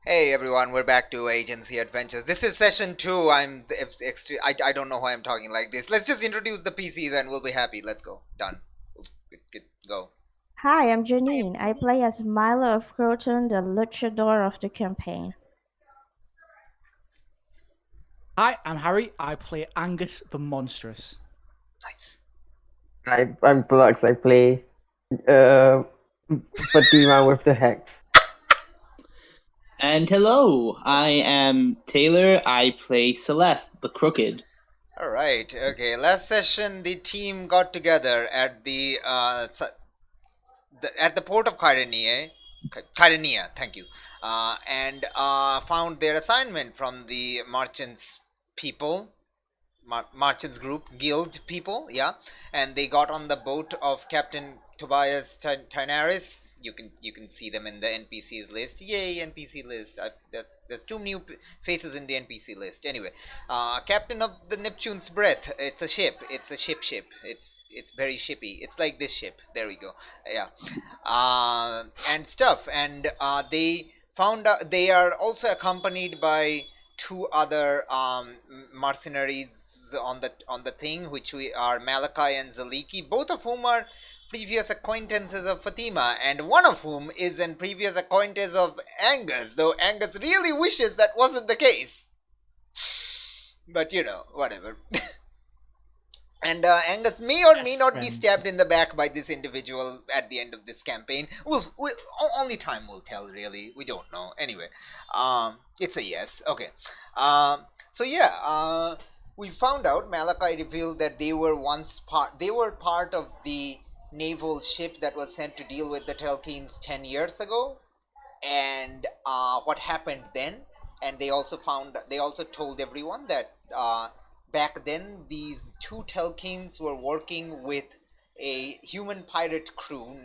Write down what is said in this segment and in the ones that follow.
Hey everyone, we're back to Aegean Sea Adventures. This is session 2. I don't know why I'm talking like this. Let's just introduce the PCs and we'll be happy. Let's go. Done. Go. Hi, I'm Janine. I play as Milo of Croton, the luchador of the campaign. Hi, I'm Harry. I play Angus the Monstrous. Nice. I'm Flux. I play uh, Fatima with the Hex. And hello, I am Taylor. I play Celeste, the Crooked. Alright, okay. Last session the team got together at the port of Kyrenia, thank you. And found their assignment from the merchants people merchants group guild people, yeah, and they got on the boat of Captain Tobias Tynaris. You can see them in the NPCs list. Yay, NPC list. There's two new faces in the NPC list. Anyway, Captain of the Neptune's Breath. It's a ship. It's a ship. It's very shippy. It's like this ship. There we go. Yeah, and stuff. And they found out they are also accompanied by two other mercenaries on the thing, which we are Malachi and Zaliki, both of whom are previous acquaintances of Fatima, and one of whom is a previous acquaintance of Angus, though Angus really wishes that wasn't the case. But whatever. And Angus may or may not be stabbed in the back by this individual at the end of this campaign. Only time will tell, really. We don't know. Anyway, it's a yes. Okay. So yeah, we found out. Malachi revealed that they were part of the naval ship that was sent to deal with the Telkhines 10 years ago, and what happened then. And they also told everyone that back then these two Telkhines were working with a human pirate crew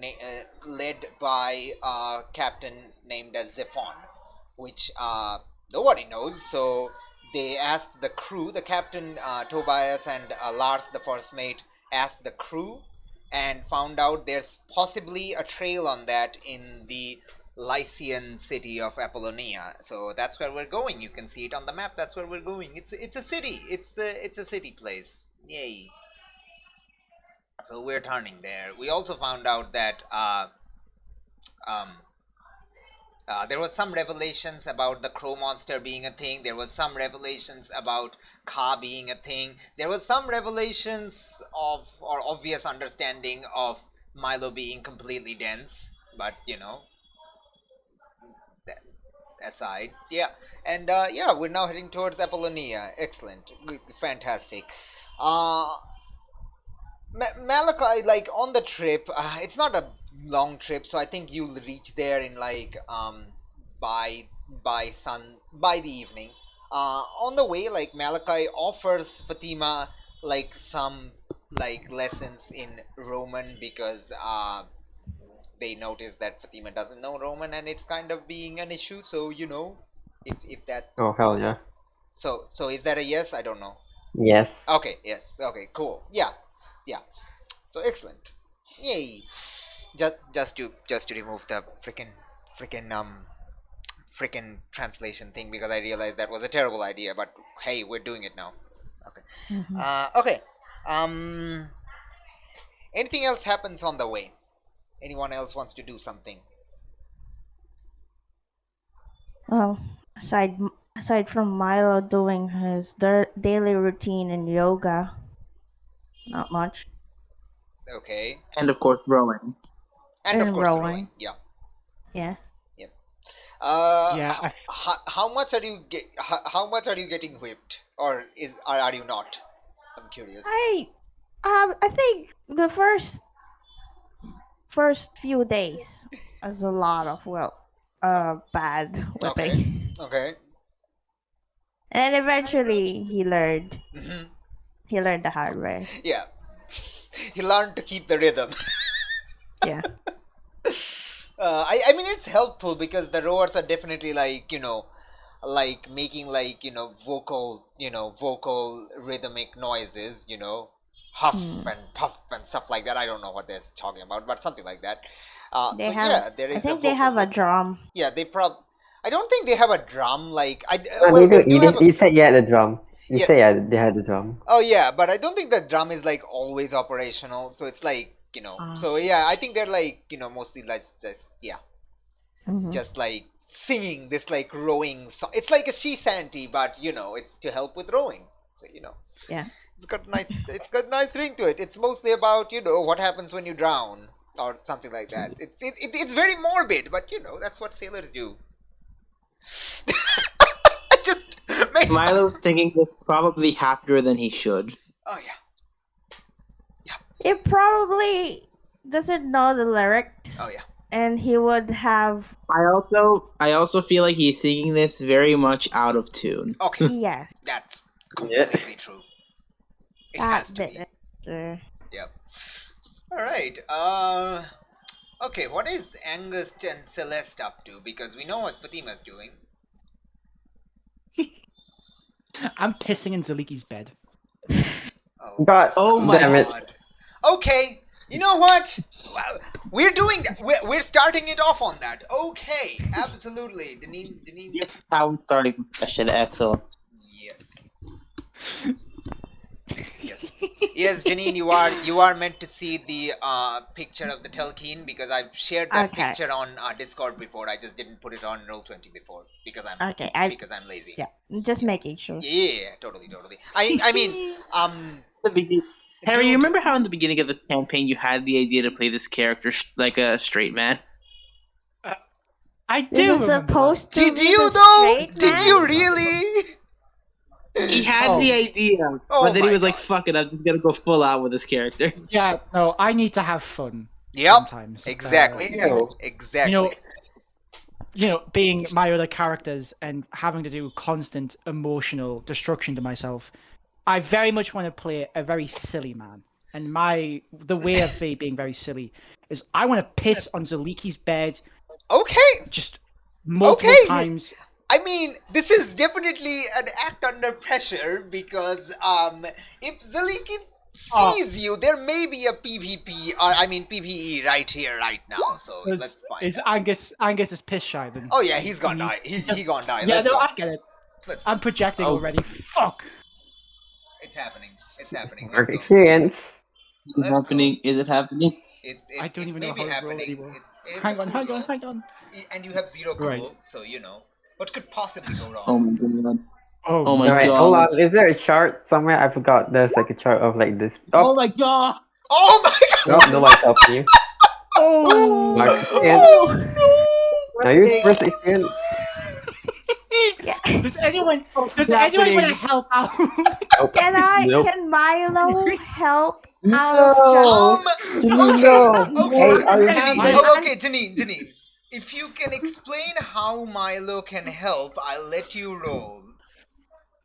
led by a captain named as Zephon, which nobody knows. So they asked the crew, the captain Tobias and Lars, the first mate, asked the crew and found out there's possibly a trail on that in the Lycian city of Apollonia. So that's where we're going. You can see it on the map. That's where we're going. It's a city. It's a city place. Yay. So we're turning there. We also found out that um, there was some revelations about the crow monster being a thing. There was some revelations about Ka being a thing. There was some revelations of or obvious understanding of Milo being completely dense. But aside, yeah, and yeah, we're now heading towards Apollonia. Excellent, fantastic. Uh, Malachi, like on the trip, it's not a long trip, so I think you'll reach there in like by the evening. On the way, like Malachi offers Fatima like some like lessons in Roman because they notice that Fatima doesn't know Roman and it's kind of being an issue. So if that Oh hell yeah! so is that a yes? I don't know. Yes. Okay, yes. Okay, cool. Yeah, yeah. So excellent. Yay. Just to remove the freaking translation thing because I realized that was a terrible idea. But hey, we're doing it now. Okay. Mhm. Okay. Um. Anything else happens on the way? Anyone else wants to do something? Well, aside aside from Milo doing his daily routine in yoga, not much. Okay. And of course, Rowan. And of And course rowing. rowing. Yeah. Yeah. Yep. Yeah, How much are you how much are you getting whipped, or are you not? I'm curious. I think the first few days was a lot of bad Okay. whipping. Okay. And eventually he learned. Hmm. He learned the hard way. Yeah. He learned to keep the rhythm. Yeah. I mean it's helpful because the rowers are definitely like like making like vocal rhythmic noises, huff Hmm. and puff and stuff like that. I don't know what they're talking about, but something like that. They So have. yeah, there is I a think they vocal have a bit. drum. Yeah, I don't think they have a drum. Like No, well, they they do. do have a. You said you had the drum. You Yes. said yeah, they had the drum. Oh yeah, but I don't think the drum is like always operational. So it's like So yeah, I think they're like mostly like just Mhm. just like singing this like rowing song. It's like a sea shanty, but it's to help with rowing. So Yeah. it's got a nice ring to it. It's mostly about what happens when you drown or something like that. It's very morbid, but that's what sailors do. I just made. Milo's singing this probably happier than he should. Oh yeah. He probably doesn't know the lyrics. Oh yeah. And he would have. I also feel like he's singing this very much out of tune. Okay. Yes. That's completely true. It has to be. Sure. Yep. All right. Okay. What is Angus and Celeste up to? Because we know what Fatima's doing. I'm pissing in Zaliki's bed. Oh, God, Oh my damn it! God. Okay. You know what? Well, we're doing that. We're starting it off on that. Okay. Absolutely. Janine. Yes, I'm starting with question. Excellent. Yes. Yes, Janine, you are meant to see the picture of the Telkhine because I've shared that Okay. picture on Discord before. I just didn't put it on Roll20 before because I'm lazy. Yeah. Just making sure. Yeah, totally. I mean, The beginning. Harry, you dude, remember how in the beginning of the campaign you had the idea to play this character like a straight man? I do. This is remember supposed to did be you the though? straight Did man? you really? He had Oh. the idea, Oh but then he my was like, God. "Fuck it, I'm just gonna go full out with this character." that. Yeah. No, I need to have fun. Yep. Sometimes. Exactly. Ew. Exactly. Being my other characters and having to do constant emotional destruction to myself, I very much want to play a very silly man. And the way of me being very silly is I want to piss on Zaliki's bed Okay. just multiple Okay. times. I mean, this is definitely an act under pressure because if Zaliki sees you, there may be a PvE right here, right now. So let's find Is out. Angus is piss shy then? Oh yeah, he's gonna die. He gonna die. Yeah, Let's no, go. I get it. Let's go. I'm projecting Oh. already. Fuck. It's happening. It's happening. Work Let's go. experience. Is it happening? Is it happening? I don't even may know be how to roll happening. anymore. It's Hang a on, cool hang on, roll. hang on. And you have 0 cool, Right. so what could possibly go wrong? Oh my god! Oh, Oh my Alright, god! hold on. Is there a chart somewhere? I forgot. There's like a chart of like this. Oh Oh, my god! Oh my God! no, nobody's helping you. Oh. Mark experience. Oh Now you first experience. Yeah. Does anyone want to happening? help out? Nope. Nope. Can Milo help No. out no! of Janine, Okay, no. okay, Are you Janine. Milo- Okay, Janine. If you can explain how Milo can help, I'll let you roll.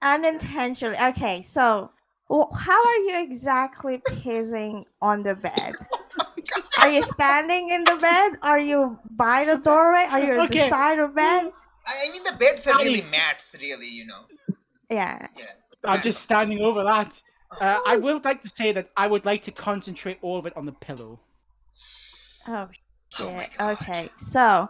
unintentionally? Okay, so how are you exactly pissing on the bed? Are you standing in the bed? Are you by the doorway? Are you at the Okay. side of bed? I mean, the beds are really Daddy. mats, really, Yeah. Yeah. I'm just standing over that. I would like to say that I would like to concentrate all of it on the pillow. Oh Oh my shit. God. Okay, so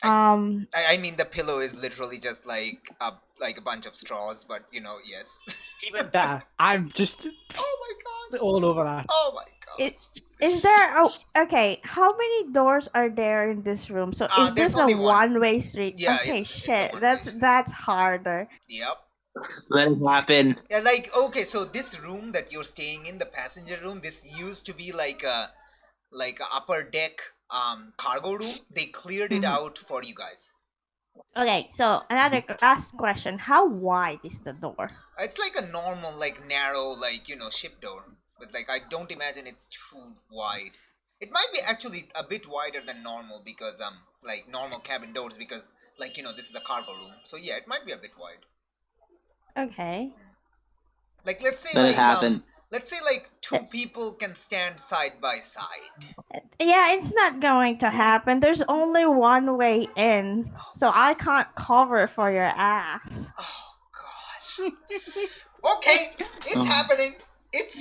I mean, the pillow is literally just like a bunch of straws, but yes. Even better, I'm just Oh my gosh. all over that. Oh my gosh. is there okay, how many doors are there in this room? So is There's this a only one. one-way street? Yeah, Okay, it's a shit. one-way That's harder. Yep. Let it happen. Yeah, okay, so this room that you're staying in, the passenger room, this used to be like a upper deck cargo room. They cleared it Mhm. out for you guys. Okay, so another last question. How wide is the door? It's like a normal, narrow, ship door. But I don't imagine it's too wide. It might be actually a bit wider than normal because normal cabin doors because this is a cargo room. So yeah, it might be a bit wide. Okay. Let's say Let it happen. let's say 2 people can stand side by side. Yeah, it's not going to happen. There's only one way in, so I can't cover for your ass. Oh gosh. Okay, it's Oh. happening. It's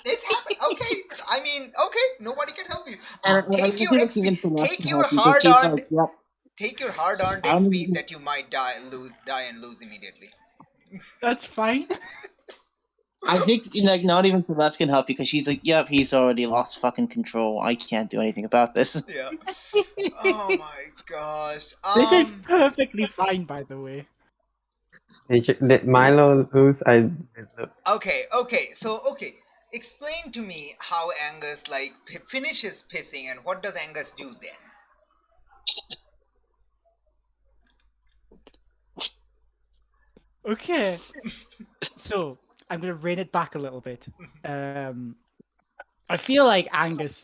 It's happened. Okay, I mean, okay, nobody can help you. And I Take your don't think even Celeste take can your help you because she's like, yep. take your hard-earned I don't XP even- that you might die and lose immediately. That's fine. I think like not even Celeste can help you because she's like, yep, he's already lost fucking control. I can't do anything about this. Yeah. Oh my gosh. This is perfectly fine, by the way. Did Milo lose? Okay. So explain to me how Angus like finishes pissing and what does Angus do then? Okay. So I'm gonna rein it back a little bit. I feel like Angus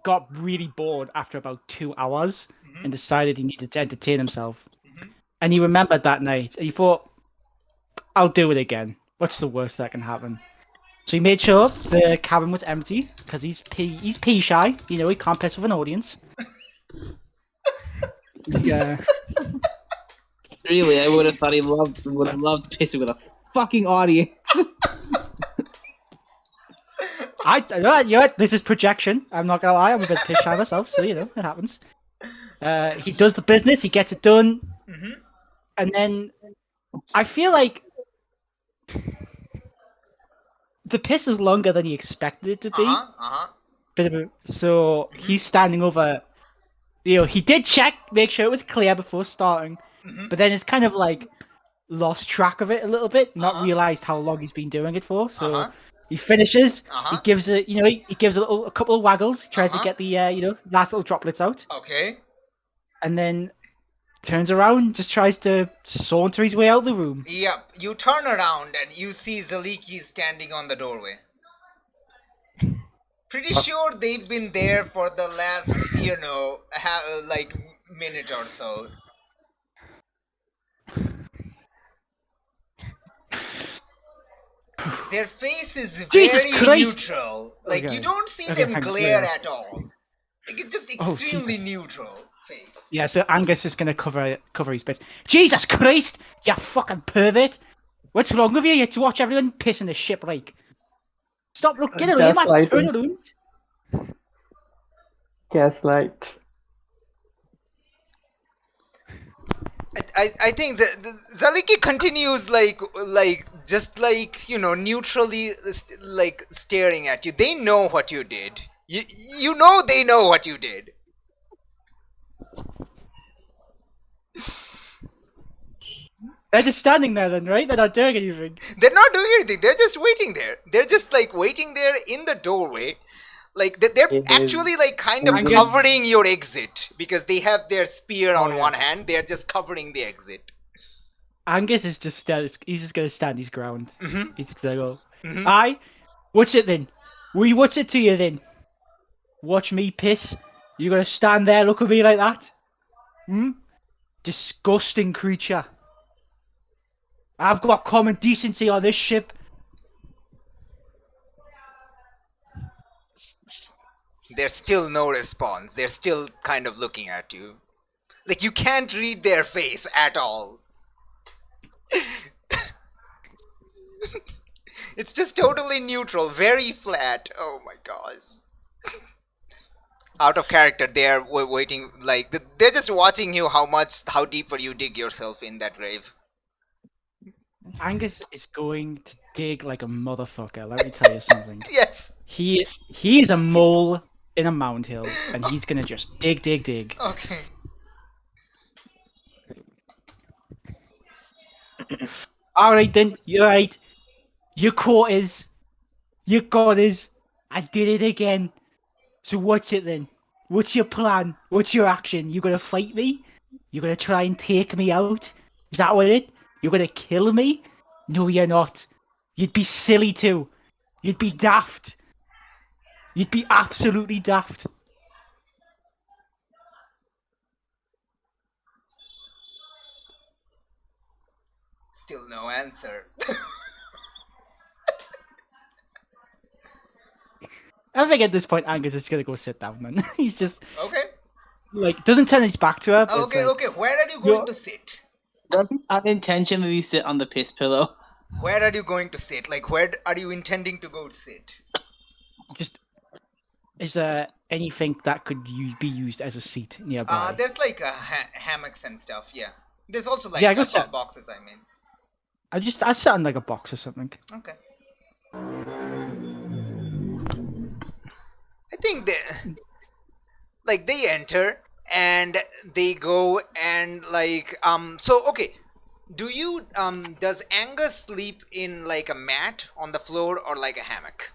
got really bored after about 2 hours Mhm. and decided he needed to entertain himself. Mhm. And he remembered that night and he thought, I'll do it again. What's the worst that can happen? So he made sure the cabin was empty because he's pee shy. You know, he can't piss with an audience. Yeah. Really, I would have thought he loved pissing with a fucking audience. You know what? This is projection. I'm not gonna lie. I'm a bit piss shy myself, so you know it happens. He does the business. He gets it done, Mhm. and then I feel like the piss is longer than he expected it to be. So he's standing over. You know, he did check, make sure it was clear before starting, Mhm. but then it's kind of like lost track of it a little bit, not Uh-huh. realized how long he's been doing it for. So Uh-huh. he finishes. Uh-huh. He gives it, you know, he gives a couple of waggles, tries Uh-huh. to get the, you know, last little droplets out, Okay. and then turns around, just tries to saunter his way out of the room. Yep. You turn around and you see Zaliki standing on the doorway. Pretty sure they've been there for the last, you know, like minute or so. Their face is Jesus very Christ! neutral. Like Okay. you don't see Okay, them hang on, glare yeah. at all. Like it's just Oh, extremely Jesus. neutral face. Yeah, so Angus is gonna cover his bits. Jesus Christ! You fucking pervert! What's wrong with you? You watch everyone piss in the ship, like. Stop looking at him, man. Turn around. Gaslight. I think Zaliki continues like just like, you know, neutrally like staring at you. They know what you did. You know they know what you did. They're just standing there then, right? They're not doing anything. They're not doing anything. They're just waiting there. They're just like waiting there in the doorway. Like they're It is- actually like kind of Angus- covering your exit because they have their spear Oh, on yeah. one hand. They're just covering the exit. Angus is just he's just gonna stand his ground. Mhm. He's just gonna go, Mhm. aye, what's it then? What's it to you then? Watch me piss? You gonna stand there look at me like that? Hmm? Disgusting creature. I've got common decency on this ship. There's still no response. They're still kind of looking at you. Like you can't read their face at all. It's just totally neutral, very flat. Oh my gosh. Out of character, they are waiting. Like they're just watching you. How deeper you dig yourself in that grave. Angus is going to dig like a motherfucker. Let me tell you something. Yes. He's a mole in a mound hill, and he's gonna just dig. Okay. All right then, you're right. Your quarters, your goddess. I did it again. So what's it then? What's your plan? What's your action? You gonna fight me? You gonna try and take me out? Is that what it? You're gonna kill me? No, you're not. You'd be silly too. You'd be daft. You'd be absolutely daft. Still no answer. I think at this point Angus is gonna go sit down, man. He's just Okay. like doesn't turn his back to her. But Okay. it's like, Okay. Where are you going You're- to sit? Does he unintentionally sit on the piss pillow? Where are you going to sit? Like where are you intending to go sit? just is there anything that could be used as a seat nearby? There's like hammocks and stuff. Yeah. There's also like Yeah, go sit. boxes. I mean. I sit on like a box or something. Okay. I think they enter and they go and so okay. Does Angus sleep in like a mat on the floor or like a hammock?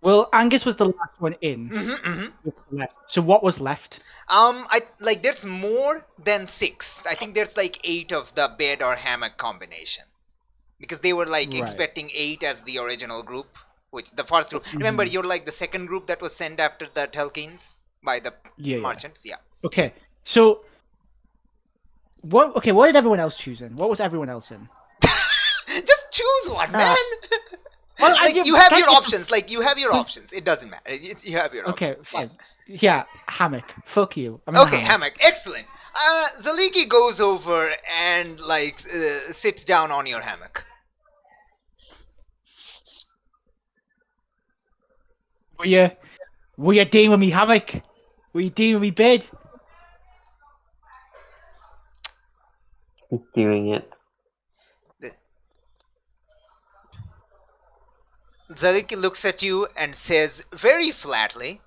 Well, Angus was the last one in. What's left? So what was left? There's more than 6. I think there's like 8 of the bed or hammock combination. Because they were like Right. expecting 8 as the original group, which the first group. Remember, you're like the second group that was sent after the Telkhines by the merchants. Yeah. Okay, so what? Okay, what did everyone else choose in? What was everyone else in? Just choose one, man. Well, you have your options. Like you have your options. It doesn't matter. You have your Okay, options. fine. Yeah, hammock. Fuck you. I'm in a Okay, hammock. Excellent. Zaliki goes over and sits down on your hammock. Were you dealing with me hammock? Were you dealing with me bed? He's doing it. Zaliki looks at you and says very flatly,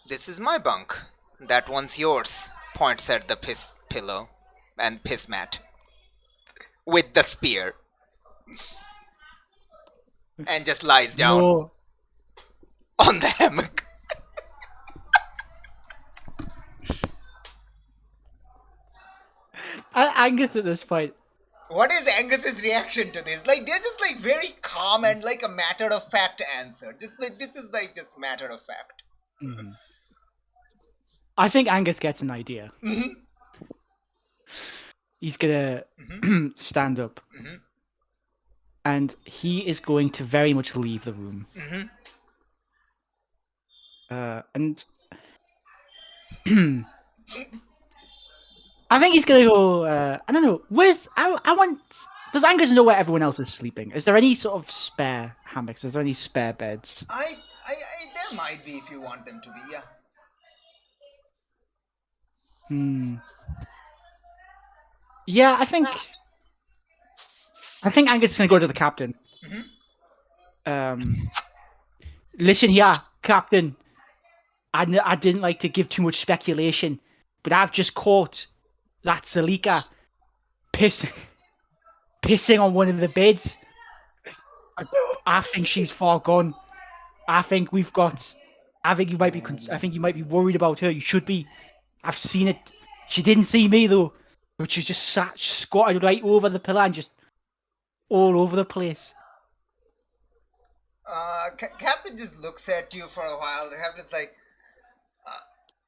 "This is my bunk. That one's yours." Points at the piss pillow and piss mat with the spear. And just lies down No. on the hammock. Angus at this point. What is Angus's reaction to this? Like, they're just like very calm and like a matter of fact answer. Just like, this is like just matter of fact. Mm-hmm. I think Angus gets an idea. Mm-hmm. He's gonna stand up. Mm-hmm. And he is going to very much leave the room. Mm-hmm. And I think he's gonna go. I don't know. Does Angus know where everyone else is sleeping? Is there any sort of spare hammocks? Is there any spare beds? There might be if you want them to be. Yeah. Yeah, I think Angus is gonna go to the captain. Mm-hmm. Listen here, Captain. I didn't like to give too much speculation, but I've just caught that Zalika pissing on one of the beds. I think she's far gone. I think you might be worried about her. You should be. I've seen it. She didn't see me though, but she just squatted right over the pillar and just all over the place. Captain just looks at you for a while. The captain's like,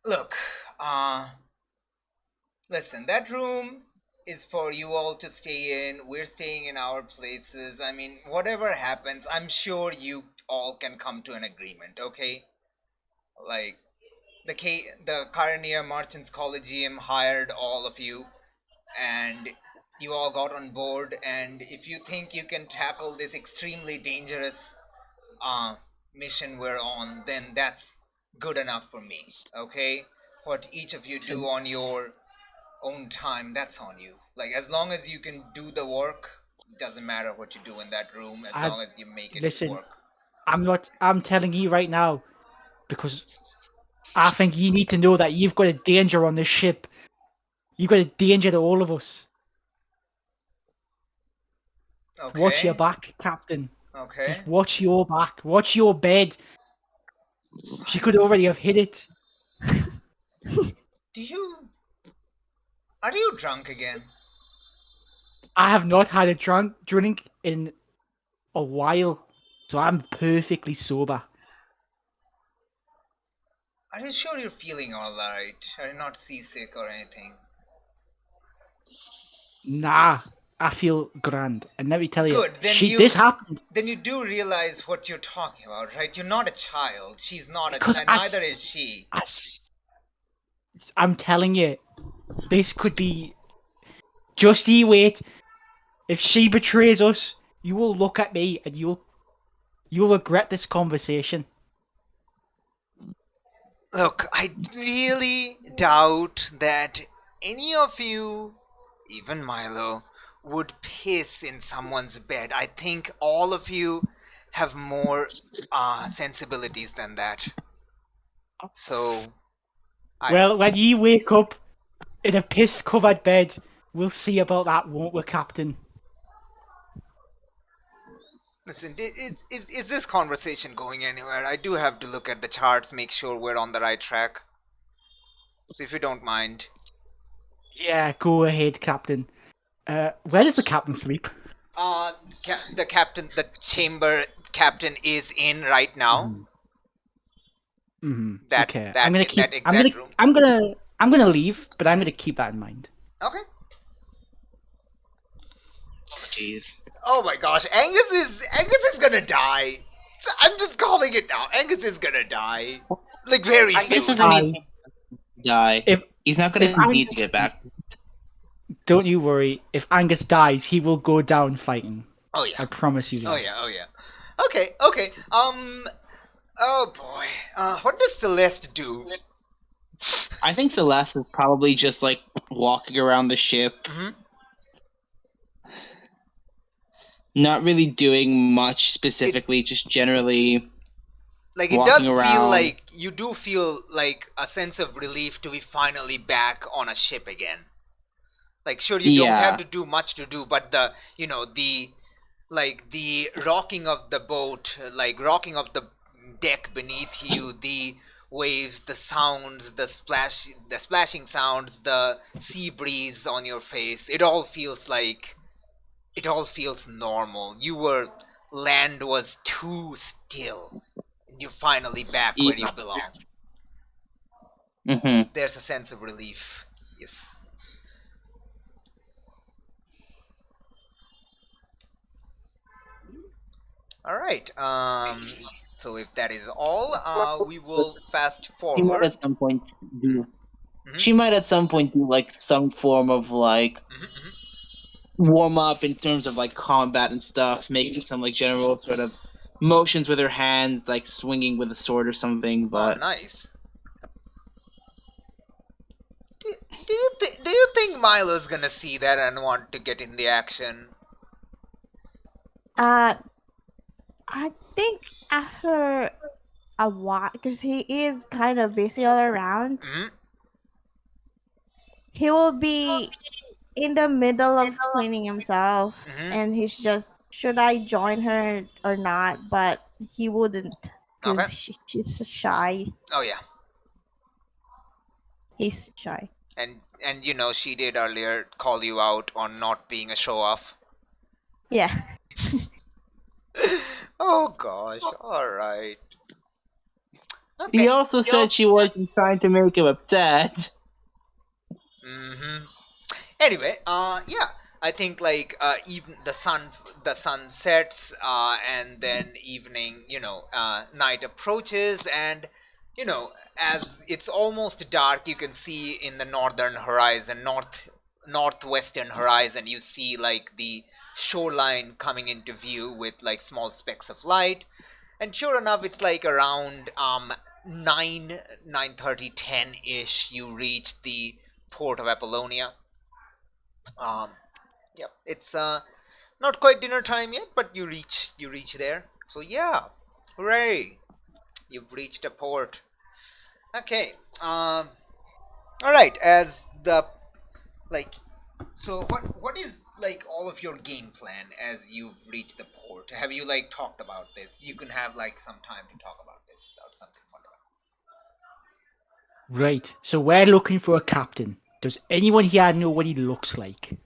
look, listen, that room is for you all to stay in. We're staying in our places. I mean, whatever happens, I'm sure you all can come to an agreement, okay? Like, the Carnier Merchants Collegium hired all of you, and you all got on board, and if you think you can tackle this extremely dangerous mission we're on, then that's good enough for me, okay? What each of you do on your own time, that's on you. Like, as long as you can do the work, it doesn't matter what you do in that room, as long as you make it work. I'm telling you right now, because I think you need to know that you've got a danger on this ship. You've got a danger to all of us. Okay. Watch your back, Captain. Okay. Just watch your back. Watch your bed. She could already have hit it. Are you drunk again? I have not had a drink in a while, so I'm perfectly sober. Are you sure you're feeling alright? Are you not seasick or anything? Nah, I feel grand. And let me tell you, Good, then this happened. Then you do realize what you're talking about, right? You're not a child. She's not neither is she. I'm telling you, this could be... Just you wait. If she betrays us, you will look at me and you'll regret this conversation. Look, I really doubt that any of you, even Milo, would piss in someone's bed. I think all of you have more sensibilities than that. So, Well, when you wake up in a piss-covered bed, we'll see about that, won't we, Captain? listen, is this conversation going anywhere? I do have to look at the charts, make sure we're on the right track. So if you don't mind. Yeah, go ahead, Captain. Where does the captain sleep? The chamber captain is in right now. Mm-hmm. That Okay. that I'm gonna in keep. that exact room. I'm gonna leave, but I'm gonna keep that in mind. Okay. Oh, jeez. Oh my gosh, Angus is gonna die. I'm just calling it now. Angus is gonna die. Like very I guess soon. doesn't need to die. If He's not gonna need to get back. Don't you worry. If Angus dies, he will go down fighting. Oh yeah. I promise you that. Oh yeah. Okay. Oh boy. What does Celeste do? I think Celeste is probably just like walking around the ship. Mhm. Not really doing much specifically, just generally. Like it Walking does feel around. like you do feel like a sense of relief to be finally back on a ship again. Like sure you don't Yeah. have to do much to do, but the rocking of the boat, like rocking of the deck beneath you, the waves, the sounds, the splashing sounds, the sea breeze on your face, it all feels normal. Land was too still. You're finally back where you belong. Mm-hmm. There's a sense of relief. Yes. All right. So if that is all, we will fast She might forward. at some point do. Mhm. She might at some point do like some form of like Mhm. warm up in terms of like combat and stuff, making some like general sort of motions with her hands, like swinging with a sword or something. Oh, But nice. Do you think Milo's gonna see that and want to get in the action? I think after a while, because he is kind of busy all around, Mhm. he will be in the middle of cleaning himself, Mhm. and he's just, should I join her or not? But he wouldn't, Okay. because she's shy. Oh yeah. He's shy. And she did earlier call you out on not being a show off. Yeah. Oh gosh. All right. she also said she wasn't trying to make him upset. Mm-hmm. Anyway, yeah, I think like even the sun sets, and then evening, night approaches, and as it's almost dark, you can see in the northern horizon, northwestern horizon, you see like the shoreline coming into view with like small specks of light, and sure enough, it's like around 9:30, 10 ish. You reach the port of Apollonia. Um, yep, it's not quite dinner time yet, but you reach there. So yeah, hooray! You've reached a port. Okay. All right. As the like, so what is like all of your game plan as you've reached the port? Have you like talked about this? You can have like some time to talk about this or something fundamental. Right. So we're looking for a captain. Does anyone here know what he looks like?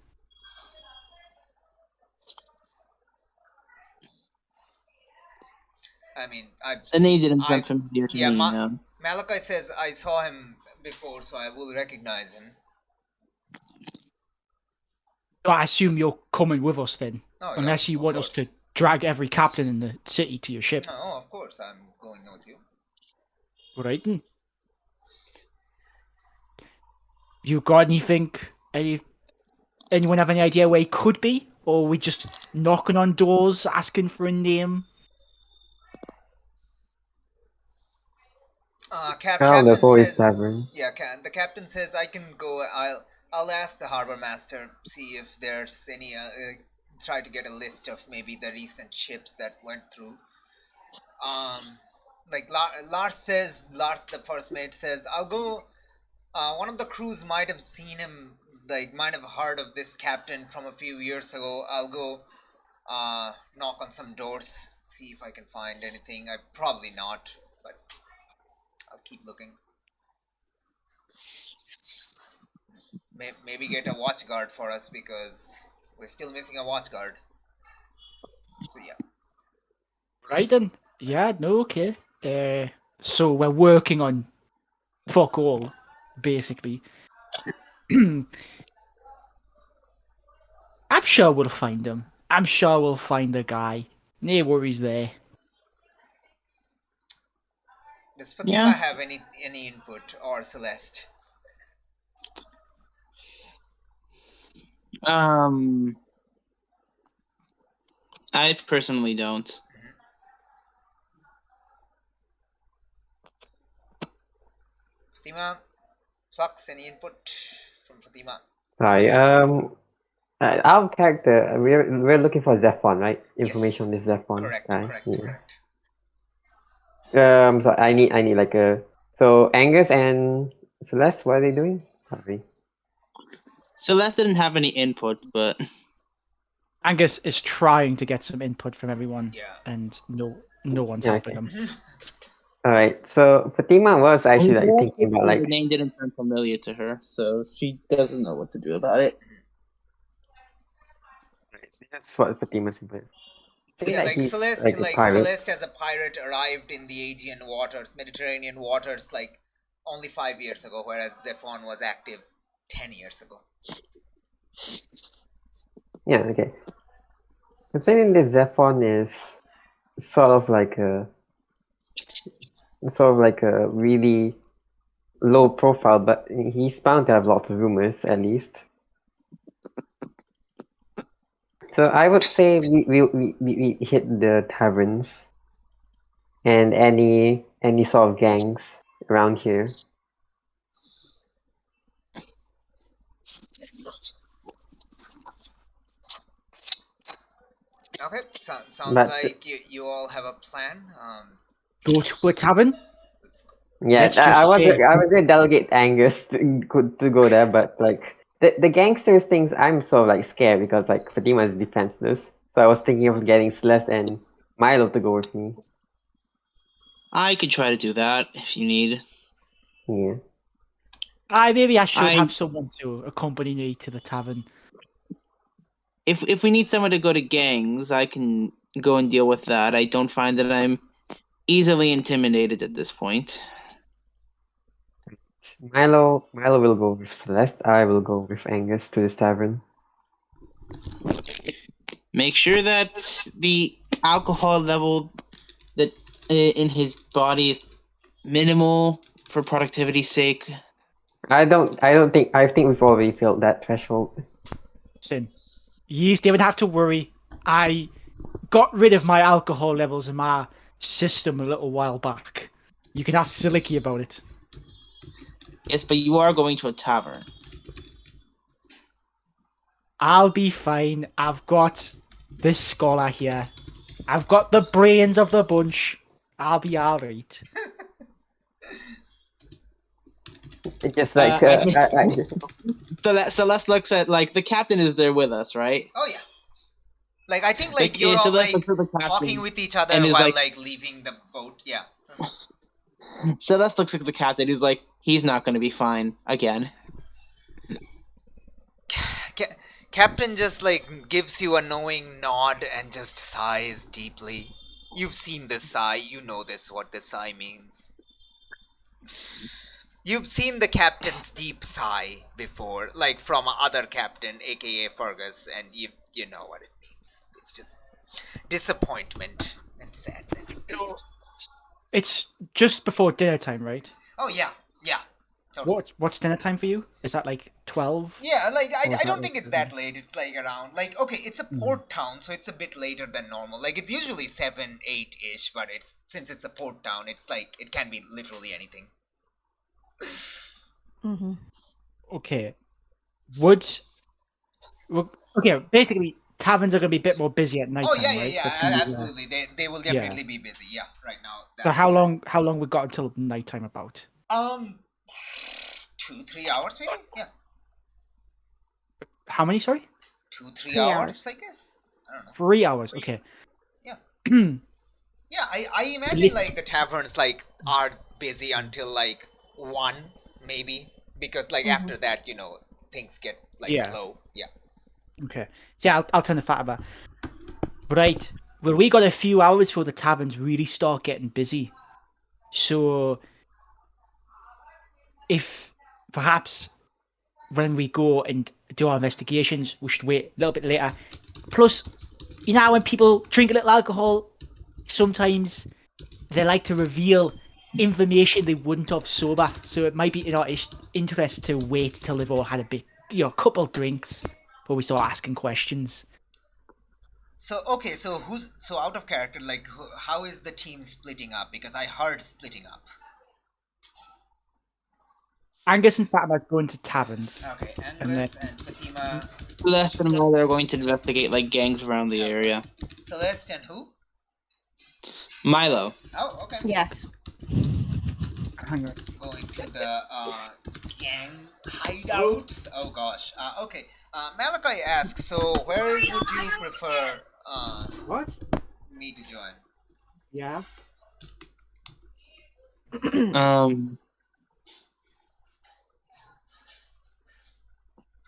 I mean, I've The name seen. didn't sound familiar to me. No. Malachi says I saw him before, so I will recognize him. So I assume you're coming with us then, Oh, yeah, unless you of want course. us to drag every captain in the city to your ship. Oh, of course, I'm going with you. Right then. You got anything? Anyone have any idea where he could be? or are we just knocking on doors asking for a name? There's Captain always says, tavern. yeah, the captain says I can go. I'll ask the harbor master, see if there's any. Try to get a list of maybe the recent ships that went through. Like Lars, the first mate says, I'll go. One of the crews might have seen him, like might have heard of this captain from a few years ago. I'll go knock on some doors, see if I can find anything. I probably not, but I'll keep looking. Maybe get a watch guard for us because we're still missing a watch guard. So yeah. Right then. Yeah, no, okay. So we're working on fuck all, basically. I'm sure we'll find him. I'm sure we'll find a guy. No worries there. Does Fatima Yeah. have any input or Celeste? I personally don't. Fatima, Flux, any input from Fatima? Sorry. Our character, we're looking for Zephon, right? Information Yes. on this Zephon Correct, guy. correct, Yeah. correct. So I need like a. So Angus and Celeste, what are they doing? Sorry. Celeste didn't have any input, but Angus is trying to get some input from everyone, Yeah. and no one's Yeah, helping okay. him. All right. So Fatima was actually like thinking about the like. name didn't sound familiar to her, so she doesn't know what to do about it. That's what Fatima's input. Say Yeah, that like he's Celeste, like a pirate. Celeste as a pirate arrived in the Aegean waters, Mediterranean waters, like only 5 years ago, whereas Zephon was active 10 years ago. Yeah. Okay. Considering this Zephon is sort of like a really low profile, but he's bound to have lots of rumors at least. So I would say we hit the taverns and any sort of gangs around here. Okay, sounds But- like you all have a plan. Go to a tavern. Let's go. Yeah, Let's I just was say- I was gonna delegate Angus to go there, but like the gangsters things, I'm sort of like scared because like Fatima is defenseless. So I was thinking of getting Celeste and Milo to go with me. I could try to do that if you need. Yeah. Maybe I should I- have someone to accompany me to the tavern. If we need someone to go to gangs, I can go and deal with that. I don't find that I'm easily intimidated at this point. Milo will go with Celeste. I will go with Angus to this tavern. Make sure that the alcohol level that in his body is minimal for productivity's sake. I think we've already filled that threshold. Listen, you don't have to worry. I got rid of my alcohol levels in my system a little while back. You can ask Siliki about it. Yes, but you are going to a tavern. I'll be fine. I've got this scholar here. I've got the brains of the bunch. I'll be alright. It's just like Celeste looks at like the captain is there with us, right? Oh yeah. Like I think like Like, you're yeah, all Celeste like looks at the captain talking with each other and is while like- like leaving the boat. Yeah. Celeste looks at the captain. He's like, he's not going to be fine again. Captain just like gives you a knowing nod and just sighs deeply. You've seen this sigh, you know what this sigh means. You've seen the captain's deep sigh before, like from other captain, aka Fergus, and you know what it means. It's just disappointment and sadness. It's just before dinner time, right? Oh yeah, yeah. Totally. What's dinner time for you? Is that like 12? Yeah, like Or is I that don't like think it's 7? that late. It's like around like okay, it's a Mhm. port town, so it's a bit later than normal. Like it's usually 7, 8 ish, but it's since it's a port town, it's like it can be literally anything. Mm-hmm. Okay. Okay, basically taverns are gonna be a bit more busy at night Oh time, yeah, right? So it's gonna be absolutely. They will definitely be busy. Yeah, right now. So That's, how long we got until nighttime about? 2-3 hours maybe. Yeah, How many? Sorry, 2-3 3 hours, hours. I guess. I don't know. 3 hours. Okay. Yeah. yeah. Yeah, I imagine Lit- like the taverns like are busy until like 1 maybe because like Mhm. after that things get like Yeah. slow. Yeah. Okay. Yeah, I'll turn the fat about. Right. Well, we got a few hours before the taverns really start getting busy. So, if perhaps when we go and do our investigations, we should wait a little bit later. Plus, you know how when people drink a little alcohol, sometimes they like to reveal information they wouldn't have sober. So it might be in our interest to wait till they've all had a bit, a couple drinks before we start asking questions. So okay, so out of character like how is the team splitting up because I heard splitting up. Angus and Fatima going to taverns. Okay, And Angus and Fatima, Celeste and Milo are going to investigate like gangs around the area. Celeste and who? Milo. Oh, okay. Yes. Hang on. Going to the gang hideouts. Oh gosh. Okay. Malachi asks, so where would you prefer What? me to join? Yeah.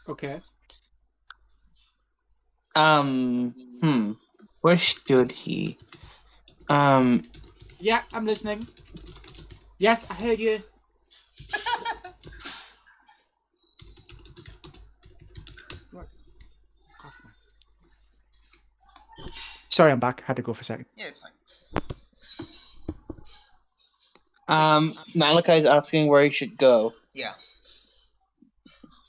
Okay. Where should he? Yeah, I'm listening. Yes, I heard you. What? Sorry, I'm back. Had to go for a second. Yeah, it's fine. Malachi's asking where he should go. Yeah.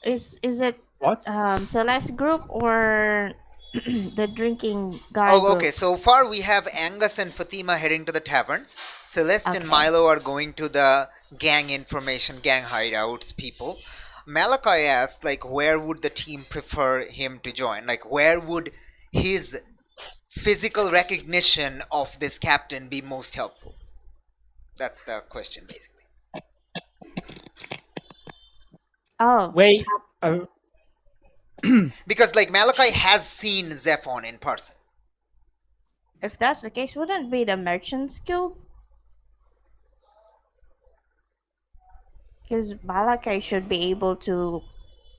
Is it What? Celeste group or the drinking guy Oh, group? okay. So far we have Angus and Fatima heading to the taverns. Celeste and Okay. Milo are going to the gang information, gang hideouts people. Malachi asked, like, where would the team prefer him to join? Like, where would his physical recognition of this captain be most helpful? That's the question, basically. Oh. Wait. Because, like, Malachi has seen Zephon in person. If that's the case, wouldn't it be the Merchants Guild? Because Malachi should be able to,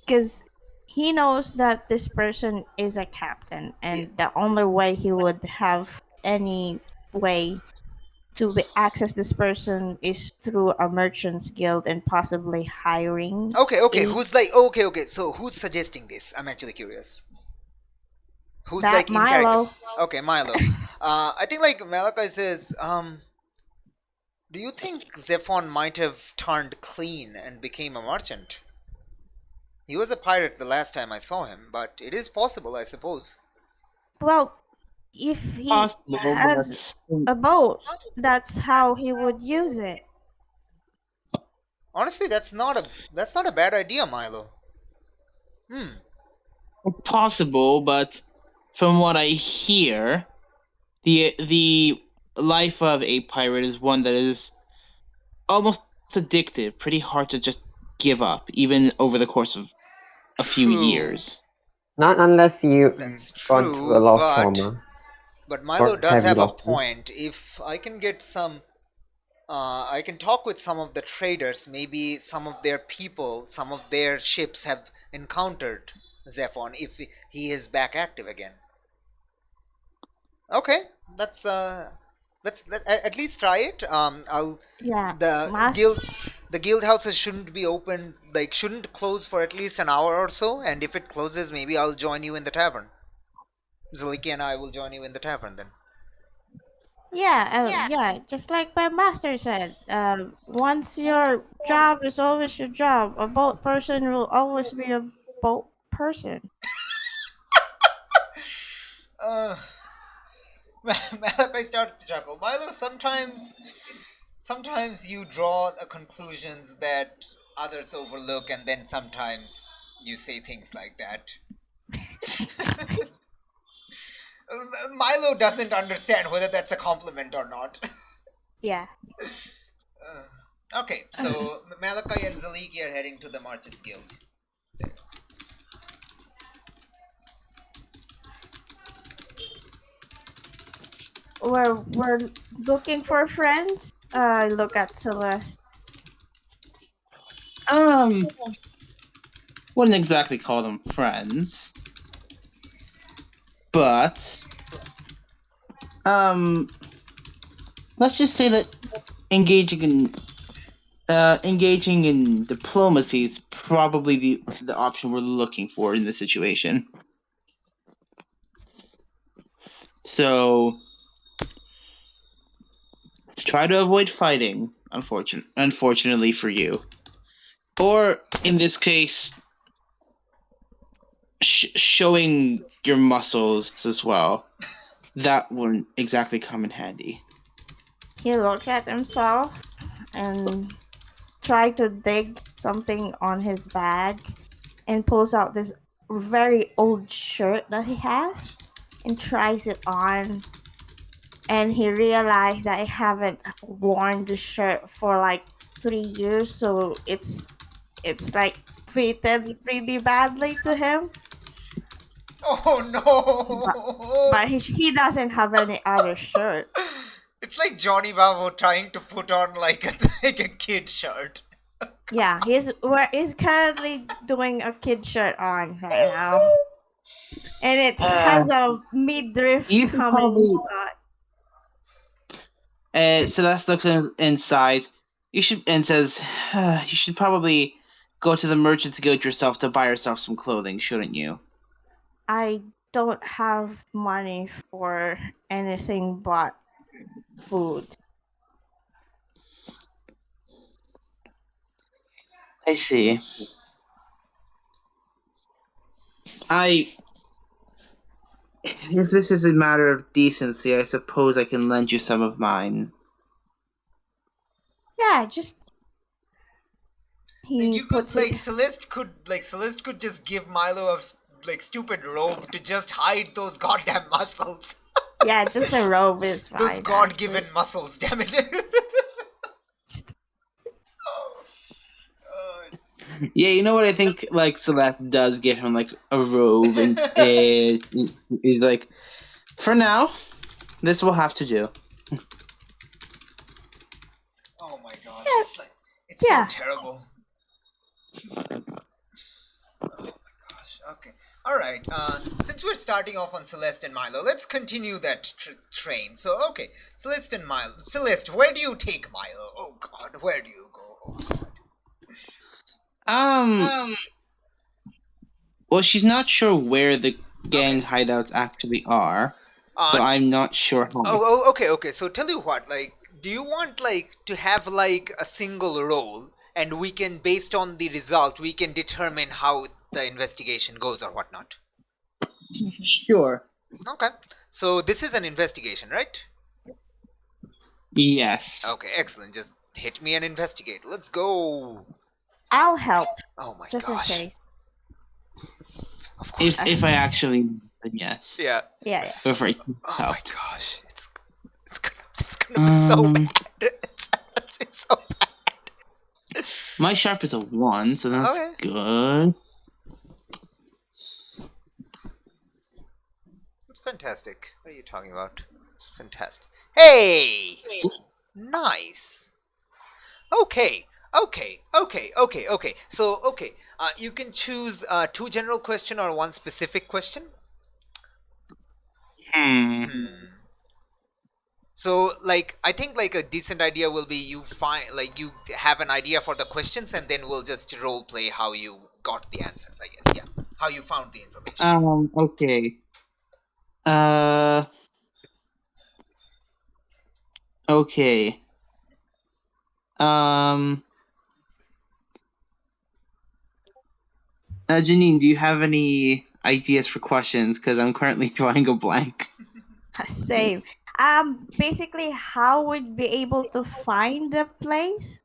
because he knows that this person is a captain, and the only way he would have any way to access this person is through a Merchants Guild and possibly hiring. Okay. a- Who's like, okay. So, who's suggesting this? I'm actually curious. Who's that like in Milo. character? Okay, Milo. I think like Malachi says, do you think Zephon might have turned clean and became a merchant? He was a pirate the last time I saw him, but it is possible, I suppose. Well, if he Possible, has but a boat, that's how he would use it. Honestly, that's not a bad idea, Milo. possible, but from what I hear, the life of a pirate is one that is almost addictive, pretty hard to just give up, even over the course of a few True. years. Not unless you That's gone through a true, lot of but trauma. Milo Or does heavy have a losses. point. If I can get some, I can talk with some of the traders. Maybe some of their people, some of their ships have encountered Zephon if he is back active again. Okay, let's at least try it. Yeah. The guild houses shouldn't be open, like shouldn't close for at least an hour or so. And if it closes, maybe I'll join you in the tavern. Zaliki and I will join you in the tavern then. Yeah, just like my master said, once your job is always your job, a boat person will always be a boat person. Uh, Malachi starts to chuckle. Milo, sometimes you draw conclusions that others overlook, and then sometimes you say things like that. Milo doesn't understand whether that's a compliment or not. Yeah. Okay, so Malachi and Zaliki are heading to the Merchants Guild. We're looking for friends. Look at Celeste. Wouldn't exactly call them friends, but let's just say that engaging in diplomacy is probably the option we're looking for in this situation. So try to avoid fighting, unfortunately for you. Or, in this case, showing your muscles as well. That wouldn't exactly come in handy. He looks at himself and try to dig something on his bag and pulls out this very old shirt that he has and tries it on, and he realized that I haven't worn the shirt for like 3 years, so it's like fitted really badly to him. Oh no! But he doesn't have any other shirt. It's like Johnny Bravo trying to put on like like a kid shirt. Yeah, he's currently doing a kid shirt on right now, and it has a midriff You should coming. Celeste looks inside. You should and says, "You should probably go to the Merchants Guild yourself to buy yourself some clothing, shouldn't you?" I don't have money for anything but food. I see. If this is a matter of decency, I suppose I can lend you some of mine. Yeah, just Like he you could puts like his Celeste could just give Milo a like stupid robe to just hide those goddamn muscles. yeah, just a robe is fine. Those God-given muscles, damn it. Yeah, you know what I think? Like Celeste does give him like a robe, and he's like, "For now, this will have to do." Oh my god, Yeah. it's Yeah. so terrible. Oh my gosh. Okay. All right. Since we're starting off on Celeste and Milo, let's continue that train. So, okay, Celeste and Milo. Celeste, where do you take Milo? Oh God, where do you go? Oh God. Well, she's not sure where the gang hideouts actually are, so I'm not sure how. Okay. So tell you what, like, do you want like to have like a single role, and we can, based on the result, we can determine how the investigation goes or whatnot? Sure. Okay. So this is an investigation, right? Yes. Okay, excellent. Just hit me and investigate. Let's go. I'll help. Oh my just gosh. in case. Of course. If I actually, then yes. Yeah. Yeah. Go for it. Oh my gosh. It's gonna be so bad. It's so bad. My sharp is a 1, so that's Okay. good. It's fantastic. What are you talking about? Fantastic. Hey! Nice. Okay. So, you can choose 2 general question or 1 specific question. So, like, I think like a decent idea will be you have an idea for the questions, and then we'll just role play how you got the answers, I guess. Yeah. How you found the information. Okay. Okay. Janine, do you have any ideas for questions? Because I'm currently drawing a blank. Same. Basically, how would be able to find the place?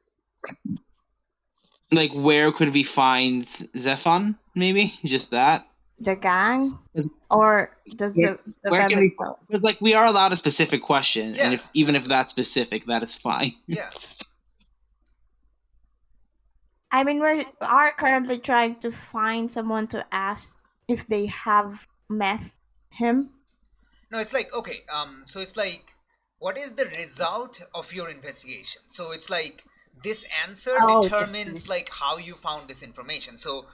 Like, where could we find Zephon? Maybe just that. The gang, or the Where can we? itself? Because like we are allowed a specific question, Yeah, and even if that's specific, that is fine. Yeah. I mean, we are currently trying to find someone to ask if they have met him. No, it's like, okay, so it's like, what is the result of your investigation? So it's like this answer Oh, determines yes. like how you found this information. So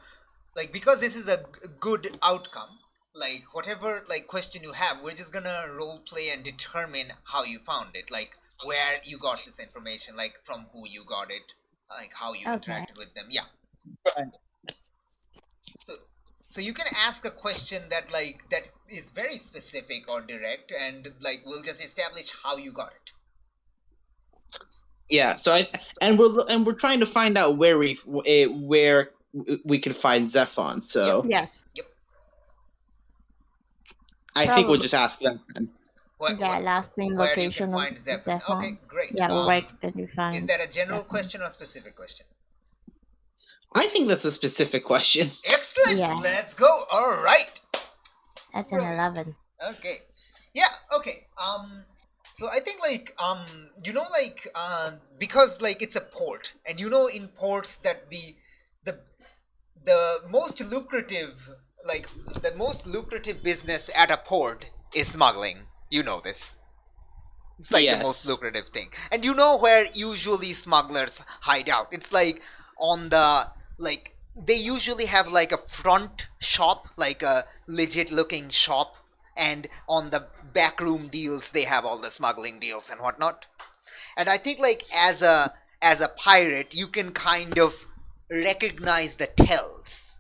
like, because this is a good outcome, like whatever like question you have, we're just gonna role play and determine how you found it, like where you got this information, like from who you got it, like how you Okay. interacted with them. Yeah. So you can ask a question that like that is very specific or direct, and like we'll just establish how you got it. Yeah. So we're trying to find out where we can find Zephon. So Yes. I think we'll Probably. just ask them. Then. The last same where you location can of find Zephon. Zephon. Okay, great. Yeah, where can you find? Is that a general Zephon? question or a specific question? I think that's a specific question. Excellent. Yeah. Let's go. All right. That's an 11. Okay. Yeah. Okay. So I think like because like it's a port, and in ports that the most lucrative business at a port is smuggling. You know this. It's like the most lucrative thing. And you know where usually smugglers hide out. It's like on the like they usually have like a front shop, like a legit looking shop, and on the backroom deals they have all the smuggling deals and whatnot. And I think like as a pirate you can kind of recognize the tells,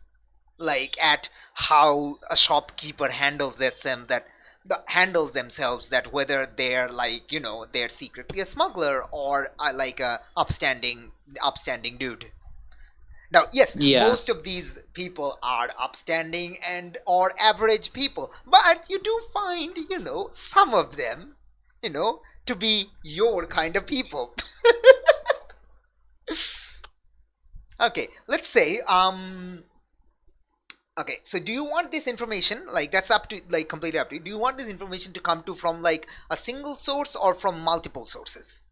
like at how a shopkeeper handles themselves, that whether they're like they're secretly a smuggler or like a upstanding dude. Now yes, most of these people are upstanding and or average people, but you do find some of them to be your kind of people. Okay, let's say okay, so do you want this information, like that's up to like completely up to you. Do you want this information to come to from like a single source or from multiple sources?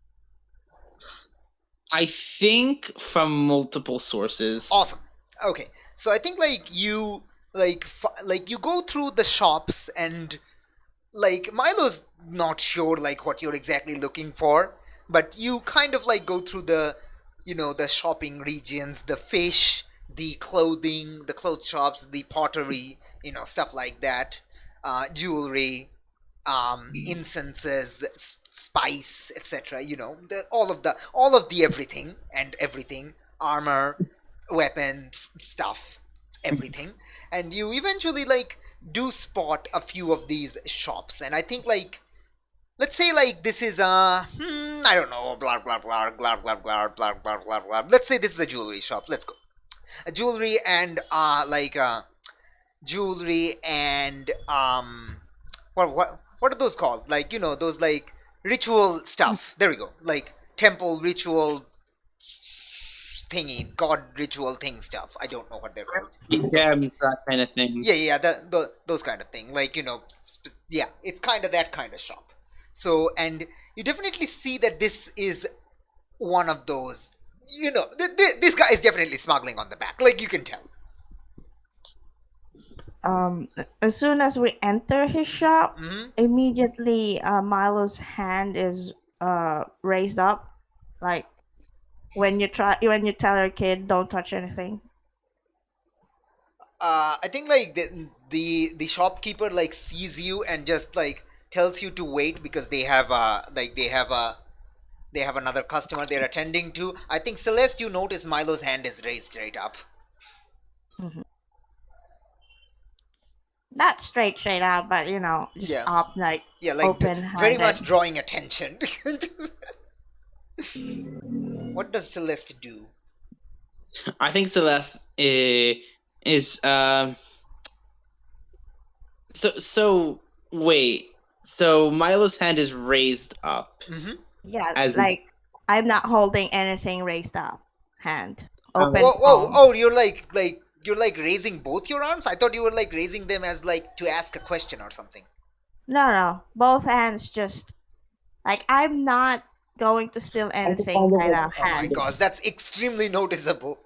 I think from multiple sources. Awesome. Okay, so I think like you you go through the shops, and like Milo's not sure like what you're exactly looking for, but you kind of like go through the the shopping regions, the fish, the clothing, the clothes shops, the pottery, stuff like that, jewelry, incenses, spice, etc. All of the everything, armor, weapons, stuff, everything. And you eventually like do spot a few of these shops, and I think like let's say like this is I don't know, blah blah blah blah blah blah blah blah blah blah. Let's say this is a jewelry shop. Let's go. A jewelry and what are those called? Like those like ritual stuff. There we go. Like temple ritual thingy, god ritual thing stuff. I don't know what they're called. Gems, that kind of thing. Yeah, those kind of thing. Like yeah, it's kind of that kind of shop. So, and you definitely see that this is one of those. This guy is definitely smuggling on the back. Like you can tell. As soon as we enter his shop, Mhm. immediately Milo's hand is raised up, like when you tell your kid don't touch anything. I think like the shopkeeper like sees you and just like tells you to wait because they have another customer they're attending to. I think Celeste, you notice Milo's hand is raised straight up. Mm-hmm. Not straight out, but just Yeah. up like Yeah, like open-handed. very much drawing attention. What does Celeste do? I think Celeste is so wait. So Milo's hand is raised up. Mm-hmm. Yeah, As like I'm not holding anything raised up. Hand. Open Whoa, palm. oh, you're like raising both your arms? I thought you were like raising them as like to ask a question or something. No. Both hands just like I'm not going to steal anything right now. Oh my Hands. gosh, that's extremely noticeable.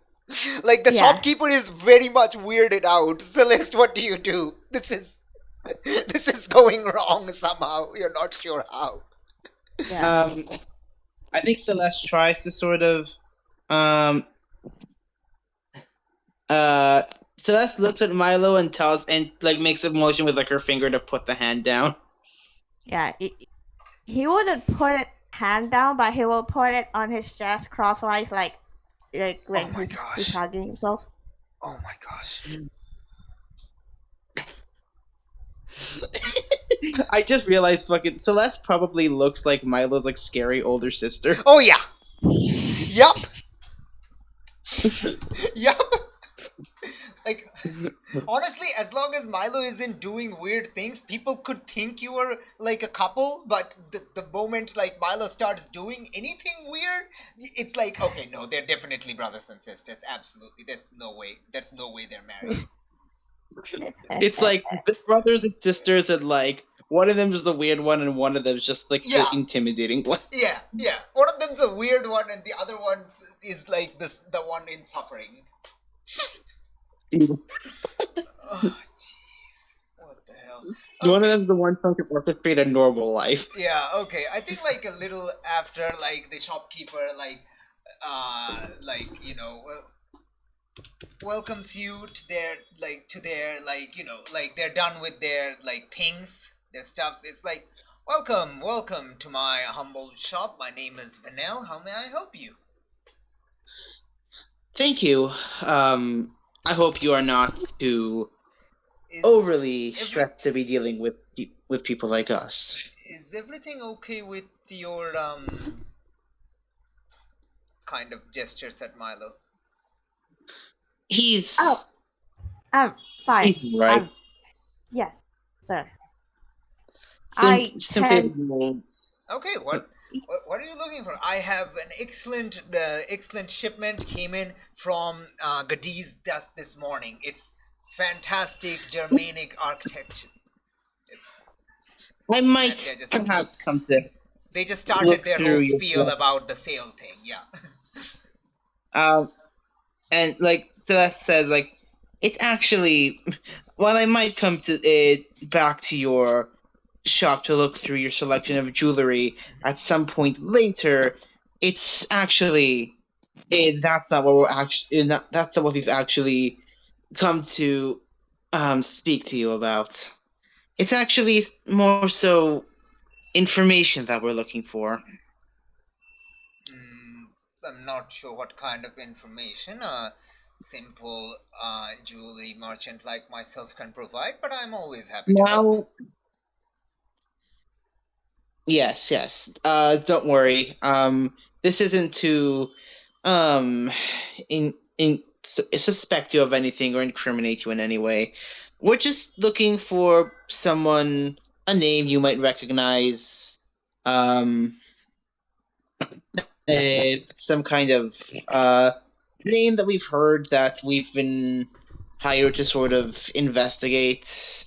Like the Yeah. shopkeeper is very much weirded out. Celeste, what do you do? This is going wrong somehow. You're not sure how. Yeah. I think Celeste tries to sort of Celeste looks at Milo and makes a motion with like her finger to put the hand down. Yeah. He wouldn't put it hand down, but he will put it on his chest crosswise, like Oh my he's gosh. hugging himself. Oh my gosh. I just realized fucking Celeste probably looks like Milo's like scary older sister. Oh yeah. Yup. Yup. Like, honestly, as long as Milo isn't doing weird things, people could think you were like a couple, but the moment like Milo starts doing anything weird, it's like, okay, no, they're definitely brothers and sisters. Absolutely. There's no way they're married. It's like the brothers and sisters, and like one of them is the weird one, and one of them is just like Yeah. the intimidating one. Yeah. One of them's a weird one, and the other one is like the one in suffering. Oh, jeez. What the hell? One of them's the one trying to orchestrate a normal life. Yeah, okay. I think like a little after like the shopkeeper welcomes you to their they're done with their like things, their stuffs. It's like, welcome to my humble shop. My name is Vanel. How may I help you? Thank you. I hope you are not too Is overly stressed to be dealing with people like us. Is everything okay with your kind of gestures at Milo? He's I'm fine. he's right. Yes, sir. Simply Okay, what are you looking for? I have an excellent shipment came in from Gadiz this morning. It's fantastic Germanic architecture. I might And they're just- perhaps come to They just started Look their through whole your spiel stuff. about the sale thing. Yeah. And like Celeste says, like it's actually, while I might come to back to your shop to look through your selection of jewelry at some point later, it's actually that's not what we're actually that's not what we've actually come to speak to you about. It's actually more so information that we're looking for. I'm not sure what kind of information a simple jewelry merchant like myself can provide, but I'm always happy to help. Now, yes. Don't worry. This isn't to suspect you of anything or incriminate you in any way. We're just looking for someone, a name you might recognize, some kind of name that we've heard that we've been hired to sort of investigate.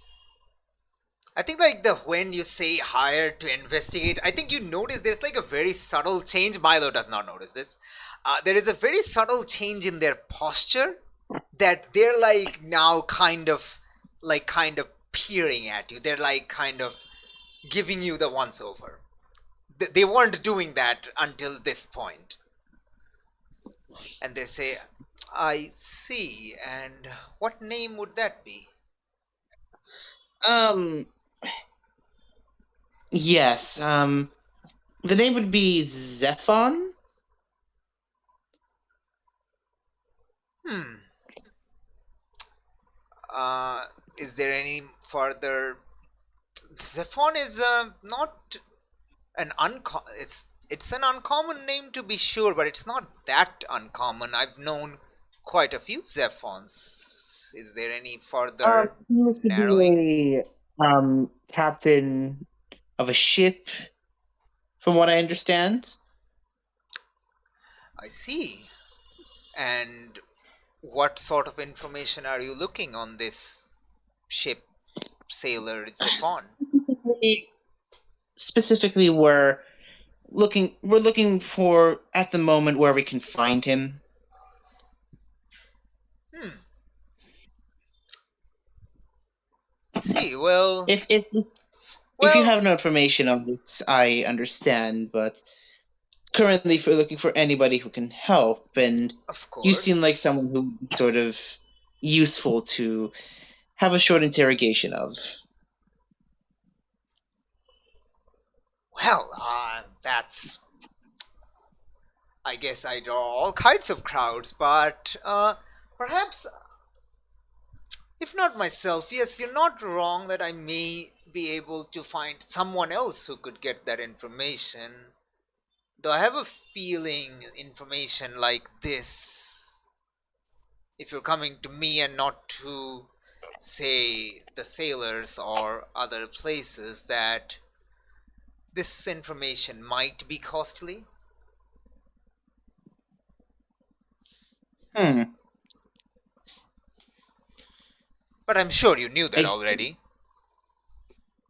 I think like when you say hired to investigate, I think you notice there's like a very subtle change. Milo does not notice this. There is a very subtle change in their posture that they're like now kind of peering at you. They're like kind of giving you the once over. They weren't doing that until this point. And they say, I see. And what name would that be? Yes, the name would be Zephon. Is there any further, Zephon is not an it's an uncommon name to be sure, but it's not that uncommon. I've known quite a few Zephons. Is there any further He used to narrowing? be a captain of a ship, from what I understand. I see. And what sort of information are you looking on this ship sailor Zephon? Specifically, we're looking for at the moment where we can find him. I see. Well, If you have no information on this, I understand, but currently we're looking for anybody who can help, and of course. you seem like someone who would be sort of useful to have a short interrogation of. Well, that's... I guess I draw all kinds of crowds, but perhaps, if not myself, yes, you're not wrong that I may be able to find someone else who could get that information. Though I have a feeling information like this, if you're coming to me and not to, say, the sailors or other places, that this information might be costly. But I'm sure you knew that already.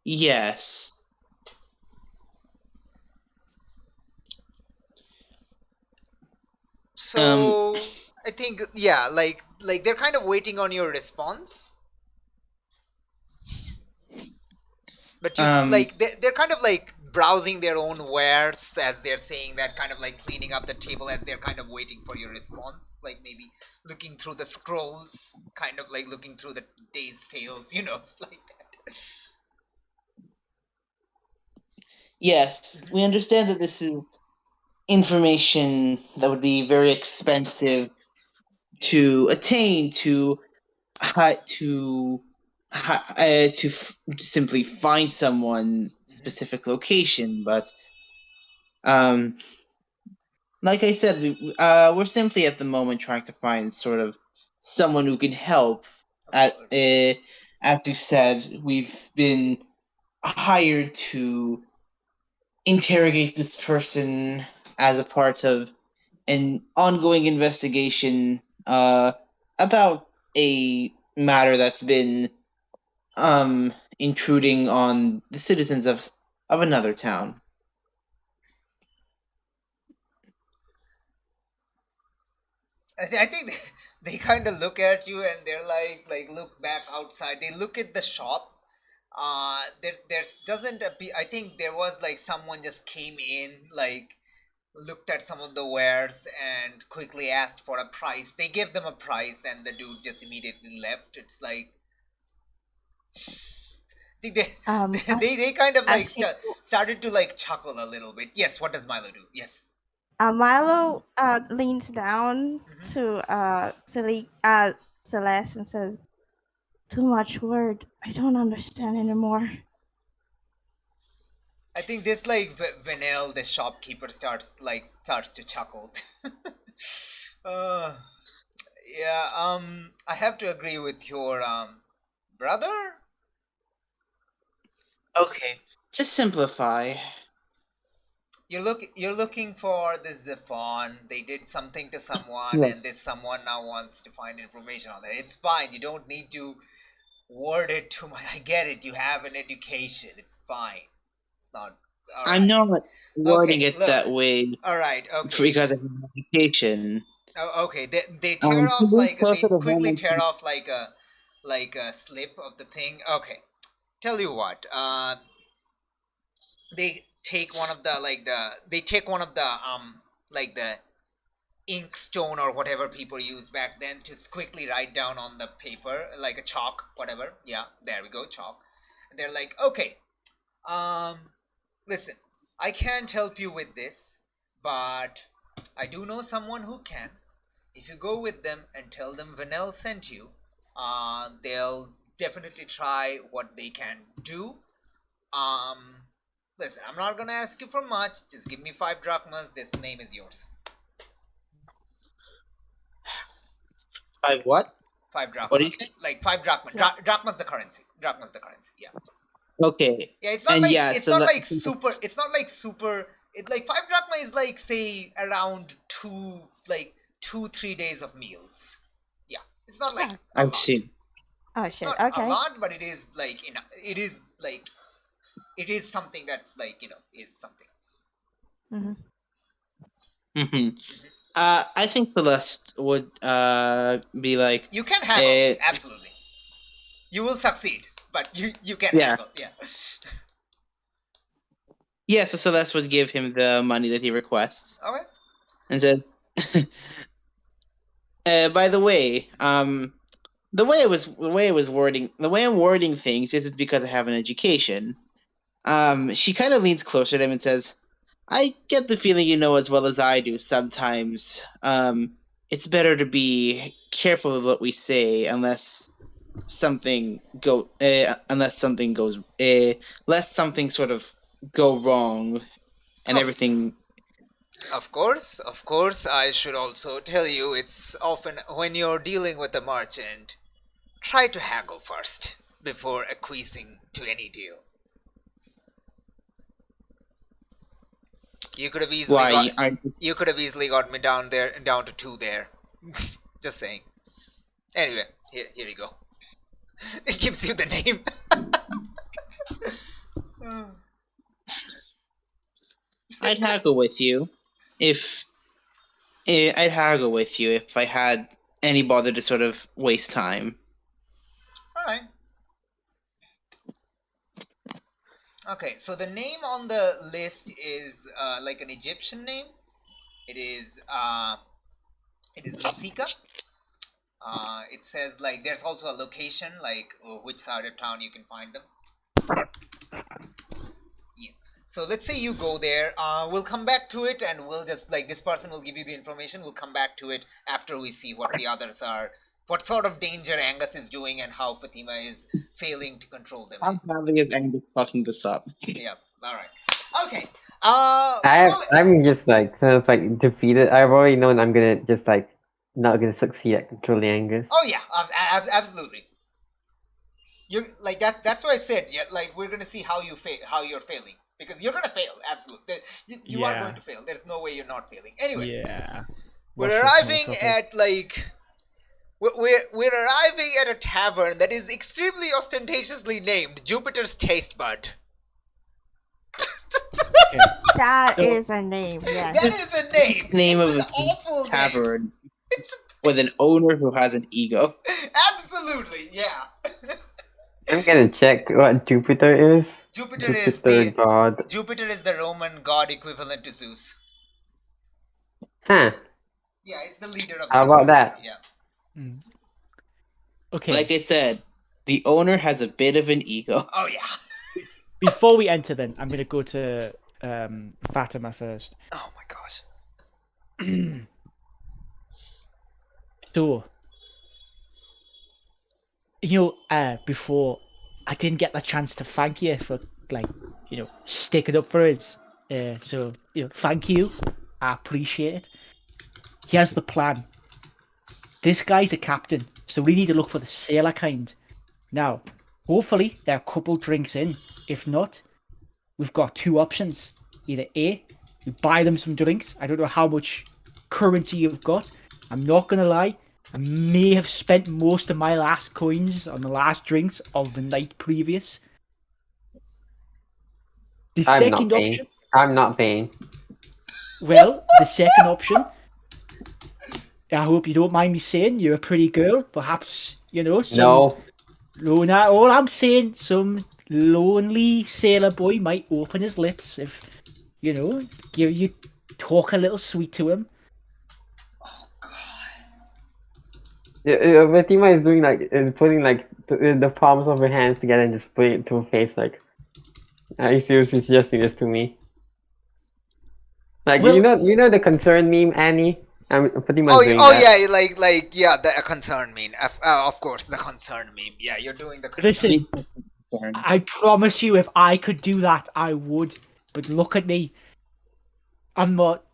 Yes. So I think, yeah, like they're kind of waiting on your response. But you like they're kind of like browsing their own wares as they're saying that, kind of like cleaning up the table as they're kind of waiting for your response, like maybe looking through the scrolls, kind of like looking through the day's sales, it's like that. Yes, we understand that this is information that would be very expensive to attain, to simply find someone's specific location, but like I said, we're simply at the moment trying to find sort of someone who can help. As you said, we've been hired to interrogate this person as a part of an ongoing investigation about a matter that's been intruding on the citizens of another town. I think they kind of look at you and they're like look back outside. They look at the shop. There's doesn't appear. I think there was like someone just came in, like looked at some of the wares and quickly asked for a price. They gave them a price and the dude just immediately left. It's like, I think they kind of like started to like chuckle a little bit. Yes, what does Milo do? Yes. Milo leans down to Celeste and says, "Too much word. I don't understand anymore." I think this like Vanel, the shopkeeper, starts to chuckle. Yeah. I have to agree with your brother. Okay, to simplify, You're looking for this Zephon. They did something to someone, and this someone now wants to find information on that. It's fine. You don't need to word it too much. I get it. You have an education. It's fine. It's not. I'm not wording it that way. All right. Okay. Because of an education. Oh, okay. They tear off they quickly tear off like a slip of the thing. Okay. Tell you what. They take one of the the ink stone or whatever people used back then to quickly write down on the paper, like a chalk, whatever. Yeah, there we go, chalk. And they're like, okay, listen, I can't help you with this, but I do know someone who can. If you go with them and tell them Vanel sent you, they'll definitely try what they can do. Listen, I'm not gonna ask you for much. Just give me 5 drachmas. This name is yours. 5 what? 5 drachmas. What do you say? Like 5 drachma. Yeah. Drachma's the currency. Drachma's the currency. Yeah. Okay. Yeah. It's not And like yeah, it's so not let- like super. It's not like super. It like 5 drachma is like say around 2-3 days of meals. Yeah. It's not like a I lot. see. Oh It's shit. not Okay. a lot, but it is like it is like it is something that like is something. hmm I think Celeste would be like, You can haggle, absolutely. You will succeed, but you can Yeah. haggle. Yeah. yeah. So Celeste would give him the money that he requests Okay. and said, by the way, the way I'm wording things isn't because I have an education. She kind of leans closer to them and says, I get the feeling you know as well as I do sometimes. It's better to be careful with what we say unless something goes lest something sort of go wrong and Oh. everything. Of course. I should also tell you, it's often when you're dealing with a merchant, try to haggle first before acquiescing to any deal. You could have easily Why got aren't you could have easily got me down to 2 there. Just saying. Anyway, here you go. It gives you the name. I'd haggle with you if I had any bother to sort of waste time. Alright. Okay, so the name on the list is like an Egyptian name. It is Masika. It says like there's also a location like which side of town you can find them. Yeah. So let's say you go there. We'll come back to it, and we'll just like this person will give you the information. We'll come back to it after we see what the others are, what sort of danger Angus is doing, and how Fatima is failing to control them. I'm having is Angus fucking this up. Yeah. All right. Okay. I'm just like sort of like defeated. I've already known I'm gonna just like not gonna succeed at controlling Angus. Oh yeah, absolutely. You're like that. That's why I said yeah. Like we're gonna see how you're failing because you're gonna fail. Absolutely, you are Yeah. going to fail. There's no way you're not failing. Anyway, Yeah. we're What's your arriving philosophy? at like we're arriving at a tavern that is extremely ostentatiously named Jupiter's Taste Bud. Okay. That So- is a name. Yes. That is a name. Name It's of an a awful name. tavern with an owner who has an ego. Absolutely, yeah. I'm gonna check what Jupiter is. Jupiter is Jupiter the god. Jupiter is the Roman god equivalent to Zeus. Huh. Yeah, it's the leader of. How the about that? Yeah. Mm. Okay. Like I said, the owner has a bit of an ego. Oh yeah. Before we enter, then I'm gonna go to Fatima first. Oh my gosh. So, before I didn't get the chance to thank you for sticking up for us. So thank you. I appreciate it. Here's the plan. This guy's a captain, so we need to look for the sailor kind. Now, hopefully they're a couple drinks in. If not, we've got 2 options. Either A, we buy them some drinks. I don't know how much currency you've got. I'm not gonna lie. I may have spent most of my last coins on the last drinks of the night previous. The I'm second not paying. option. I'm not paying. Well, the second option. I hope you don't mind me saying you're a pretty girl. Perhaps some No. all I'm saying, some lonely sailor boy might open his lips if you talk a little sweet to him. Oh god. Fatima is doing like putting like the palms of her hands together and just putting it to her face like. Are you seriously suggesting this to me? Like Well- you know the concern meme, Annie? Fatima's Oh, doing oh that. yeah, yeah, the concern meme. Of course, the concern meme. Yeah, you're doing the concern. Listen, I promise you, if I could do that, I would. But look at me. I'm not.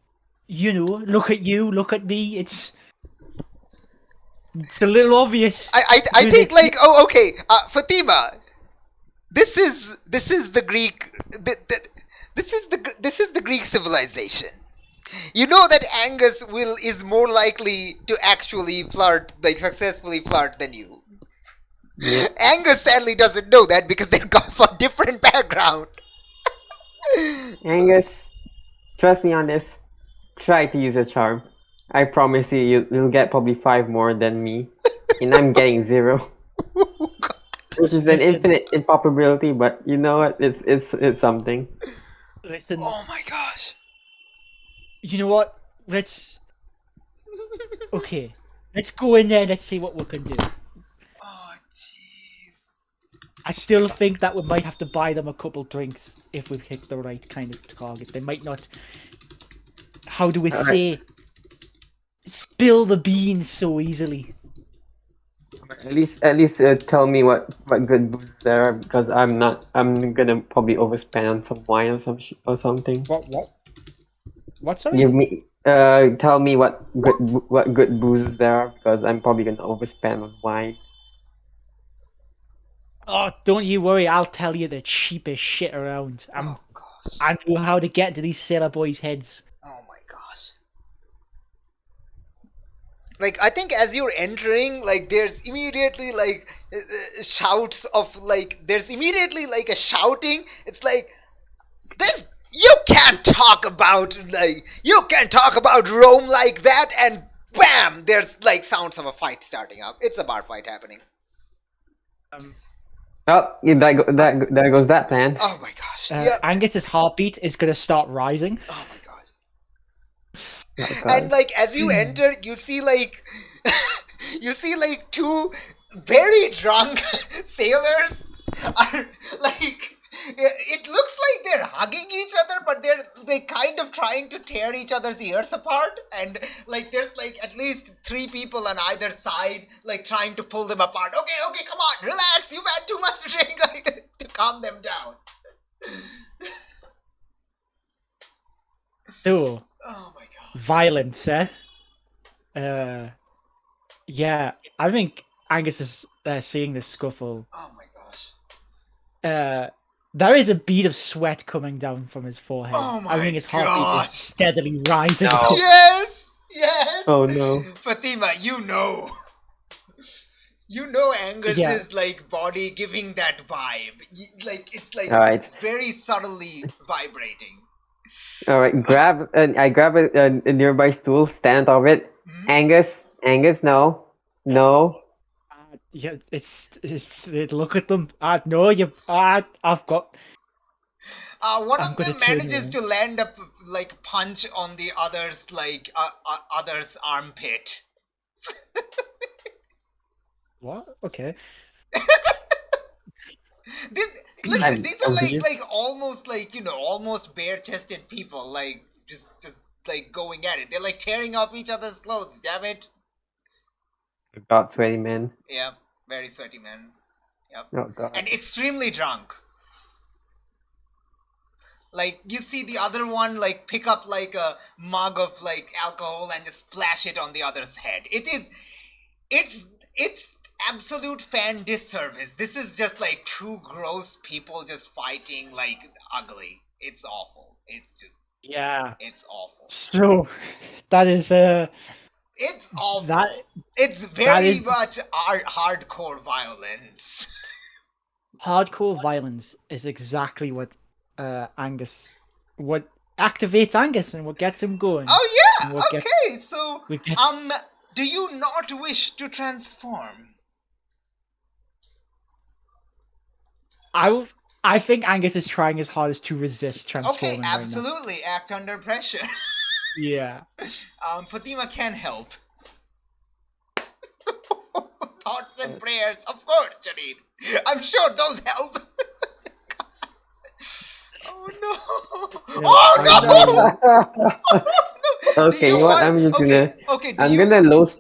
Look at you. Look at me. It's a little obvious. I think okay, Fatima. This is the Greek. This is the Greek civilization. You know that Angus is more likely to actually successfully flirt than you. Yeah. Angus sadly doesn't know that because they come from different background. Angus, trust me on this. Try to use a charm. I promise you'll get probably 5 more than me, and I'm getting 0. Which is an Listen. infinite improbability, but you know what? It's something. Listen, Oh my gosh. you know what? Okay. Let's go in there and let's see what we can do. Oh jeez. I still think that we might have to buy them a couple drinks if we pick the right kind of target. They might not. How do we say? Spill the beans so easily. At least tell me what good booze there are, because I'm gonna probably overspend on some wine or something. What, sorry? Give me tell me what good booze there are, because I'm probably gonna overspend on wine. Oh, don't you worry, I'll tell you the cheapest shit around. Oh gosh. I know how to get into these sailor boys' heads. Oh my gosh. I think as you're entering, there's immediately shouts of there's immediately a shouting. It's like this. You can't talk about Rome like that, and bam! There's sounds of a fight starting up. It's a bar fight happening. Oh, yeah, there goes that plan. Oh my gosh! Yep. Angus's heartbeat is gonna start rising. Oh my gosh! Oh, And God. as you enter, you see you see 2 very drunk sailors are it looks like they're hugging each other, but they kind of trying to tear each other's ears apart, and there's at least 3 people on either side trying to pull them apart. Okay, come on, relax, you've had too much to drink, to calm them down. So, Oh my god. violence, eh? Yeah, I think Angus is seeing this scuffle. Oh my gosh. There is a bead of sweat coming down from his forehead. Oh I my think his heartbeat gosh. is steadily rising. No. Yes! Yes! Oh no. Fatima, you know. You know Angus Yeah. is body giving that vibe. It's Alright. very subtly vibrating. All right, I grab a nearby stool, stand on it. Mhm. Angus, no. Yeah, look at them. No, I've got. One I'm of gonna them turn manages around. to land a punch on the other's other's armpit. What? Okay. Listen, these are confused. almost almost bare-chested people, just going at it. They're tearing off each other's clothes. Damn it! God, sweaty man. Yeah, very sweaty man. Yep, Oh God. and extremely drunk. You see the other one pick up a mug of alcohol and just splash it on the other's head. It's absolute fan disservice. This is just 2 gross people just fighting ugly. It's awful. It's just Yeah. it's awful. So that is It's awful. That- it's very is- much hardcore violence. hardcore violence is exactly what what activates Angus and what gets him going. Oh yeah. What gets- Okay. So we get- do you not wish to transform? I think Angus is trying his hardest to resist transforming. Okay, right now. absolutely. Act under pressure. Yeah. Fatima can help. Thoughts and prayers, of course, Janine. I'm sure those help. Oh no! Yeah, Oh I no! know. Oh, no! Okay, you know what? I'm just gonna. Okay. I'm gonna load.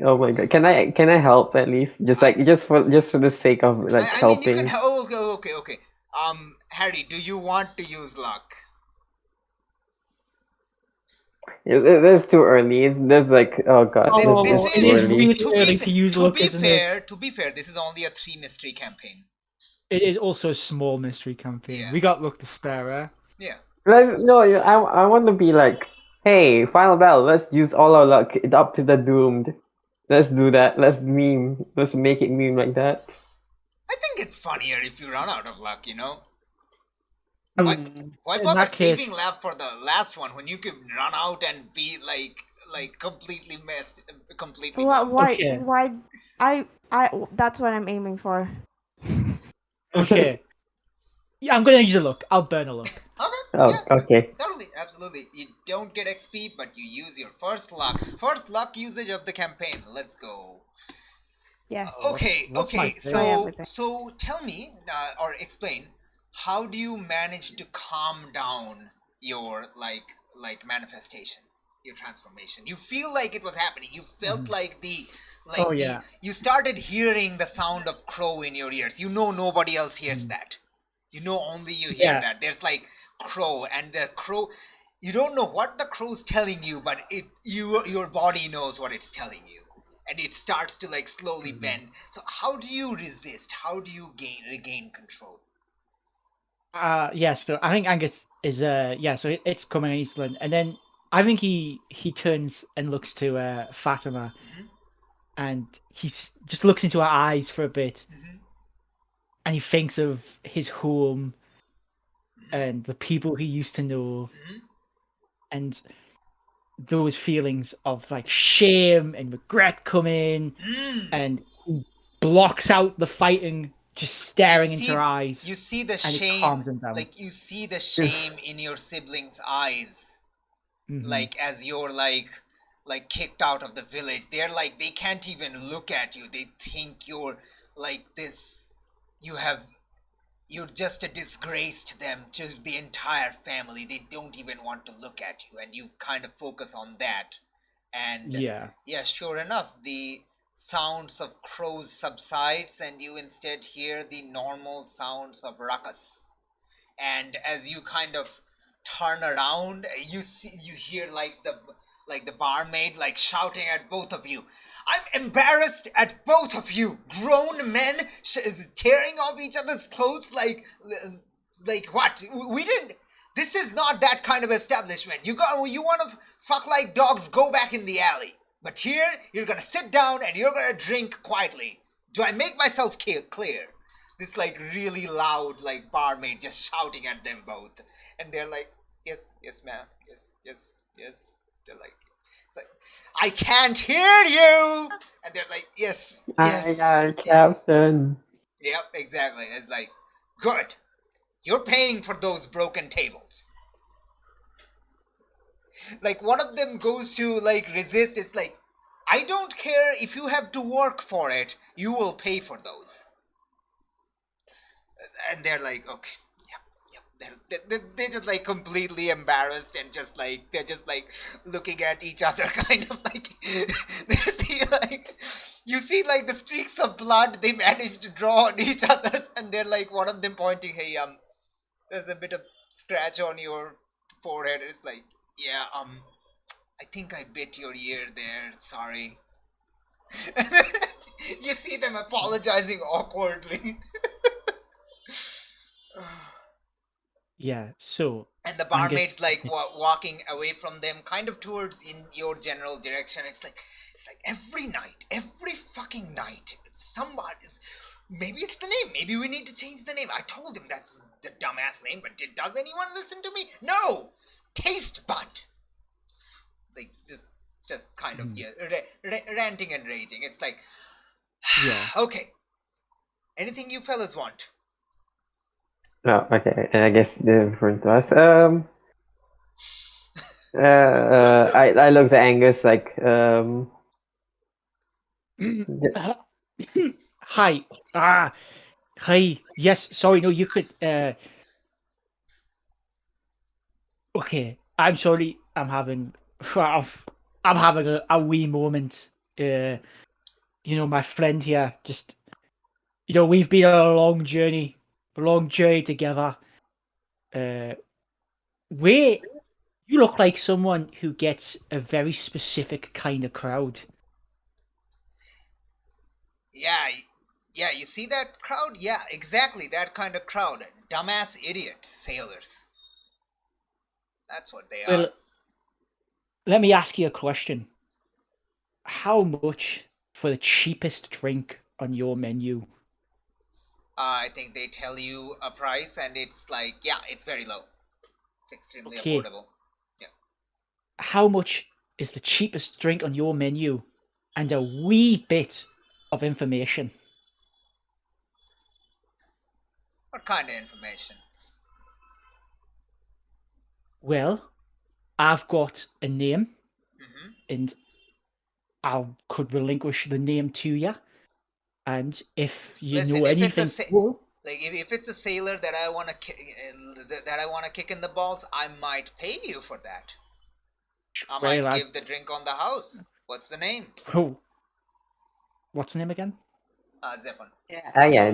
Oh my god! Can I help at least? Just like just for the sake of like I mean, you can. helping. Okay. Harry, do you want to use luck? It's too early. There's like oh god, This it's it too is is early. really to early be to use luck, isn't it? to be fair, this is only a 3 mystery campaign. It is also a small mystery campaign. Yeah. We got luck to spare, eh? Yeah. Let's no. I want to be like, hey, final battle. Let's use all our luck up to the doomed. Let's do that. Let's meme. Let's make it meme like that. I think it's funnier if you run out of luck. Um, Why in bother that case, saving lab for the last one when you could run out and be like completely messed, completely gone? Okay. Why? That's what I'm aiming for. okay. Yeah, I'm gonna use a luck. I'll burn a luck. Okay. Oh, Yeah. okay. Totally, absolutely. You don't get XP, but you use your first luck. First luck usage of the campaign. Let's go. Yes. Okay, what's my okay. save? Try So, everything. so tell me or explain, how do you manage to calm down your like manifestation, your transformation? You feel like it was happening. You felt like Oh, yeah. you started hearing the sound of crow in your ears. You know nobody else hears that. You know only you hear Yeah. that. There's like crow, and the crow. You don't know what the crow's telling you, but your body knows what it's telling you, and it starts to like slowly bend. So how do you resist? How do you regain control? Yeah, so I think Angus is so it's coming in Eastland, and then I think he turns and looks to Fatima, Mhm. and just looks into her eyes for a bit, Mhm. and he thinks of his home Mhm. and the people he used to know, Mhm. and those feelings of like shame and regret come in, Mm. and he blocks out the fighting, just staring into her eyes. You see the and it shame, calms him down. like you see the shame in your siblings' eyes, Mhm. like as you're like kicked out of the village. They're like they can't even look at you. They think you're like this. You're just a disgrace to them, to the entire family. They don't even want to look at you, and you kind of focus on that. And Yeah. sure enough, the sounds of crows subsides, and you instead hear the normal sounds of ruckus. And as you kind of turn around, you hear like the barmaid like shouting at both of you. I'm embarrassed at both of you, grown men tearing off each other's clothes like what? We didn't. This is not that kind of establishment. You want to fuck like dogs? Go back in the alley. But here, you're gonna sit down and you're gonna drink quietly. Do I make myself clear? This like really loud like barmaid just shouting at them both, and they're like, yes, ma'am, yes. They're like, it's like, I can't hear you, and they're like, yes. Aye, Captain. Yep, exactly. It's like, good. You're paying for those broken tables. Like one of them goes to like resist. It's like, I don't care if you have to work for it. You will pay for those. And they're like, okay, they're just like completely embarrassed and just like they're just like looking at each other, kind of like they see like you see like the streaks of blood they managed to draw on each other's, and they're like one of them pointing, hey, there's a bit of scratch on your forehead. It's like, yeah, I think I bit your ear there. Sorry. You see them apologizing awkwardly. Yeah. So And the Angus- barmaid's like walking away from them, kind of towards in your general direction. It's like every fucking night, somebody's. Maybe it's the name. Maybe we need to change the name. I told him that's the dumbass name, but does anyone listen to me? No. Taste bud. Like just kind of ranting and raging. It's like, yeah. okay. Anything you fellas want? Oh, okay. And I guess they're referring to us. I looked at Angus like Hi. Hi. Yes. Sorry. No, you could. Okay. I'm sorry. I'm having I'm having a wee moment. My friend here just, we've been on a long journey together. Where you look like someone who gets a very specific kind of crowd. Yeah, you see that crowd? Yeah, exactly that kind of crowd. Dumbass idiot sailors. That's what they Well, are. let me ask you a question. How much for the cheapest drink on your menu? I think they tell you a price and it's like, yeah, it's very low. It's extremely Okay. affordable. How much is the cheapest drink on your menu? And a wee bit of information. What kind of information? Well, I've got a name, Mm-hmm. and I could relinquish the name to you. And if you Listen, know if it's anything, like if it's a sailor that I want to that I want to kick in the balls, I might pay you for that. I might well, give the drink on the house. What's the name? oh, what's the name again? Zephon. Yeah.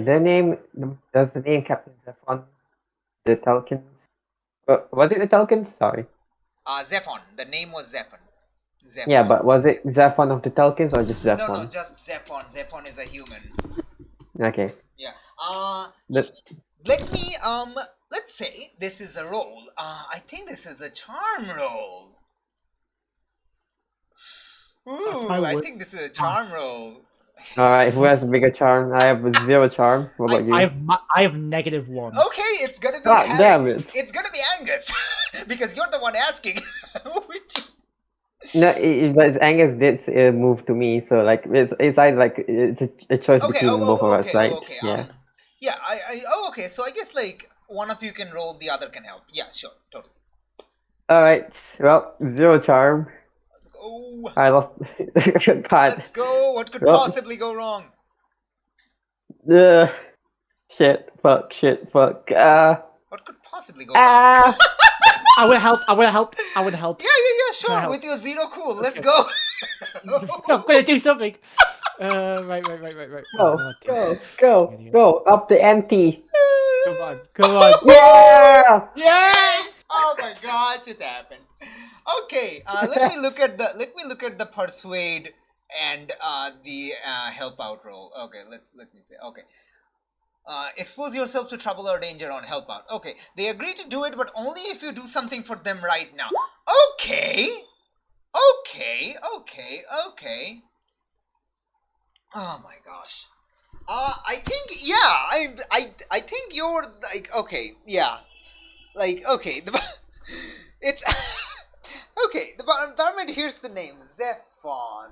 Does the name Captain Zephon the Telkhines? Was it the Telkhines? Sorry. Zephon. The name was Zephon. Zephon. Yeah, but was it Zephon of the Telkhines or just Zephon? No, just Zephon. Zephon is a human. Okay. Yeah. The- Let me let's say this is a roll. I think this is a charm roll. That's my I word. think this is a charm roll. Alright, who has a bigger charm? I have 0 charm. What about you? I have -1. Okay, it's gonna be God damn it. It's gonna be Angus because you're the one asking. Which... No, but Angus did move to me, so like it's either like it's a choice Okay, between both of us, right? okay. Yeah. Yeah, okay. So I guess like one of you can roll, the other can help. Yeah, sure, totally. Alright, well, 0 charm. Let's go. I lost. God. Let's go. What could Well, possibly go wrong? Shit, fuck. What could possibly go wrong? I would help. Yeah, Can I sure. help? With your 0 cool. Let's go. I'm gonna do something. Right. Go up the ante. Come on. Yeah. Yeah. Oh my gosh, it happened. Okay, let me look at the persuade and the help out roll. Okay, let me say. Okay. Expose yourself to trouble or danger on help out. Okay, they agree to do it, but only if you do something for them right now. Okay. Oh my gosh. I think I think you're like okay, yeah. Like okay, it's okay. The environment. Here's the name: Zephon.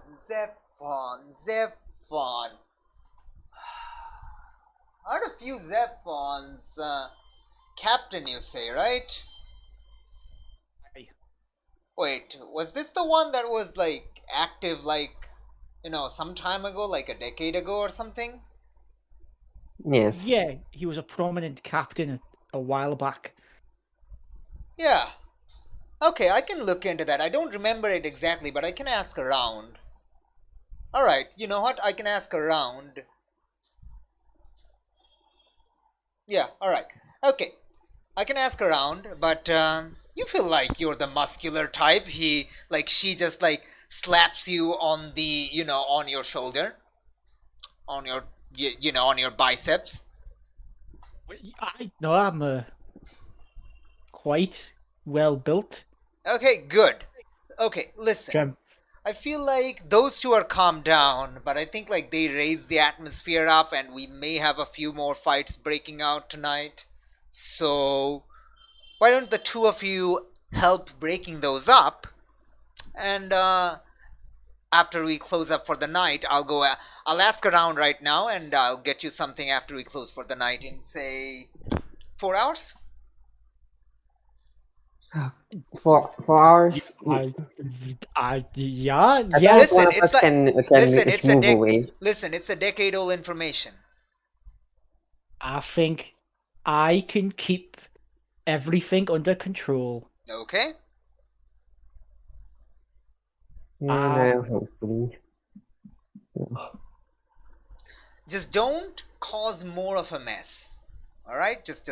I heard a few Zephons. Captain, you say, right? Wait, was this the one that was like active, like some time ago, like a decade ago or something? Yes. Yeah, he was a prominent captain a while back. Yeah. Okay, I can look into that. I don't remember it exactly, but I can ask around. Alright, you know what? I can ask around. Yeah, alright. Okay. I can ask around, but you feel like you're the muscular type. She just like slaps you on the, on your shoulder. On your, on your biceps. I know I'm quite well built. Okay, good. Okay, listen. I feel like those two are calmed down, but I think like they raise the atmosphere up and we may have a few more fights breaking out tonight. So, why don't the two of you help breaking those up? And after we close up for the night, I'll ask around right now and I'll get you something after we close for the night in say 4 hours. 4 hours. Yeah. Listen, One of us can move away. Listen, it's a decade-old information. I think I can keep everything under control. Okay. No, hopefully. Just don't cause more of a mess. All right, just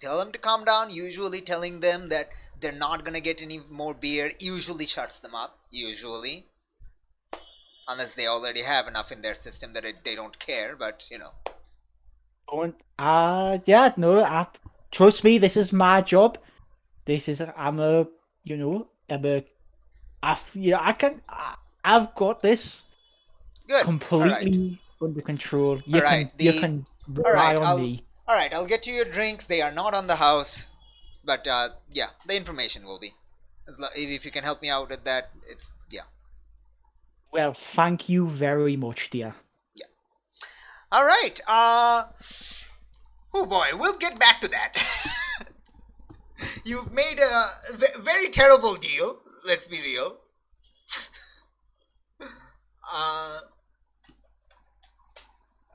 tell them to calm down. Usually, telling them that they're not gonna get any more beer usually shuts them up. Usually, unless they already have enough in their system that they don't care. But Don't. Yeah, no. Trust me. This is my job. I'm a. I've got this good. completely under control. You All right. can. You can All rely right. on me. All right. I'll get you your drinks. They are not on the house, but yeah, the information will be. If you can help me out with that, it's yeah. Well, thank you very much, dear. Yeah. All right. Oh boy, we'll get back to that. You've made a very terrible deal. Let's be real.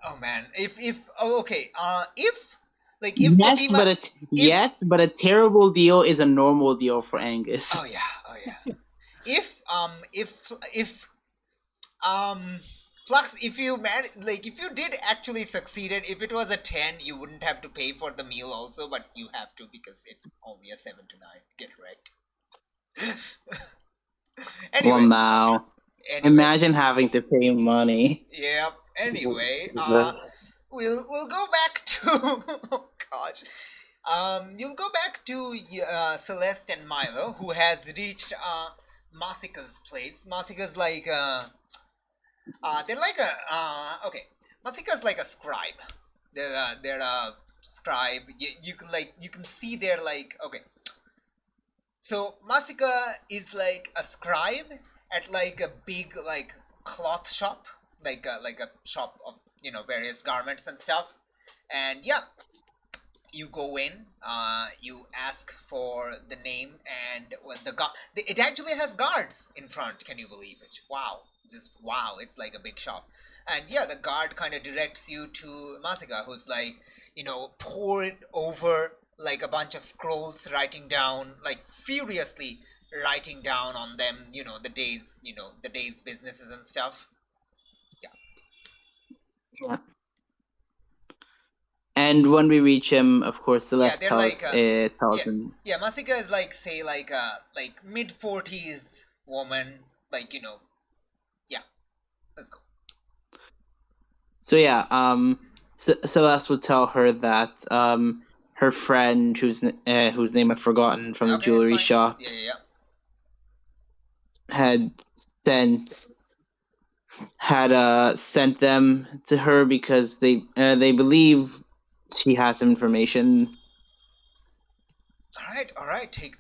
Oh man, if okay, if Yes, Fatima, but a terrible deal is a normal deal for Angus. oh yeah. If Flux, if you if you did actually succeeded, if it was a 10, you wouldn't have to pay for the meal also, but you have to because it's only a 7 to 9. Get right. Anyway. Well, now imagine having to pay money. Yep. Anyway, Yeah. we'll go back to oh gosh. You'll go back to Celeste and Milo, who has reached Masika's place. Masika's like they're like a okay. Masika's like a scribe. They're a scribe. You can see they're like okay. So Masika is like a scribe at like a big like cloth shop, like a shop of various garments and stuff. And yeah, you go in, you ask for the name, and when it actually has guards in front. Can you believe it? Wow, just wow! It's like a big shop, and yeah, the guard kind of directs you to Masika, who's like poured over like a bunch of scrolls, writing down like furiously writing down on them, the day's businesses and stuff. Yeah. And when we reach him, of course, Celeste they're tells, like, tells him. Yeah, Masika is like say like a mid-40s woman, like yeah. Let's go. So yeah, Celeste would tell her that her friend, whose name I've forgotten from the jewelry shop, had sent them to her because they believe she has some information. All right. Take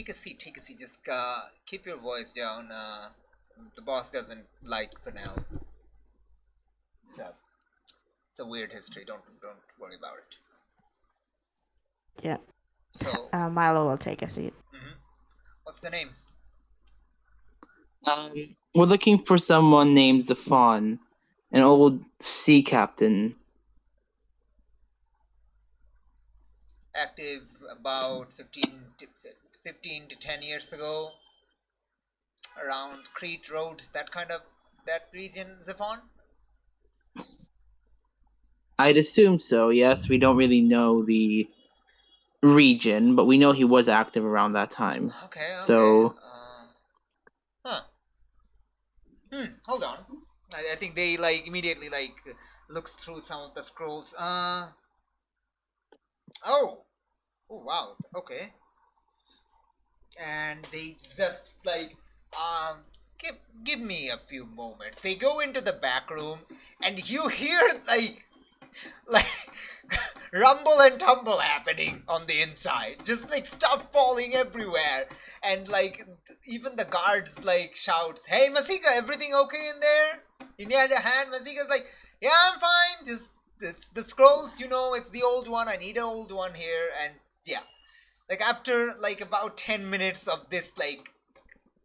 a seat. Just keep your voice down. The boss doesn't like Vanel. It's a weird history. Don't worry about it. Yeah. So Milo will take a seat. What's the name? We're looking for someone named Zafon, an old sea captain. Active about 15 to 10 years ago. Around Crete roads, that region, Zafon? I'd assume so, yes. We don't really know the region, but we know he was active around that time. Okay. So... hold on. I think they immediately looks through some of the scrolls. Oh wow, okay. And they just give me a few moments. They go into the back room and you hear like rumble and tumble happening on the inside, just stuff falling everywhere, and even the guards shouts, "Hey Masika, everything okay in there? You need a hand?" Masika's like, "Yeah, I'm fine, just it's the scrolls, it's the old one, I need an old one here." And yeah, after about 10 minutes of this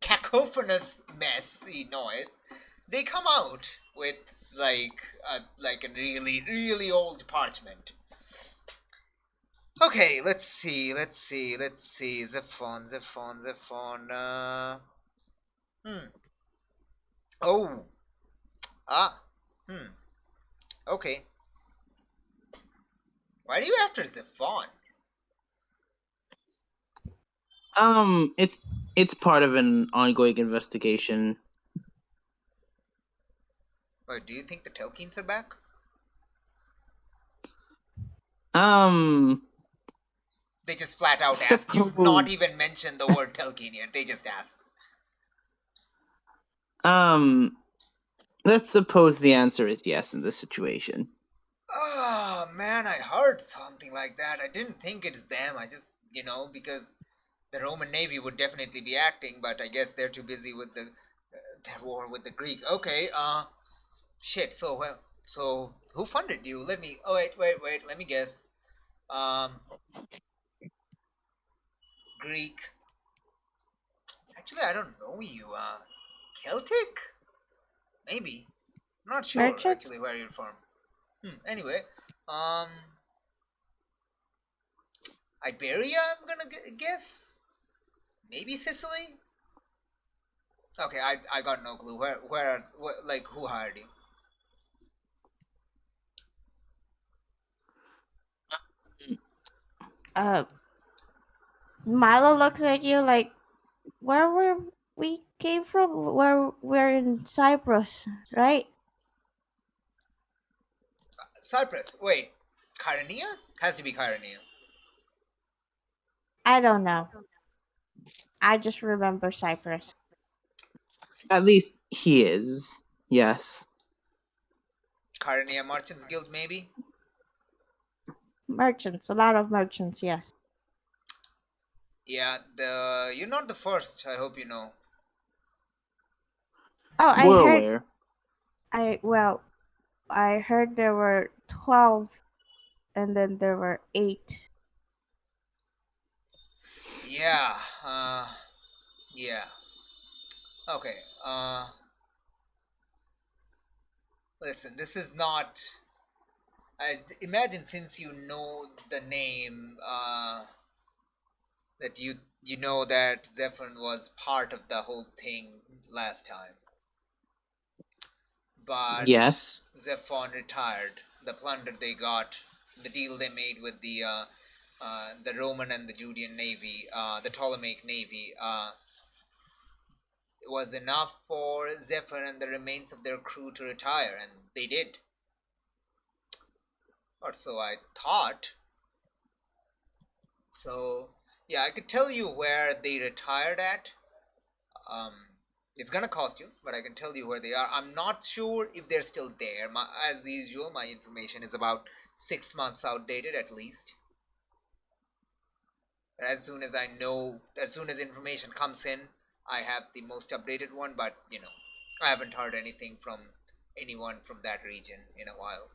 cacophonous messy noise, they come out with a really, really old parchment. Okay, let's see. Zephon. Oh. Ah. Okay. Why are you after Zephon? It's part of an ongoing investigation. Wait, do you think the Telkhines are back? They just flat out ask. You've not even mentioned the word Telkhine yet. They just ask. Let's suppose the answer is yes in this situation. Oh man, I heard something like that. I didn't think it's them. I just, because the Roman Navy would definitely be acting, but I guess they're too busy with their war with the Greek. Okay, shit. So who funded you? Oh wait. Let me guess. Greek. Actually, I don't know you. Celtic? Maybe. Not sure Merchants? actually where you're from. Anyway, Iberia. I'm gonna guess. Maybe Sicily. Okay, I got no clue. Where like who hired you? Milo looks at you like, where were we came from? Where we're in Cyprus, right? Cyprus. Wait, Kyrenia? Has to be Kyrenia. I don't know. I just remember Cyprus. At least he is. Yes. Kyrenia Merchants Guild, maybe? Merchants, a lot of merchants, yes. Yeah, you're not the first, I hope you know. Oh, We're aware. I heard there were 12 and then there were 8. Yeah, yeah. Okay, listen, this is not... I imagine since you know the name, that you know that Zephyr was part of the whole thing last time. But Yes. Zephon retired. The plunder they got, the deal they made with the Roman and the Judean navy, the Ptolemaic navy, was enough for Zephyr and the remains of their crew to retire, and they did. Or so I thought. So yeah, I could tell you where they retired at. It's gonna cost you, but I can tell you where they are. I'm not sure if they're still there. As usual, my information is about 6 months outdated at least. As soon as information comes in, I have the most updated one, but I haven't heard anything from anyone from that region in a while.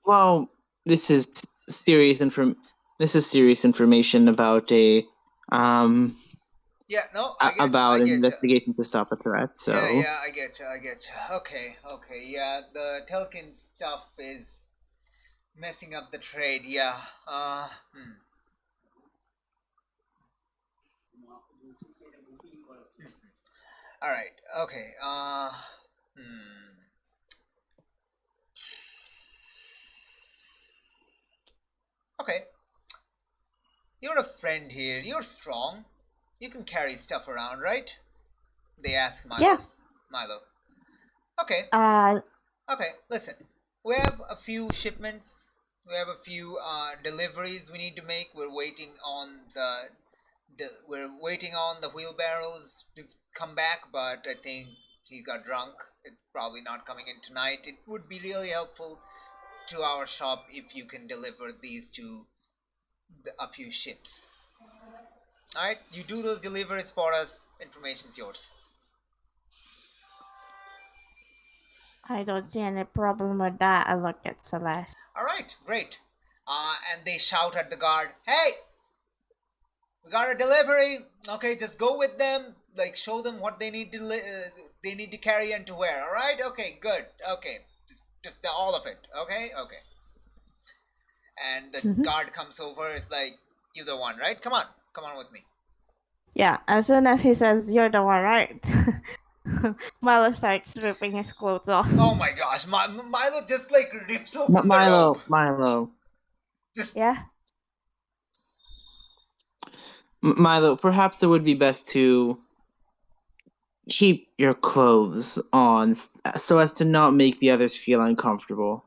Well, this is serious information about a Yeah, no, I get about you. an investigation to stop a threat. So Yeah, I get you. Okay, yeah, the Telkin stuff is messing up the trade. Yeah. All right. Okay. Okay. You're a friend here. You're strong. You can carry stuff around, right? They ask Milo. Yeah. Milo. Okay. Okay. Listen. We have a few shipments. We have a few deliveries we need to make. We're waiting on the wheelbarrows to come back, but I think he got drunk. It's probably not coming in tonight. It would be really helpful to our shop if you can deliver these to a few ships. Alright, you do those deliveries for us. Information's yours. I don't see any problem with that. I look at Celeste. Alright, great. And they shout at the guard, "Hey! We got a delivery. Okay, just go with them. Like, show them what they need to carry and to wear. Alright? Okay, good. Okay. Just all of it. Okay? Okay. And the guard comes over. It's like, you're the one, right? Come on with me. Yeah, as soon as he says, "You're the one, right?" Milo starts ripping his clothes off. Oh my gosh, Milo just like rips open the robe. Milo, Just Yeah. Milo. Perhaps it would be best to keep your clothes on so as to not make the others feel uncomfortable.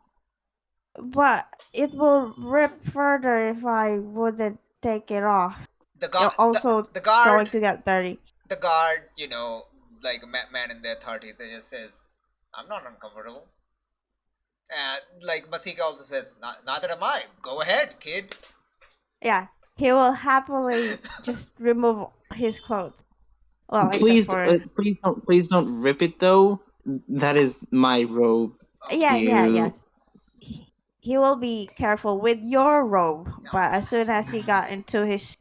But it will rip further if I wouldn't take it off. the You're guard, also the guard, going to get dirty. the guard, you know, like a man in their 30s, they just says, "I'm not uncomfortable." And like Masika also says, "Neither am I. Go ahead, kid." Yeah, he will happily just remove his clothes. Well, except Please, for please don't rip it though. That is my robe. yeah, You- yes. He will be careful with your robe, but as soon as he got into his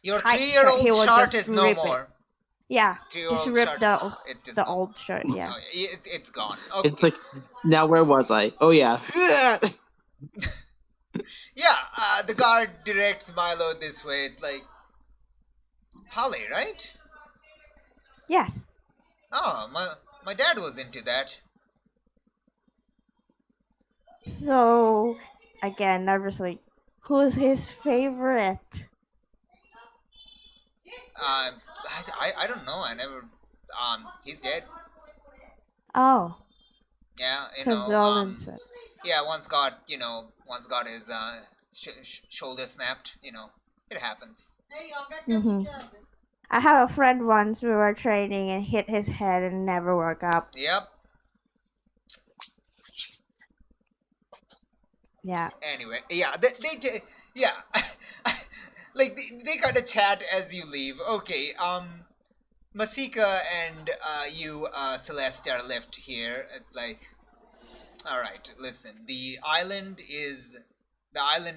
Your tight shirt, 3-year-old he will shirt just is no rip more. it. Yeah, just 3-year-old rip shirt, it's just the gone. old shirt. Yeah. Oh, it's gone. It's Okay. like, now where was I? Oh yeah. Yeah, the guard directs Milo this way. It's like, Holly, right? Yes. Oh, my dad was into that. So again, nervously, who's his favorite? I don't know. I never. He's dead. Oh, Yeah, condolences. yeah. Once got his shoulder snapped. It happens. Mm-hmm. I had a friend once. We were training and hit his head and never woke up. Yep. Yeah. Anyway, yeah, yeah, like they kind of chat as you leave. Okay, Masika and you, Celeste, are left here. It's like, all right, listen. The island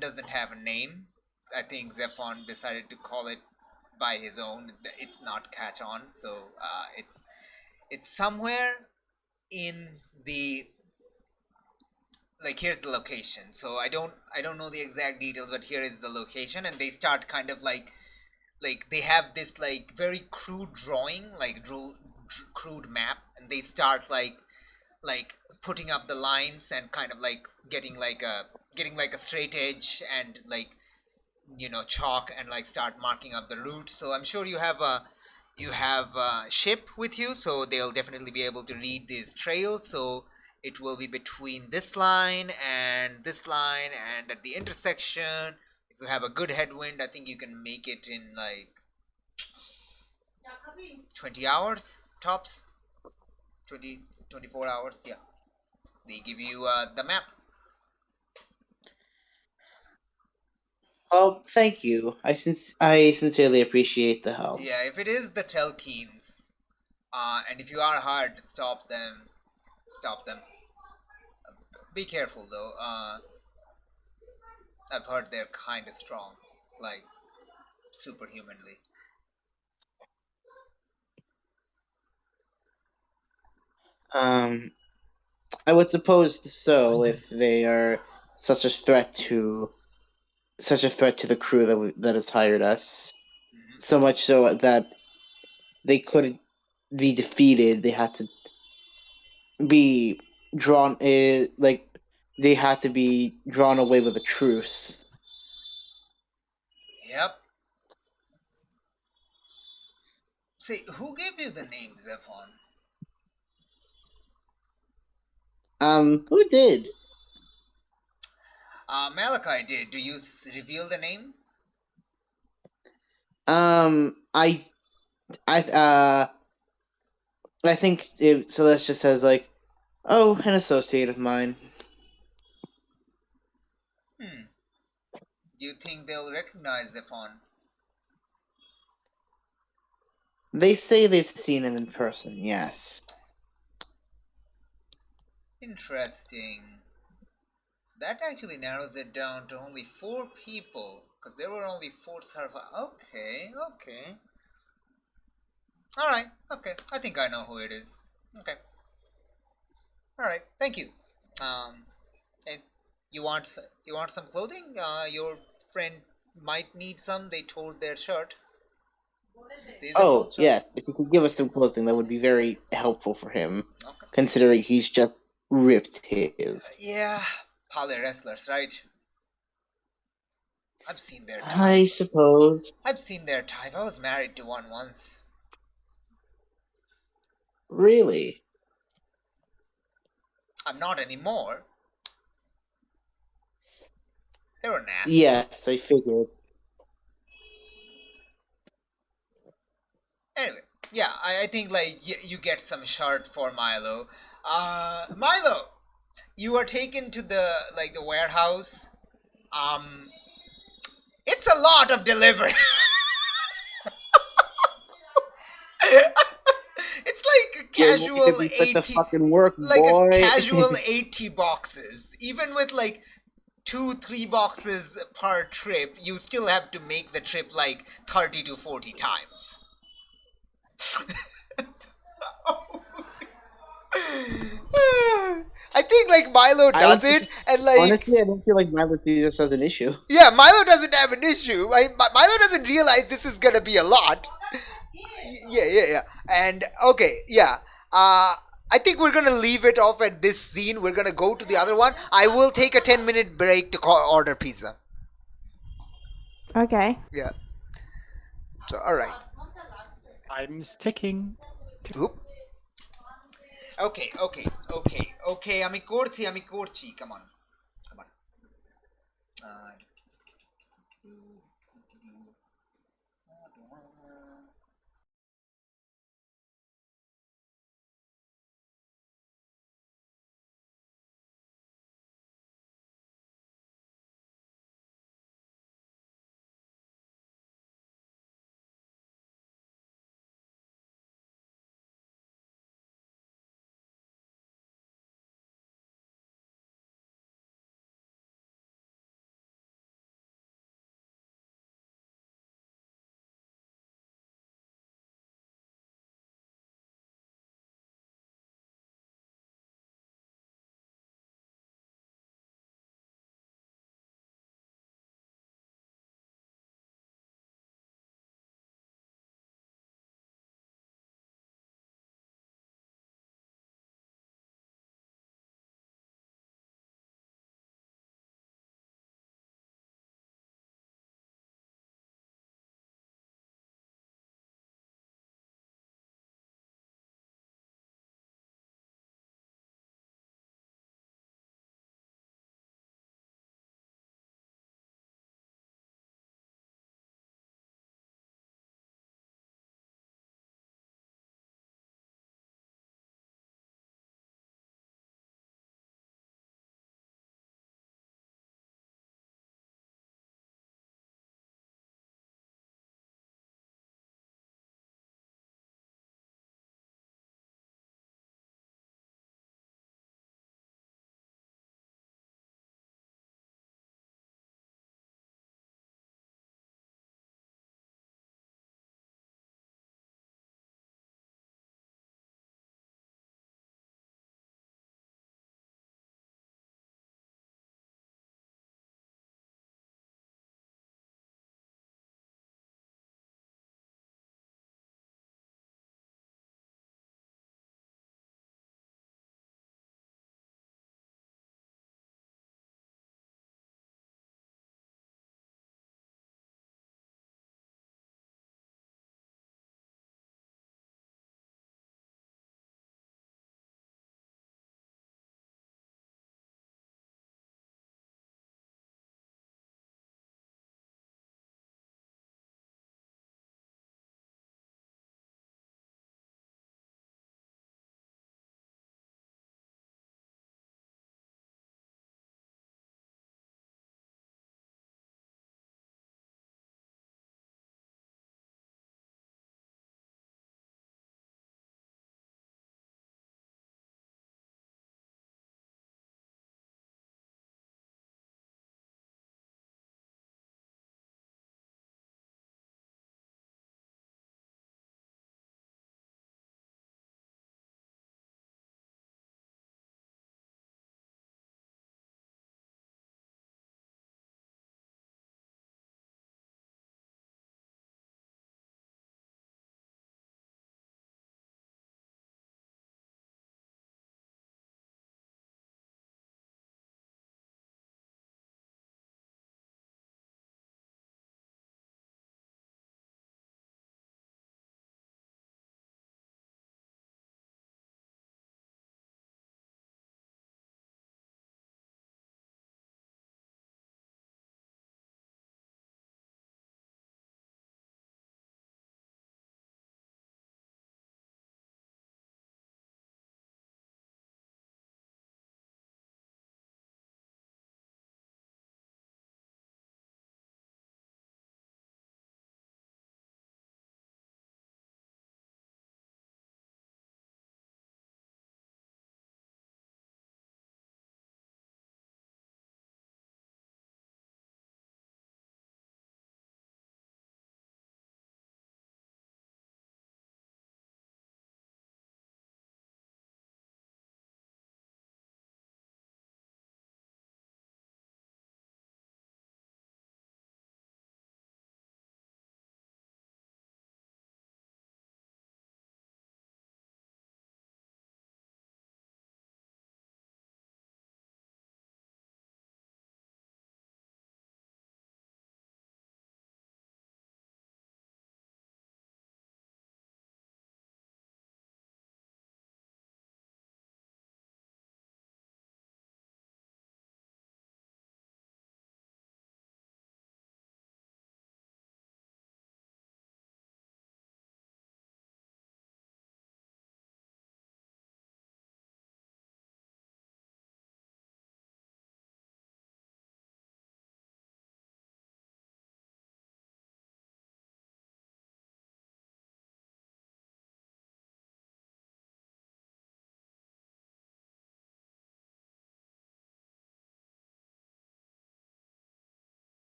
doesn't have a name. I think Zephon decided to call it by his own. It's not catch on, so it's somewhere in the, like, here's the location. So I don't know the exact details, but here is the location, and they start kind of like they have this like very crude drawing, like crude map, and they start like putting up the lines and kind of like getting like a straight edge and like chalk and like start marking up the route. So I'm sure you have a ship with you, so they'll definitely be able to read these trails. So it will be between this line and this line, and at the intersection, if you have a good headwind, I think you can make it in like 20 hours tops. 24 hours, yeah. They give you the map. Oh, thank you. I sincerely appreciate the help. Yeah, if it is the Telkhines, and if you are hired to stop them, stop them. Be careful though. I've heard they're kind of strong, like superhumanly. Um, I would suppose so if they are such a threat to the crew that has hired us. Mhm. So much so that they couldn't be defeated. They had to be drawn. Like they had to be drawn away with a truce. Yep. Say, who gave you the name Zephon? Who did? Malachi did. Do you reveal the name? I think Celeste just says like, oh, an associate of mine. Do you think they'll recognize Zephon? They say they've seen him in person. Yes. Interesting. So that actually narrows it down to only 4 people, because there were only 4 survivors. Okay, okay. Alright, okay. I think I know who it is. Okay. Alright, thank you. And you want some clothing? Your friend might need some. They tore their shirt. Oh, Seasonal, yes. If you could give us some clothing, that would be very helpful for him, Okay. considering he's just ripped his. Yeah, poly wrestlers, right? I've seen their I type. suppose. I've seen their type. I was married to one once. Really? I'm not anymore. They were nasty. Yes, I figured. Anyway, yeah, I think like you get some shirt for Milo. Milo, you are taken to the warehouse. It's a lot of delivery. It's like a You're making casual me put the 80, fucking work, like boy. a casual 80 boxes. Even with like 2-3 boxes per trip, you still have to make the trip like 30 to 40 times. I think like Milo I does don't it, and like Honestly, I don't feel like Milo sees this as an issue. yeah, Milo doesn't have an issue. Milo doesn't realize this is gonna be a lot. Yeah. And okay, yeah. I think we're gonna leave it off at this scene. We're gonna go to the other one. I will take a 10-minute break to order pizza. Okay. Yeah. So all right. Time's ticking. Oop. Okay. Amicorci. Come on.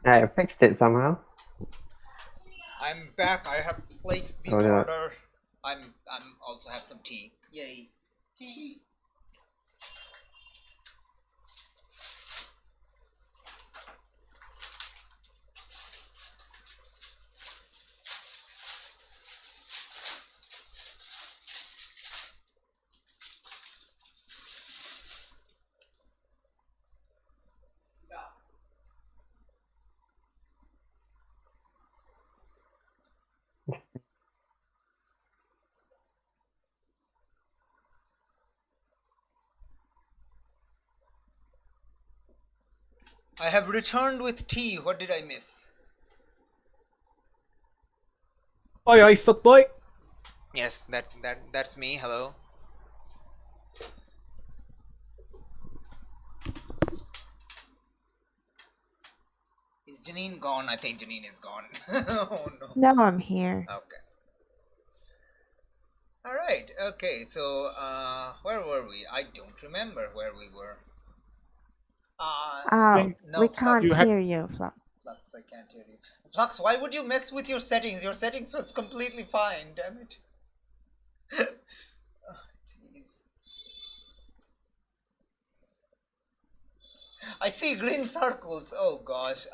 I fixed it somehow. I'm back. I have placed the Oh, no. order. I'm also have some tea. Yay. Tea. I have returned with tea. What did I miss? Oi, fuckboy. Yes, that's me. Hello. Is Janine gone? I think Janine is gone. Oh no. No, I'm here. Okay. Alright, okay, so where were we? I don't remember where we were. No, We can't You have- hear you, Flux. Flux, I can't hear you. Flux, why would you mess with your settings? Your settings was completely fine, damn it. Oh, jeez. I see green circles. Oh gosh.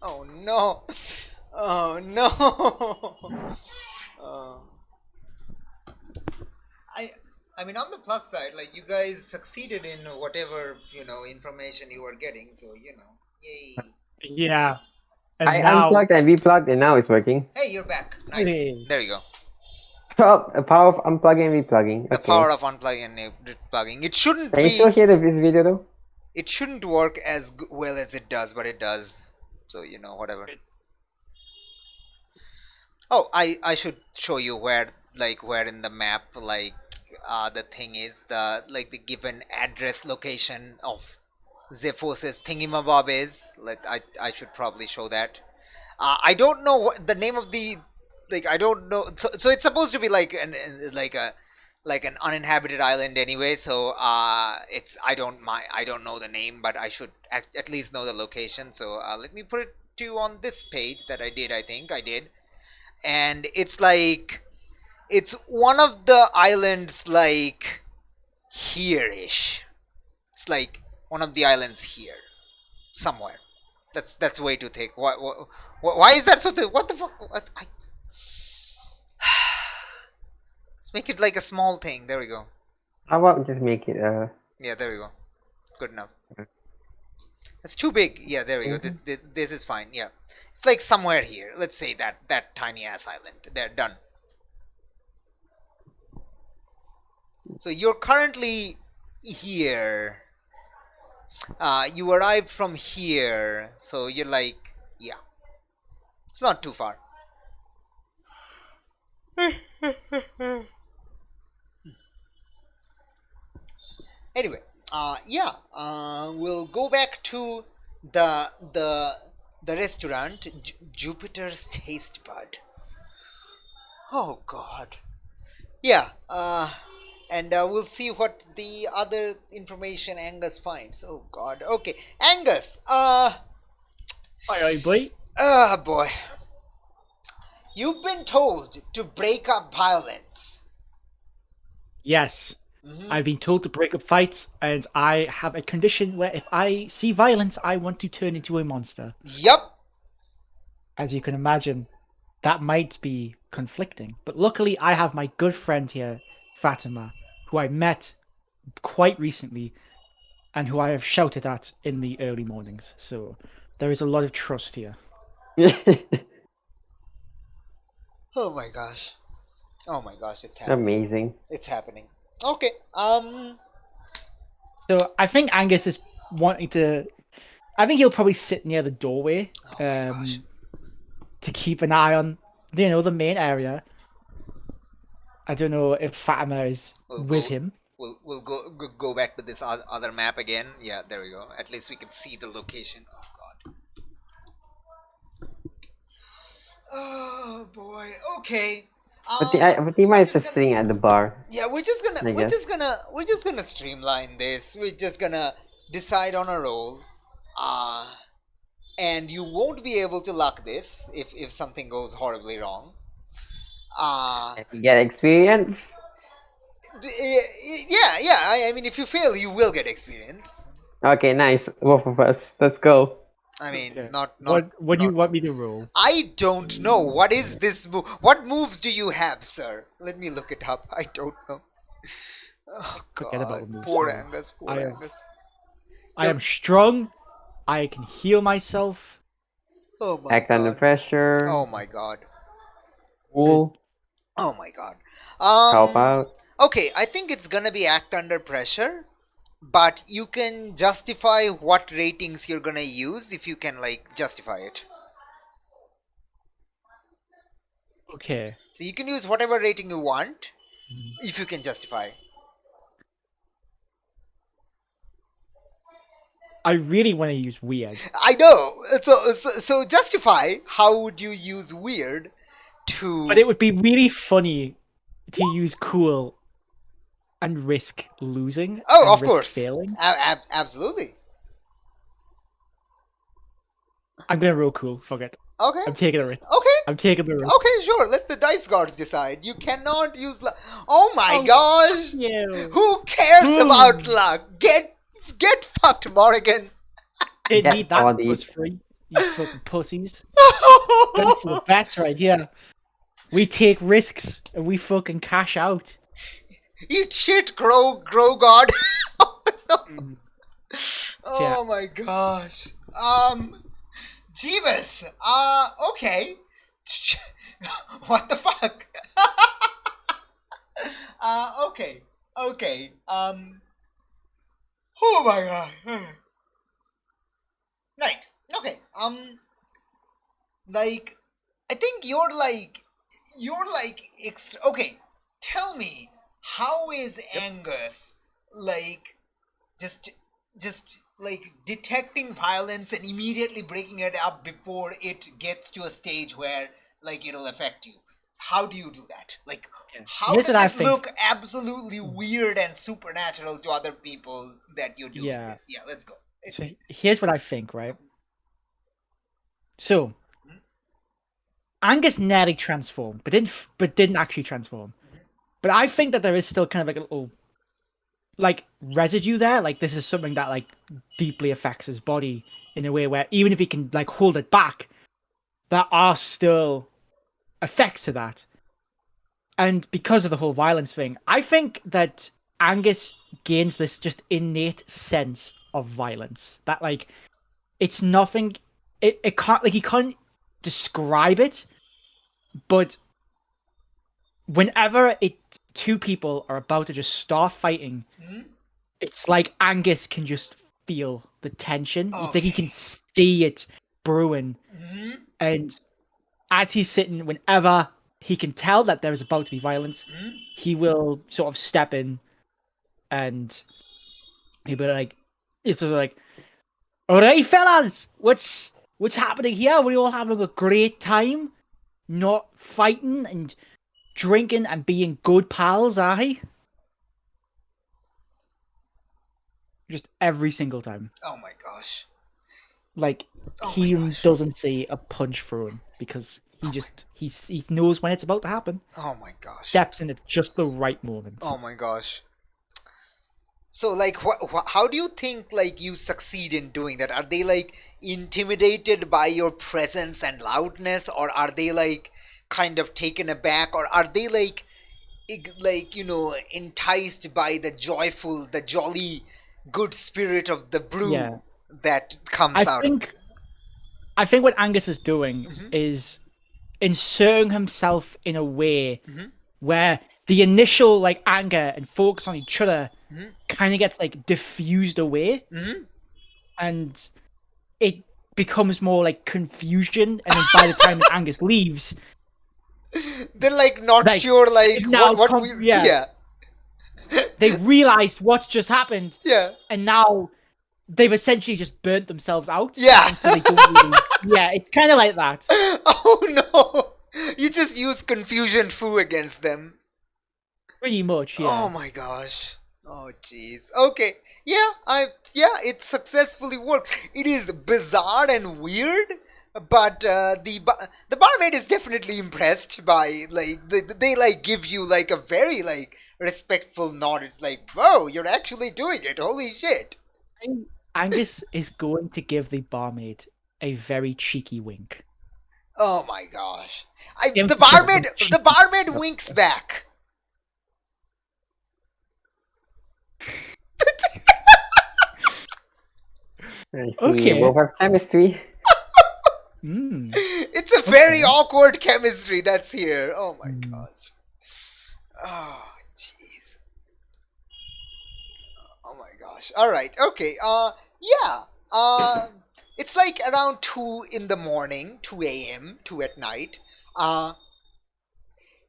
Oh no. Oh no. I mean, on the plus side, like, you guys succeeded in whatever, information you were getting, so, yay. Yeah. And I now, unplugged and replugged and now it's working. Hey, you're back. Nice. Hey. There you go. So, the power of unplugging and replugging. The Okay. power of unplugging and plugging. It shouldn't Can you still hear this video though? It shouldn't work as well as it does, but it does. So, whatever. Oh, I should show you where in the map, the thing is, the given address location of Zephos' thingamabob is. I should probably show that. I don't know what the name of the, I don't know. So it's supposed to be like an uninhabited island anyway. So I don't know the name, but I should at least know the location. So let me put it to you on this page that I think I did. And it's one of the islands here-ish. It's like one of the islands here, somewhere. That's way too thick. Why is that so thick? What the fuck? Let's make it like a small thing. There we go. How about just make it Yeah, there we go. Good enough. It's too big. Yeah, there we go. This is fine. Yeah. It's like somewhere here. Let's say that tiny ass island. They're done. So you're currently here. You arrived from here, so you're yeah. It's not too far. Anyway, yeah. We'll go back to the restaurant, Jupiter's Taste Bud. Oh God. Yeah. And we'll see what the other information Angus finds. Oh God. Okay, Angus. Oi, boy. Boy. You've been told to break up violence. Yes. Mm-hmm. I've been told to break up fights, and I have a condition where if I see violence, I want to turn into a monster. Yup. As you can imagine, that might be conflicting. But luckily, I have my good friend here, Fatima, who I met quite recently, and who I have shouted at in the early mornings. So there is a lot of trust here. Oh my gosh. Oh my gosh, it's happening. Amazing. It's happening. Okay. So I think Angus is wanting to. I think he'll probably sit near the doorway Oh my gosh. to keep an eye on, the main area. I don't know if Fatima is with him. We'll go back to this other map again. Yeah, there we go. At least we can see the location. Oh Oh boy. Okay. Fatima We're is just just gonna. sitting at the bar. Yeah, we're just gonna. I guess. We're just gonna streamline this. We're just gonna decide on a roll. And you won't be able to luck this if something goes horribly wrong. Uh, You get experience. yeah. I mean, if you fail, you will get experience. Okay, nice. Both of us. Let's go. I mean, Okay. not. What do you want me to roll? I don't know. What is this move? What moves do you have, sir? Let me look it up. I don't know. Oh Forget about God, the moves, poor sir. Angus, poor I am- Angus. I am strong. I can heal myself. Oh my Act under God. pressure. Oh my God. Cool. Oh my God. Help out. Okay, I think it's gonna be act under pressure, but you can justify what ratings you're gonna use if you can like justify it. Okay. So you can use whatever rating you want if you can justify. I really want to use weird. I know. So justify. How would you use weird to? But it would be really funny to use cool and risk losing. Oh, and of risk course. Failing. Absolutely. I'm gonna roll cool. Fuck it. Okay. I'm taking a risk. Okay. I'm taking the risk. Okay, sure. Let the dice gods decide. You cannot use luck. Oh my Oh, gosh! Yeah. Who cares Boom. about luck? Get fucked, Morgan. Didn't Get need that. bodied. Was free. You fucking pussies. Going for the bets right here. We take risks and we fucking cash out. Eat shit, grow god. Mm. Oh my gosh. Jeebus. Okay. What the fuck? Okay. Okay. Oh my god. Right. Okay. Like, I think you're like extra. Okay. Tell me, how is Angus like just like detecting violence and immediately breaking it up before it gets to a stage where like it'll affect you? How do you do that? Like, Yeah. how Here's does what I it think. look absolutely weird and supernatural to other people that you're doing Yeah. this? Yeah, let's go. So here's what I think, right? So Angus nearly transformed, but didn't actually transform. But I think that there is still kind of like a little like residue there. Like this is something that like deeply affects his body in a way where even if he can like hold it back, there are still effects to that. And because of the whole violence thing, I think that Angus gains this just innate sense of violence. That like it's nothing it can't like he can't describe it, but whenever two people are about to just start fighting, Mhm. it's like Angus can just feel the tension. It's like he can Okay. see it brewing. Mhm. And as he's sitting, whenever he can tell that there is about to be violence, Mhm. he will sort of step in and he'll be like, it's sort of like, all right, fellas, what's happening here? We're all having a great time, not fighting and drinking and being good pals, aye? Just every single time. Oh my gosh. Like Oh my he gosh. doesn't see a punch thrown because he knows when it's about to happen. Oh my gosh. Steps in at just the right moment. Oh my gosh. So like how do you think like you succeed in doing that? Are they like intimidated by your presence and loudness, or are they like kind of taken aback, or are they like like enticed by the joyful, the jolly good spirit of the brew Yeah. that comes I out think of it? I think what Angus is doing Mhm. is inserting himself in a way Mhm. where the initial like anger and focus on each other Mhm. kind of gets like diffused away, Mhm. and it becomes more like confusion. And then by the time that Angus leaves, They're like not like sure like they've now what come, yeah. they've realized what's just happened, Yeah. and now they've essentially just burnt themselves out. Yeah. And so they don't really... Yeah, it's kind of like that. Oh no! You just use confusion foo against them. Pretty much, yeah. Oh my gosh. Oh jeez. Okay. Yeah, it successfully worked. It is bizarre and weird, but the barmaid is definitely impressed by like they like give you like a very like respectful nod. It's like, whoa, you're actually doing it. Holy shit. Angus is going to give the barmaid a very cheeky wink. Oh my gosh. Give The him some barmaid cheeky the barmaid stuff. winks back. I see. Okay. We both have chemistry. Mm. It's a very Okay. awkward chemistry that's here. Oh my Mm. gosh. Oh jeez. Oh my gosh. All right. Okay. Yeah. It's like around 2 in the morning, 2 a.m., 2 at night.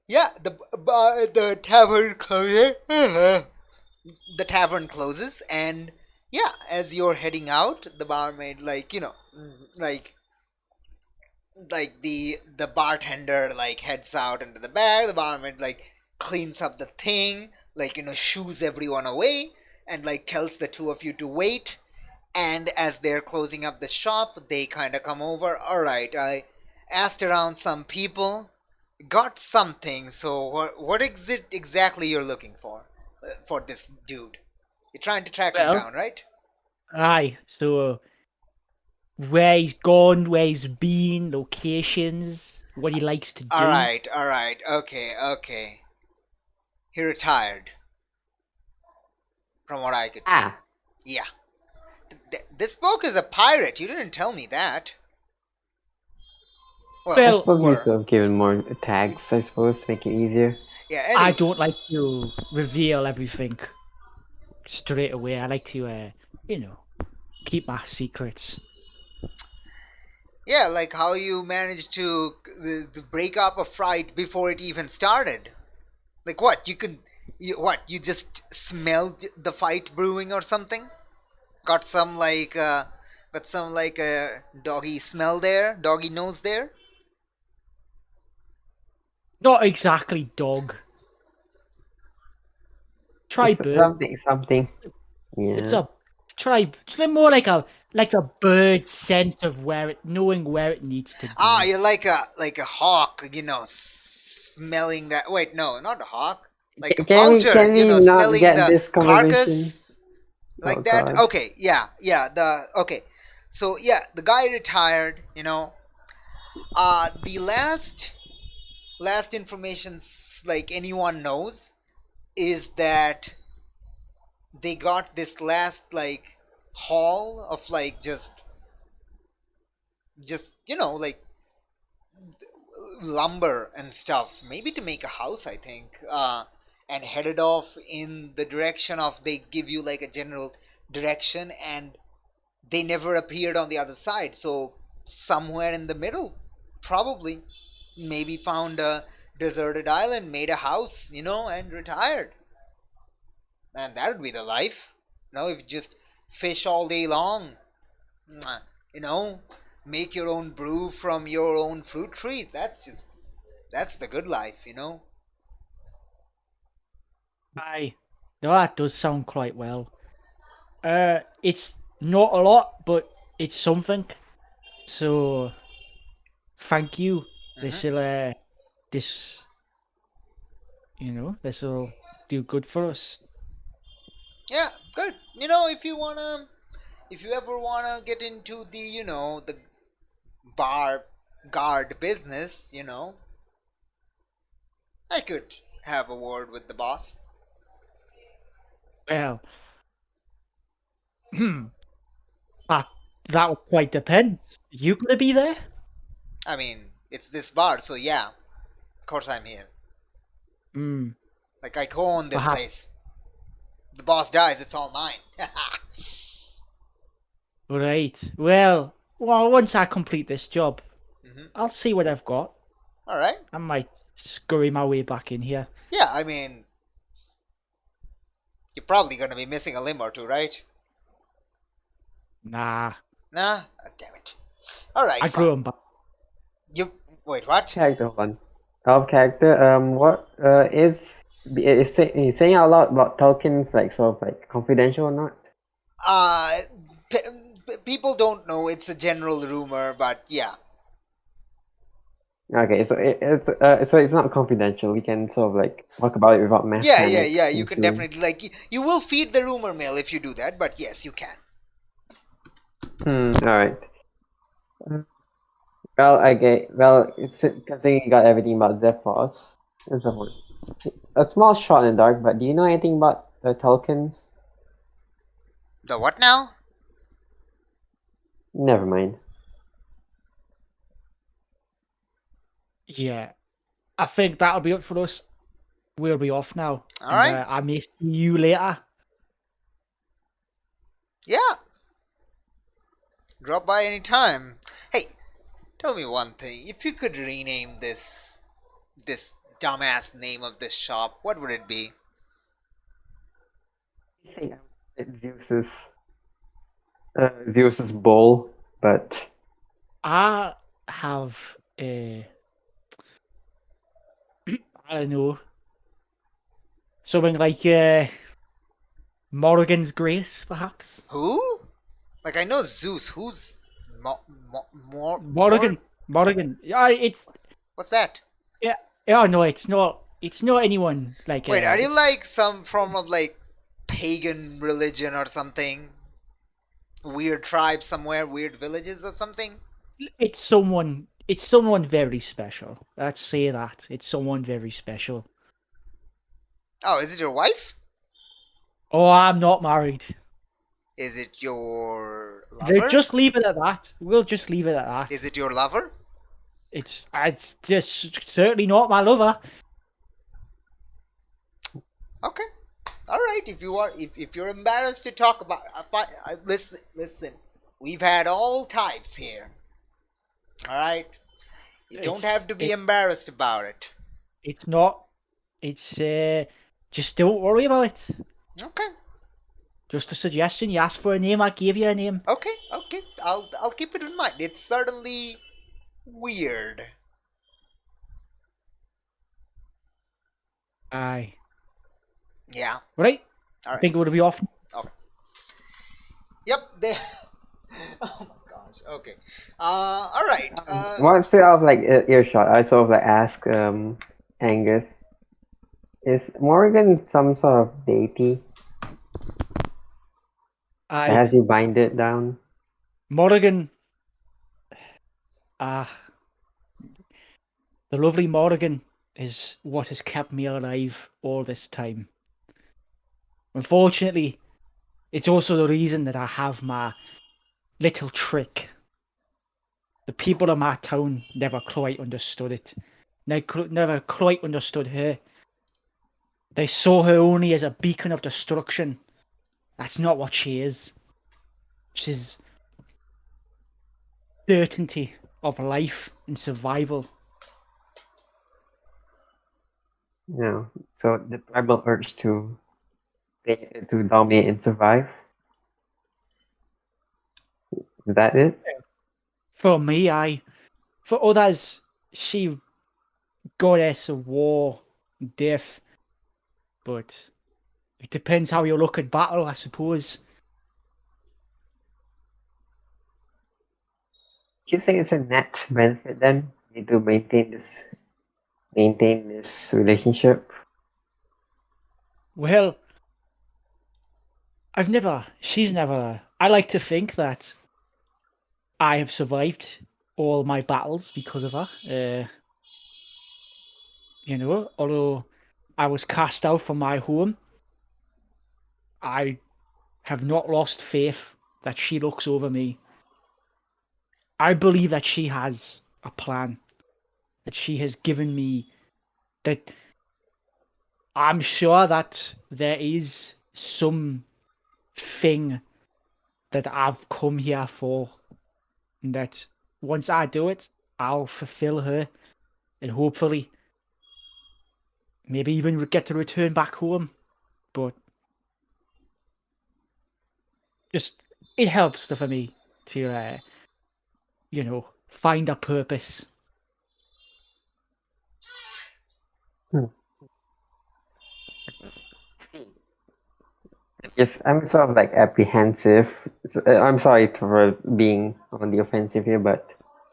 Yeah, the tavern closes. The tavern closes, and yeah, as you're heading out, the barmaid, like, like the bartender like heads out into the back. The barmaid like cleans up the thing, like, shoos everyone away, and like tells the two of you to wait. And as they're closing up the shop, they kind of come over. All right, I asked around some people, got something. So what is it exactly you're looking for this dude? You're trying to track him Well, down, right? Aye, so where he's gone, where he's been, locations, what he likes to do. All right, okay. He retired. From what I could. Ah, Yeah. This bloke is a pirate. You didn't tell me that. I Well, suppose we were. could have given more tags, I suppose, to make it easier. Yeah. I Anyway. don't like to reveal everything straight away. I like to, keep my secrets. Yeah, like how you managed to break up a fight before it even started. Like what? You just smelled the fight brewing or something? Got some like doggy smell there, doggy nose there. Not exactly dog. Try It's bird. something. It's Yeah. it's more like a bird sense of knowing where it needs to be. Ah, you're like a hawk, smelling that. Wait, no, not a hawk. Like a vulture, Can we not smelling get the this conversation? carcass. Like Oh, that. God. Okay, yeah. Okay. So yeah, the guy retired. The last information like anyone knows is that they got this last like haul of like just like lumber and stuff, maybe to make a house, I think, and headed off in the direction of, they give you like a general direction, and they never appeared on the other side. So somewhere in the middle, probably, maybe found a deserted island, made a house, and retired. And that would be the life. If you just fish all day long, you know, make your own brew from your own fruit trees. That's the good life. Aye. No, that does sound quite well. It's not a lot, but it's something. So, thank you. This'll do good for us. Yeah, good. If you ever wanna get into the bar guard business, I could have a word with the boss. Well, that would quite depend. You gonna be there? I mean, it's this bar, so yeah, of course I'm here. Hmm. Like, I co-own this Perhaps. place. The boss dies, it's all mine. Right. Well, once I complete this job, Hmm. I'll see what I've got. All right. I might scurry my way back in here. Yeah, I mean, you're probably gonna be missing a limb or two, right? Nah, Nah? Damn it. Alright, I fine. grew him back. You wait, what? Character one. Top character. What is saying out loud about Tolkien's like sort of like confidential or not? Uh, people don't know. It's a general rumor, but yeah. Okay, so it's not confidential. We can sort of like talk about it without mass Yeah, panic. you can definitely, like, you will feed the rumor mill if you do that, but yes, you can. All right. Well, okay. Well, it's considering you got everything about Zephos. It's a small shot in the dark. But do you know anything about the Telkhines? The what now? Never mind. Yeah, I think that'll be it for us. We'll be off now. Alright. I may see you later. Yeah. Drop by any time. Hey, tell me one thing. If you could rename this dumbass name of this shop, what would it be? Say it's Zeus's bowl, but I have I don't know, something like Morrigan's Grace, perhaps. Who? Like, I know Zeus. Who's Morrigan. Yeah, it's What's that? yeah. Oh no, it's not. It's not anyone like. Wait, are you it's- like some form of like pagan religion or something? Weird tribe somewhere, weird villages or something? It's someone. It's someone very special. Let's say that. It's someone very special. Oh, is it your wife? Oh, I'm not married. Is it your lover? Just leave it at that. We'll just leave it at that. Is it your lover? It's just certainly not my lover. Okay. Alright, if you're embarrassed to talk about listen. We've had all types here. Alright? You don't have to be embarrassed about it. It's not. It's just don't worry about it. Okay. Just a suggestion. You asked for a name, I gave you a name. Okay. I'll keep it in mind. It's certainly weird. Aye. Yeah. Right? I Alright. think it would be off. Yep. Oh my gosh. Okay. Alright. once you're out of like earshot, I sort of like ask Angus, is Morgan some sort of deity? Has he binded down? Morrigan. The lovely Morrigan is what has kept me alive all this time. Unfortunately, it's also the reason that I have my little trick. The people of my town never quite understood it. Never quite understood her. They saw her only as a beacon of destruction. That's not what she is. She's certainty of life and survival. Yeah. So the tribal urge to dominate and survive. Is that it? For me, for others, she goddess of war, death. But it depends how you look at battle, I suppose. You say it's a net benefit then? You to maintain this relationship? Well, she's never, I like to think that I have survived all my battles because of her. Although I was cast out from my home, I have not lost faith that she looks over me. I believe that she has a plan, that she has given me, that I'm sure that there is some thing that I've come here for, and that once I do it, I'll fulfill her, and hopefully maybe even get to return back home. But just it helps for me to, find a purpose. Yes, I'm sort of like apprehensive. I'm sorry for being on the offensive here, but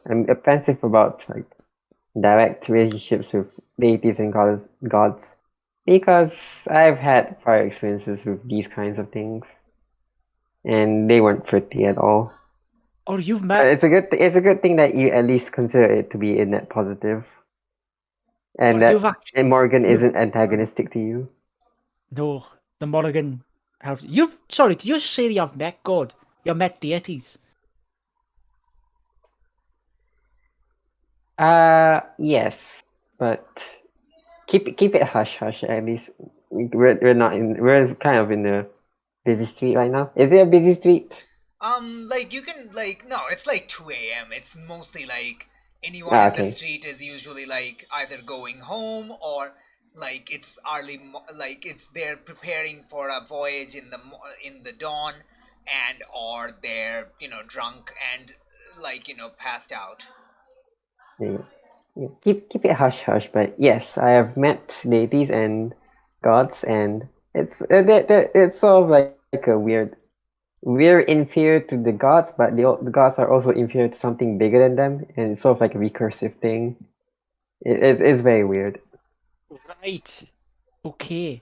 I'm apprehensive about like direct relationships with deities and gods because I've had prior experiences with these kinds of things, and they weren't pretty at all. Oh, you've But met. it's a good thing that you at least consider it to be a net positive, and You've that actually. Morgan isn't antagonistic to you. No, the Morrigan helps. Sorry, did you say you've met God? You've met deities? Yes, but keep it hush hush at least. We're kind of in the busy street right now. Is it a busy street? Like you can no, it's like 2 a.m. It's mostly like anyone in the Okay. street is usually like either going home or like it's like it's they're preparing for a voyage in the dawn, and or they're drunk and passed out. Yeah. Keep it hush hush. But yes, I have met deities and gods, and it's sort of like a we're inferior to the gods, but the gods are also inferior to something bigger than them, and it's sort of like a recursive thing. It's very weird. Right. Okay.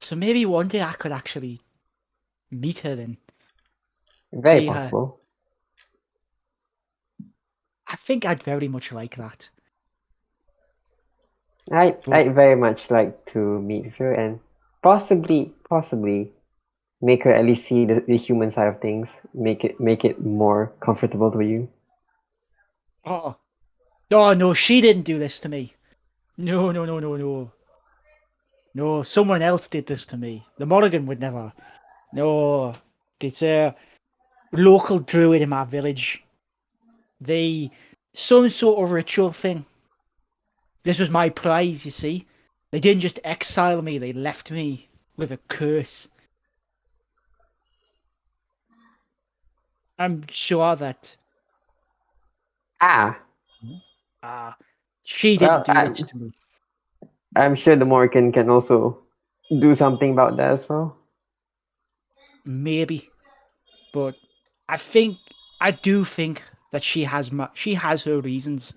So maybe one day I could actually meet her then. Very See her. possible. I think I'd very much like that. I very much like to meet her and possibly make her at least see the human side of things. Make it more comfortable for you. Oh. Oh no, she didn't do this to me. No, no, no, no, no. No, someone else did this to me. The Morrigan would never. No. It's a local druid in my village. Some sort of ritual thing. This was my prize, you see. They didn't just exile me, they left me with a curse. I'm sure that Ah, uh, she well, didn't do this to me. I'm sure the Morgan can also do something about that as well. Maybe. But I do think that she has her reasons.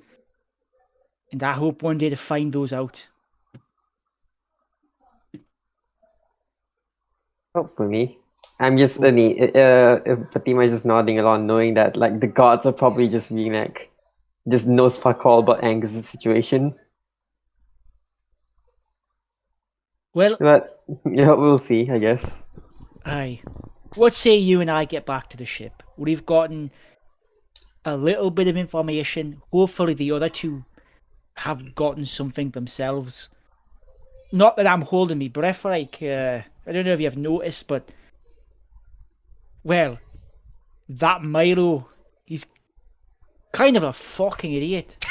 And I hope one day to find those out. Hopefully. I'm just Fatima is just nodding along, knowing that like the gods are probably just being like just knows fuck all about Angus' situation. Well, But we'll see, I guess. aye. What say you and I get back to the ship? We've gotten a little bit of information. Hopefully the other two have gotten something themselves. Not that I'm holding my breath, like, I don't know if you've noticed, but, well, that Milo, he's kind of a fucking idiot.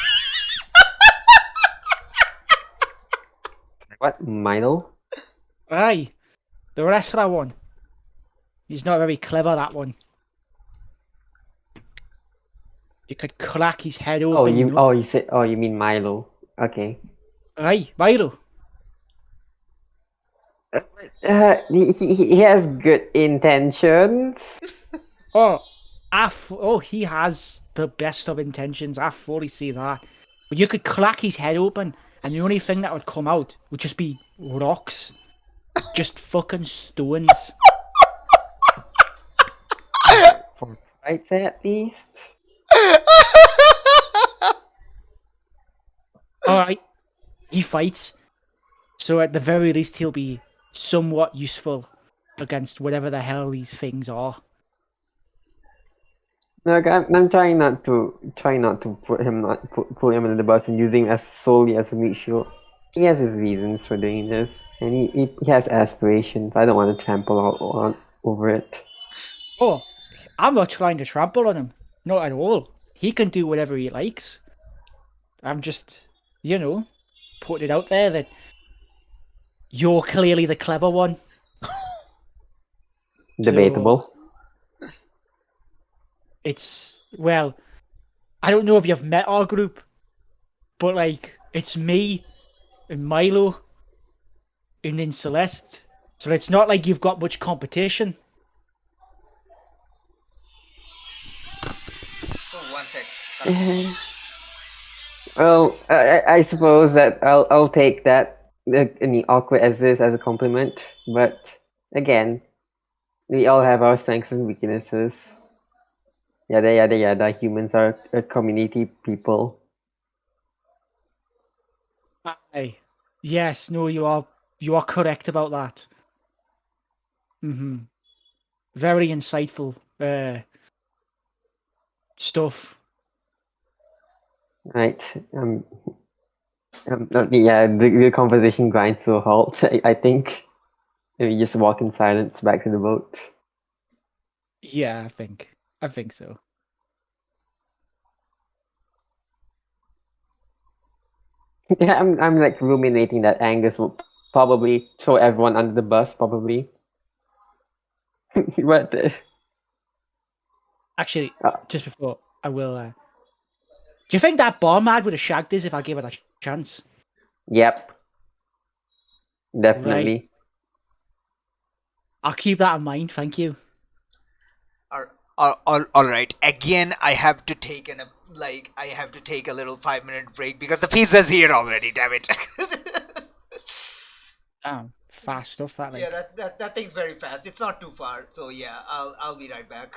What, Milo? Aye, the rest of that one. He's not very clever, that one. You could crack his head open, you know? You mean Milo. Okay. Aye, Milo. He has good intentions. He has the best of intentions. I fully see that. But you could crack his head open, and the only thing that would come out would just be rocks. Just fucking stones. For fights at least. Alright, he fights. So at the very least, he'll be somewhat useful against whatever the hell these things are. Look, I'm trying not to put him pull him under the bus and using him as solely as a meat shield. He has his reasons for doing this, and he has aspirations. I don't want to trample all over it. Oh, I'm not trying to trample on him. Not at all. He can do whatever he likes. I'm just, putting it out there that you're clearly the clever one. Debatable. It's well, I don't know if you've met our group, but like it's me and Milo and then Celeste. So it's not like you've got much competition. Oh, one sec. Well, I suppose that I'll take that any awkward as this as a compliment. But again, we all have our strengths and weaknesses. Yada yada yada. Humans are a community people. Aye. Yes, no, you are correct about that. Very insightful stuff. Right. Yeah, the conversation grinds to a halt. I think we just walk in silence back to the boat. Yeah, I think so. Yeah, I'm like ruminating that Angus will probably throw everyone under the bus, probably. But Actually, uh, just before I will. Do you think that barmaid would have shagged us if I gave it a chance? yep, Right. definitely. I'll keep that in mind. Thank you. All right. Again, I have to take I have to take a little 5 minute break because the pizza's here already. Damn it. Fast stuff that like. Yeah, that thing's very fast. It's not too far, so yeah, I'll be right back.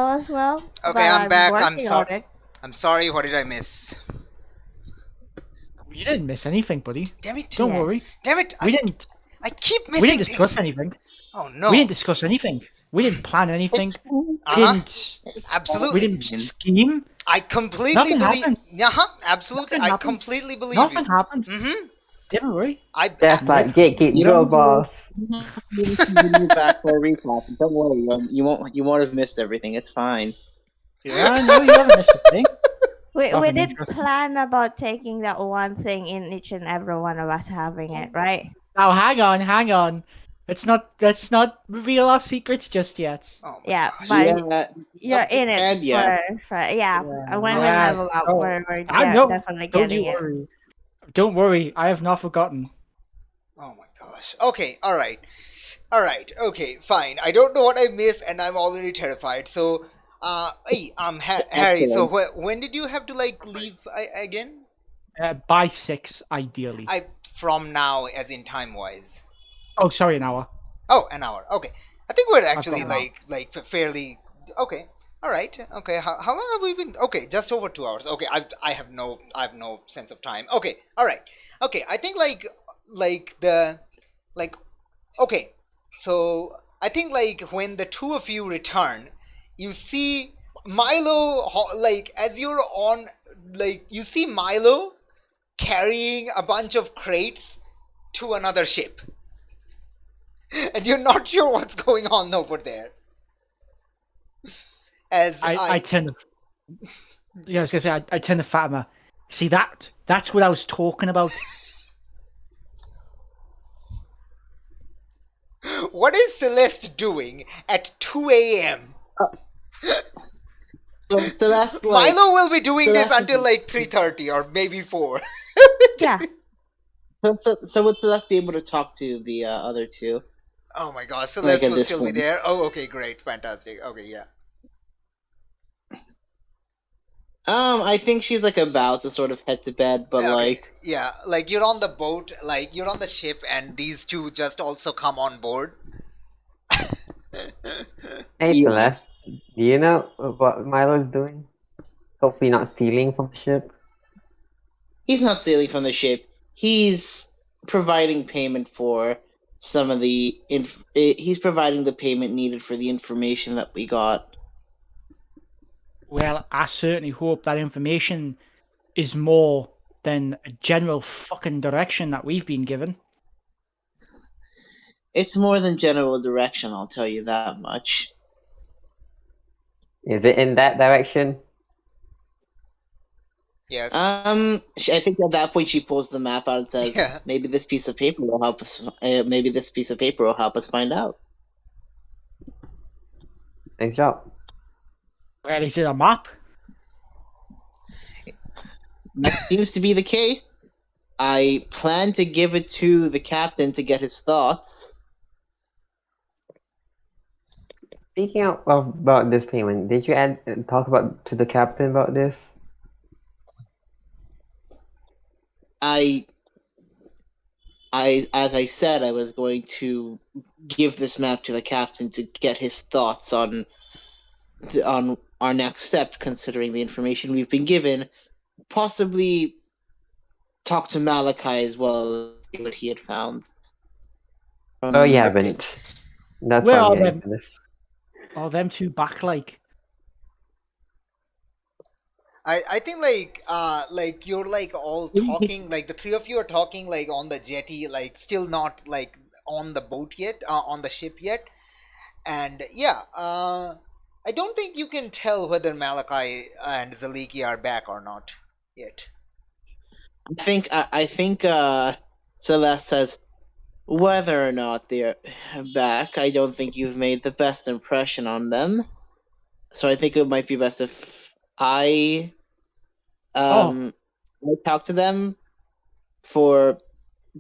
as well. Okay, but I'm back. I'm working sorry. on it. I'm sorry. What did I miss? You didn't miss anything, buddy. Damn it! Don't Yeah. worry. Damn it! We didn't. I keep We missing didn't discuss things. anything. Oh no! We didn't discuss anything. We didn't plan anything. We Uh-huh. didn't. We Absolutely. didn't scheme. I completely Nothing believe. happened. Absolutely. Nothing I happened. completely believe Nothing you. happened. Mm-hmm. Don't worry. That's like gatekeep, You girl don't boss. You need to go back for a recap. Don't worry, you won't have missed everything. It's fine. Yeah, no, you haven't missed a thing. We Nothing did interesting. plan about taking that one thing in each and every one of us having it, right? Now, hang on. Let's not reveal our secrets just yet. Oh my Yeah, gosh. but Yeah, you're in it and yeah. for yeah. When we Yeah, level up, oh, we're I know. definitely Don't getting you it. worry. Don't worry. I have not forgotten. Oh my gosh. Okay. All right. All right. Okay. Fine. I don't know what I missed, and I'm already terrified. So, hey, Harry. So when did you have to like leave again? By 6, ideally. From now, as in time wise. Oh, sorry, an hour. Oh, an hour. Okay. I think we're actually got an like fairly okay. All right. Okay. How long have we been? Okay, just over 2 hours. Okay. I have no sense of time. Okay. All right. Okay. I think okay. So I think like when the two of you return, you see Milo like as you're on like you see Milo carrying a bunch of crates to another ship. And you're not sure what's going on over there. As I tend to. Yeah, I was gonna say I tend to Fatima. See that? That's what I was talking about. What is Celeste doing at 2 a.m.? So that's like Milo will be doing this Celeste until like 3:30 or maybe 4. Yeah. so would Celeste be able to talk to the other two? Oh my gosh, Celeste at will this still be point. there. Oh, okay, great, fantastic. Okay, yeah. I think she's like about to sort of head to bed, but Okay, like yeah, like you're on the boat, like you're on the ship, and these two just also come on board. Hey Yeah. Celeste, do you know what Milo's doing? Hopefully not stealing from the ship. he's not stealing from the ship. He's providing payment for some of the he's providing the payment needed for the information that we got. Well, I certainly hope that information is more than a general fucking direction that we've been given. It's more than general direction, I'll tell you that much. Is it in that direction? Yes. I think at that point she pulls the map out and says, Yeah. "Maybe this piece of paper will help us. Maybe this piece of paper will help us find out." Nice job. Well, is it a map? That seems to be the case. I plan to give it to the captain to get his thoughts. Speaking of about this payment, did you talk about to the captain about this? As I said, I was going to give this map to the captain to get his thoughts on our next step, considering the information we've been given. Possibly talk to Malachi as well, see what he had found. Oh, you haven't. That's Where why are I'm them? getting to this. Are them two back like? I think like you're like all talking, like the three of you are talking like on the jetty, like still not like on the boat yet, on the ship yet. And yeah, I don't think you can tell whether Malachi and Zaliki are back or not yet. I think Celeste says, whether or not they're back, I don't think you've made the best impression on them. So I think it might be best if I talk to them for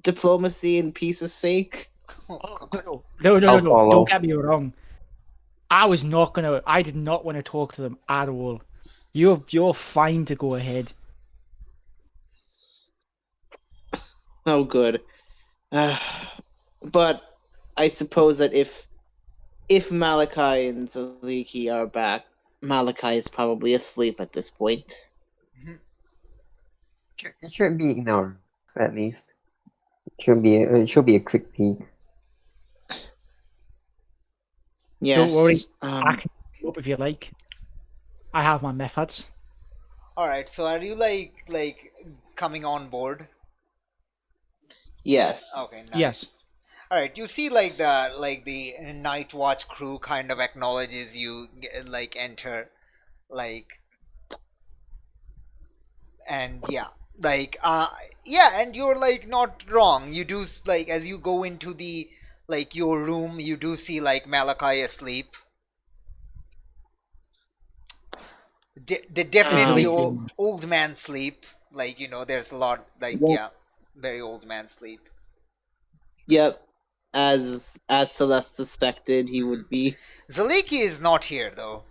diplomacy and peace's sake. No. I'll follow. Don't get me wrong. I did not want to talk to them at all. You're fine to go ahead. Oh, good. But I suppose that if Malachi and Zaliki are back, Malachi is probably asleep at this point. It should be in our at least. It should be a quick peek. Don't worry, Yes. I can help if you like. I have my methods. Alright, so are you like coming on board? Yes. Okay, nice. Yes. Alright, you see like the night watch crew kind of acknowledges you like enter like and yeah and you're like not wrong. You do like as you go into the like your room, you do see like Malachi asleep. Definitely sleeping. old man sleep. Like there's a lot like Yep. yeah, very old man sleep. Yep. As Celeste suspected he would be. Zaliki is not here though,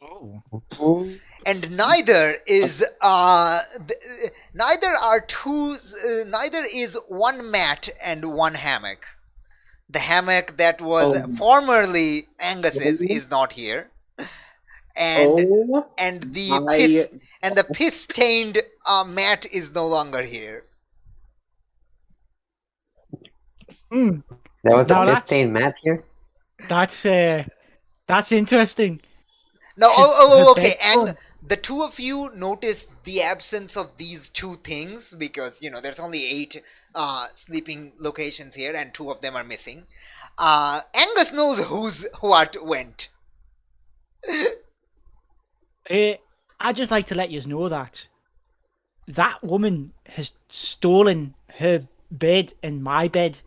Oh. and neither is neither are two. Neither is one mat and one hammock. The hammock that was Oh. formerly Angus's is not here, and and the piss and the piss stained mat is no longer here. Hmm. There was Now a that's- stained mat here. That's interesting. No, Her okay. bed's And gone. the two of you notice the absence of these two things because there's only 8 sleeping locations here, and 2 of them are missing. Angus knows who's what went. I'd just like to let you know that woman has stolen her bed and my bed.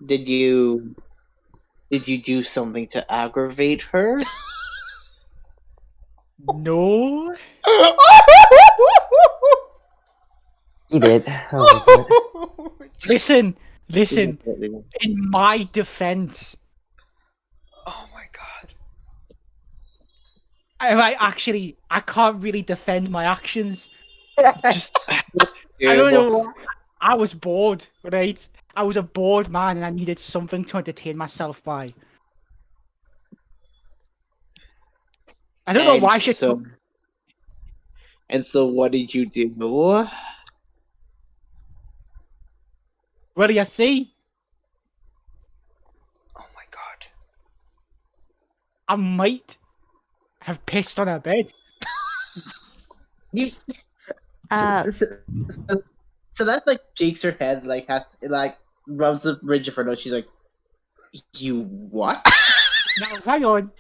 Did you do something to aggravate her? No. He did. Oh my god. Listen. In my defense, Oh my god. I can't really defend my actions. Just, I don't know. I was bored, right? I was a bored man and I needed something to entertain myself by. I don't know why she so. And so, what did you do? Well, you see, Oh my god. I might have pissed on her bed. You. Uh, So that's like shakes her head, like rubs the ridge of her nose. She's like, "You what?" Now, hang on.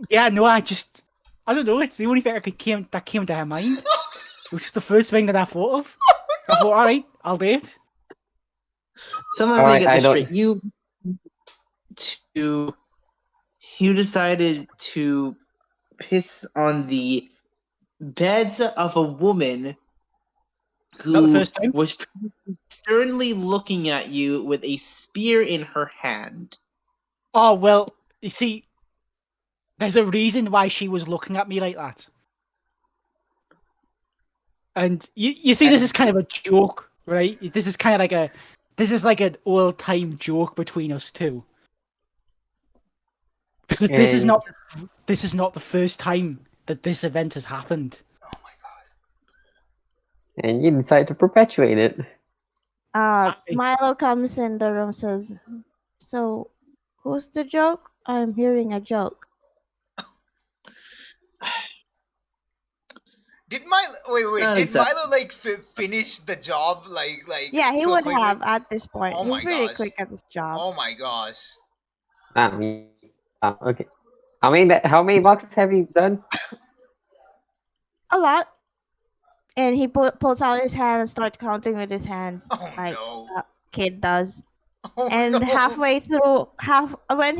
Yeah, no, I don't know. It's the only thing that came to her mind. It was just the first thing that I thought of. I thought, all right, I'll do it. So let me Alright, get this I don't- straight. You decided to piss on the beds of a woman Not the who first time. was sternly looking at you with a spear in her hand. Oh well, you see, there's a reason why she was looking at me like that. And you see, this is kind of a joke, right? This is like an old time joke between us two. Because this is And- not the first time that this event has happened. Oh my god. And you decide to perpetuate it. Milo comes in the room, says, "So, who's the joke? I'm hearing a joke." Did Milo wait? Not Did exactly. Milo like finish the job like Yeah, he so would quickly? have at this point. Oh He's my pretty gosh. quick at this job. Oh my gosh. Okay. How many boxes have you done? A lot. And he pulls out his hand and starts counting with his hand, Oh like no. a kid does. Oh And no. halfway through, when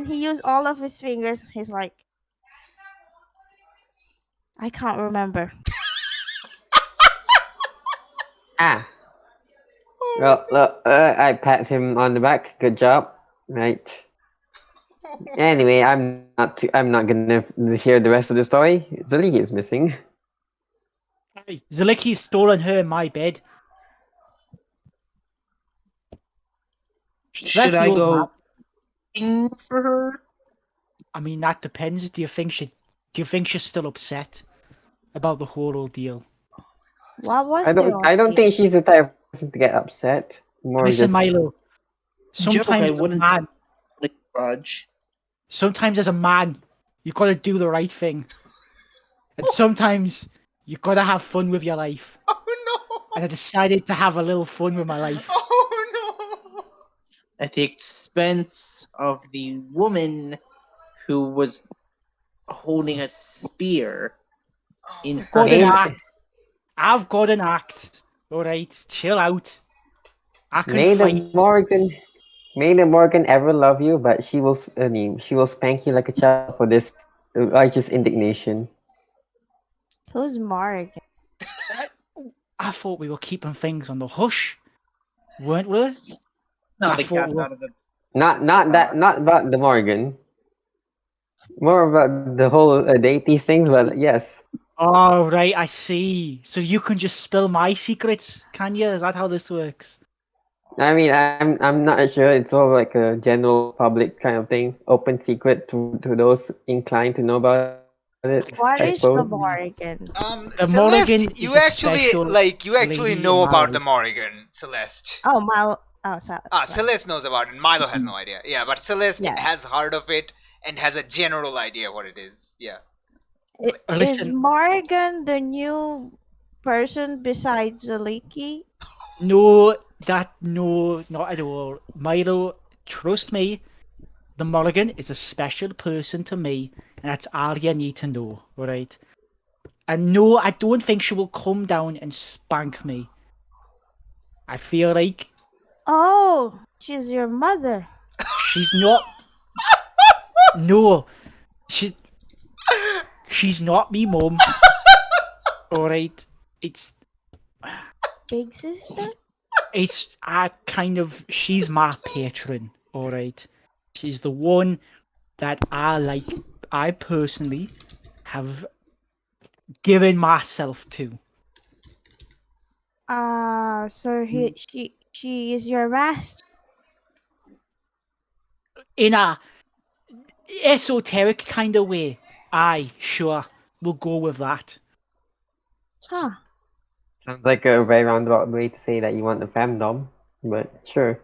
he used all of his fingers, he's like, "I can't remember." Ah. Well, look, I pat him on the back. Good job. Right. Anyway, I'm not gonna hear the rest of the story. Zaliki is missing. Hey, Zaliki's stolen her in my bed. She left Should the I old go man. looking for her? I mean, that depends. Do you think she's still upset about the whole ordeal? What was I the don't ordeal? think she's the type of person to get upset. More Listen, just Milo. Joke, Sometimes I as a wouldn't man, like grudge. sometimes as a man, you gotta do the right thing, and sometimes you gotta have fun with your life. Oh no! And I decided to have a little fun with my life. Oh no! At the expense of the woman who was holding a spear in her Got an Maybe- hand. axe. I've got an axe. All right, chill out. I can May the fight. Morgan ever love you, but she will. I mean, she will spank you like a child for this righteous indignation. Who's Mark? I thought we were keeping things on the hush, weren't we? Not I the thought cat's we- out of the. Not about the Morgan. More about the whole deities things, but yes. Oh, right, I see. So you can just spill my secrets, can you? Is that how this works? I mean, I'm not sure. It's all like a general public kind of thing, open secret to those inclined to know about it. What I is the suppose. Morrigan? The Celeste, Mulligan you is a actually special lady know in about my the life. Morrigan, Celeste. Oh, Milo. Oh, sorry. Celeste knows about it. Milo has no idea. Yeah, but Celeste Yeah. has heard of it and has a general idea what it is. Yeah. Is Listen, Morrigan the new person besides Zaliki? no, not at all. Milo, trust me, the Mulligan is a special person to me, and that's all you need to know, alright? And no, I don't think she will come down and spank me. I feel like Oh, she's your mother. she's not. No, she's not me mum. Alright, it's Big sister? she's my patron. Alright, she's the one that I personally have given myself to. So she is your master. In a esoteric kind of way. Aye, sure, we'll go with that. Huh. Sounds like a very roundabout way to say that you want the femdom, but sure.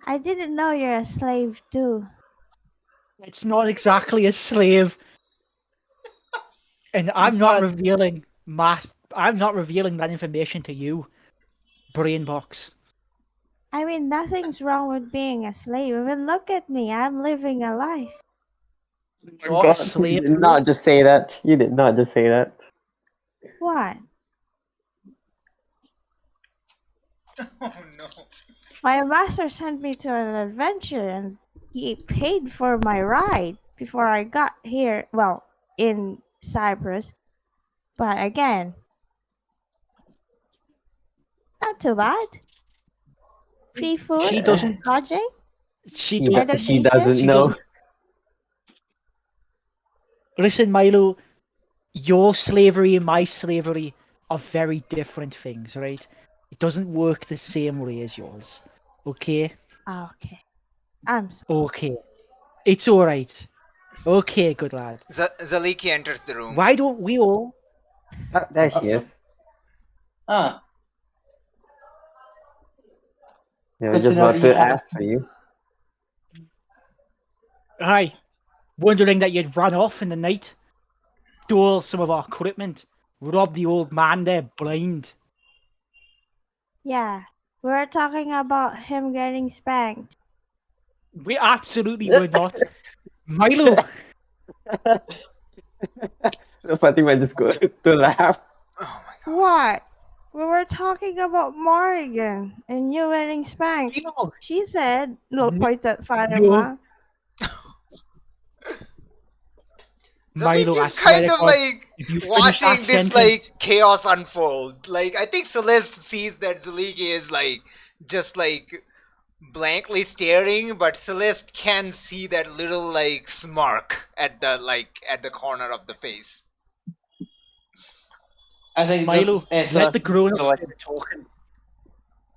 I didn't know you're a slave too. It's not exactly a slave. And I'm not revealing that information to you, Brainbox. I mean, nothing's wrong with being a slave. I mean, look at me. I'm living a life. Not a slave. You did not just say that. You did not just say that. What? Oh no. My master sent me to an adventure and he paid for my ride before I got here. Well, in Cyprus. But again, not too bad. Free food, She doesn't. lodging. She She, don't. do- she Indonesia? doesn't She know. doesn't. Listen, Milo, your slavery and my slavery are very different things, right? It doesn't work the same way as yours. Okay? Okay. I'm sorry. Okay. It's alright. Okay, good lad. Zaliki enters the room. Why don't we all... Oh, there she is. Ah, They were Good to just know about that you to have- ask for you. Hi. Wondering that you'd run off in the night, stole some of our equipment, robbed the old man there blind. Yeah. We were talking about him getting spanked. We absolutely were not. Milo, So Fatima just goes to laugh. Oh my god. What? We were talking about Morrigan and you getting spanked. Milo, She said, look, No. points at Fatima. Milo, I Zaliki's swear kind to of God, like if you finish watching that this sentence, like chaos unfold. Like I think Celeste sees that Zaliki is like just like blankly staring, but Celeste can see that little like smirk at the corner of the face. I think Milo, it's let the grown-ups so, like, do the talking.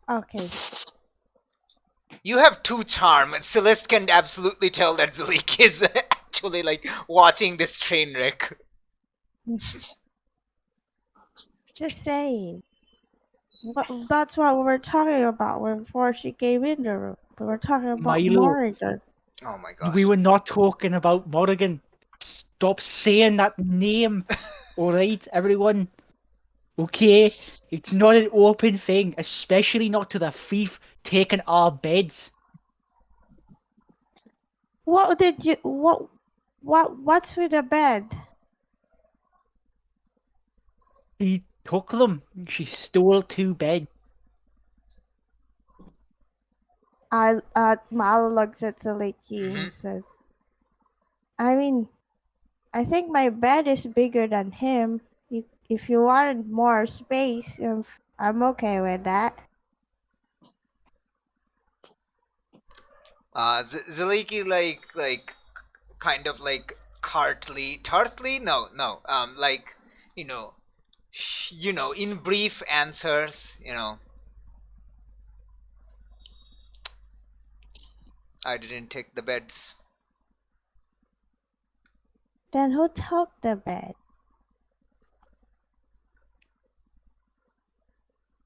Okay. You have two charm. Celeste can absolutely tell that Zalik is actually like watching this train wreck. Just saying. That's what we were talking about before she came in the room. We were talking about Milo. Morrigan. Oh my gosh. We were not talking about Morrigan. Stop saying that name. Alright, everyone. Okay? It's not an open thing, especially not to the thief taking our beds. What did you what's with the bed? She took them. She stole 2 beds. Mal looks at Saliki and says, I mean, I think my bed is bigger than him. If you wanted more space, I'm okay with that. Zaliki like kind of like tartly? No. Like in brief answers. I didn't take the beds. Then who took the bed?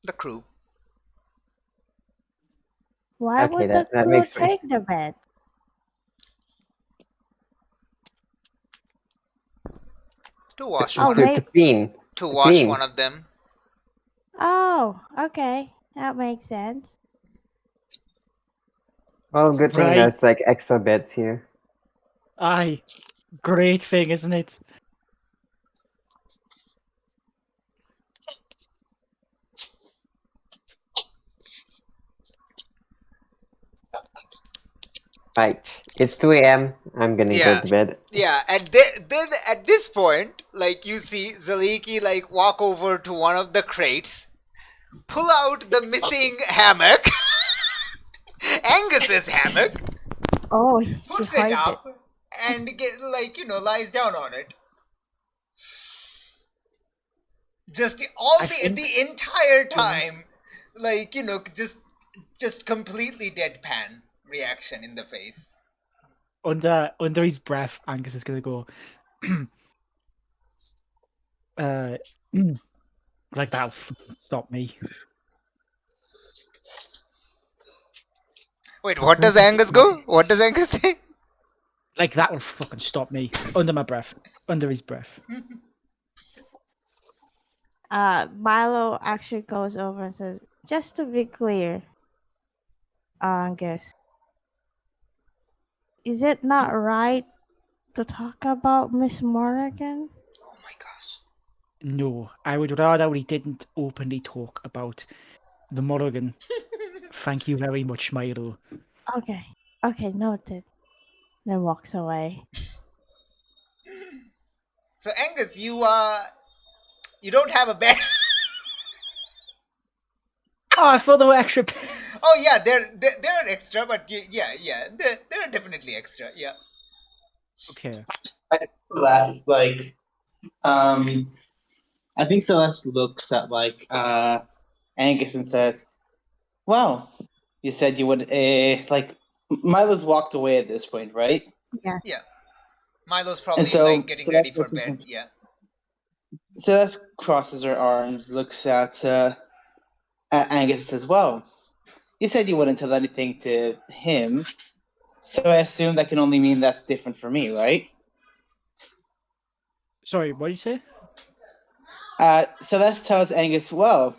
The crew. Why Okay, would that the crew makes take sense. the bed? To wash Oh, one. maybe. To clean. To to wash clean. one of them. Oh, okay, that makes sense. Well, good thing Right. there's like extra beds here. Aye. Great thing, isn't it? Right. It's 2 a.m. I'm gonna Yeah. go to bed. Yeah, and then at this point, like you see Zaliki like walk over to one of the crates, pull out the missing hammock, Angus's hammock, Oh, she puts it hid it. up, and lies down on it. Just I think- the entire time, just completely deadpan reaction in the face. Under his breath, Angus is gonna go. Like that'll stop me. Wait, what does Angus go? What does Angus say? Like that will fucking stop me. Under my breath. Under his breath. Milo actually goes over and says, just to be clear, Angus, is it not right to talk about Miss Morrigan? Oh my gosh. No, I would rather we didn't openly talk about the Morrigan. Thank you very much, Milo. Okay, noted. Then walks away. So Angus, you don't have a bed. Oh, I thought there were extra. Oh yeah, they're extra, but they're definitely extra. Yeah. Okay. Celeste, like, I think Celeste looks at like Angus and says, "Well, you said you would." Like, Milo's walked away at this point, right? Yes. Yeah. Milo's probably so like getting Celeste ready for looks at bed. him. Yeah. Celeste crosses her arms, looks at Angus and says, "Well, you said you wouldn't tell anything to him, so I assume that can only mean that's different for me, right?" Sorry, what did you say? Celeste tells Angus, "Well,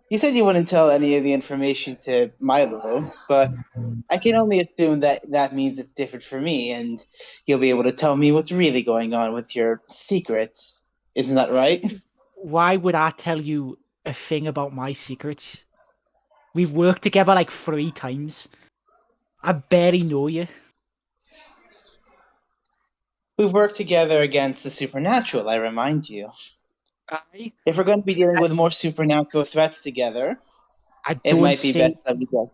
you said you wouldn't tell any of the information to Milo, but I can only assume that that means it's different for me, and you'll be able to tell me what's really going on with your secrets. Isn't that right?" Why would I tell you a thing about my secrets? We've worked together like 3 times. I barely know you. We've worked together against the supernatural, I remind you. I If we're going to be dealing with more supernatural threats together, it don't might be say best that we go.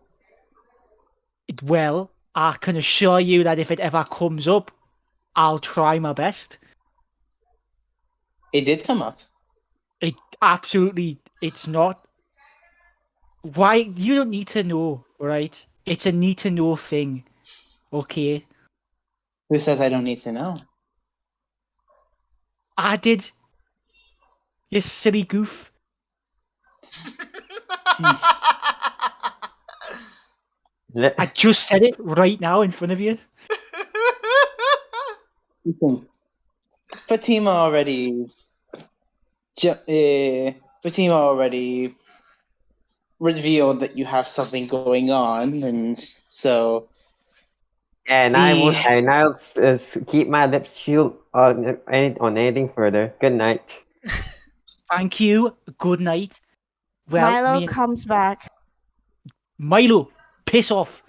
it well. I can assure you that if it ever comes up, I'll try my best. It did come up. Absolutely, it's not. Why? You don't need to know, right? It's a need to know thing. Okay, Who says I don't need to know? I did. You silly goof. Le- I just said it right now in front of you. Listen, Fatima already. Fatima already revealed that you have something going on, and so and I won't. And I'll keep my lips sealed on anything further. Good night. Thank you. Good night. Well, Milo me and comes back. Milo, piss off.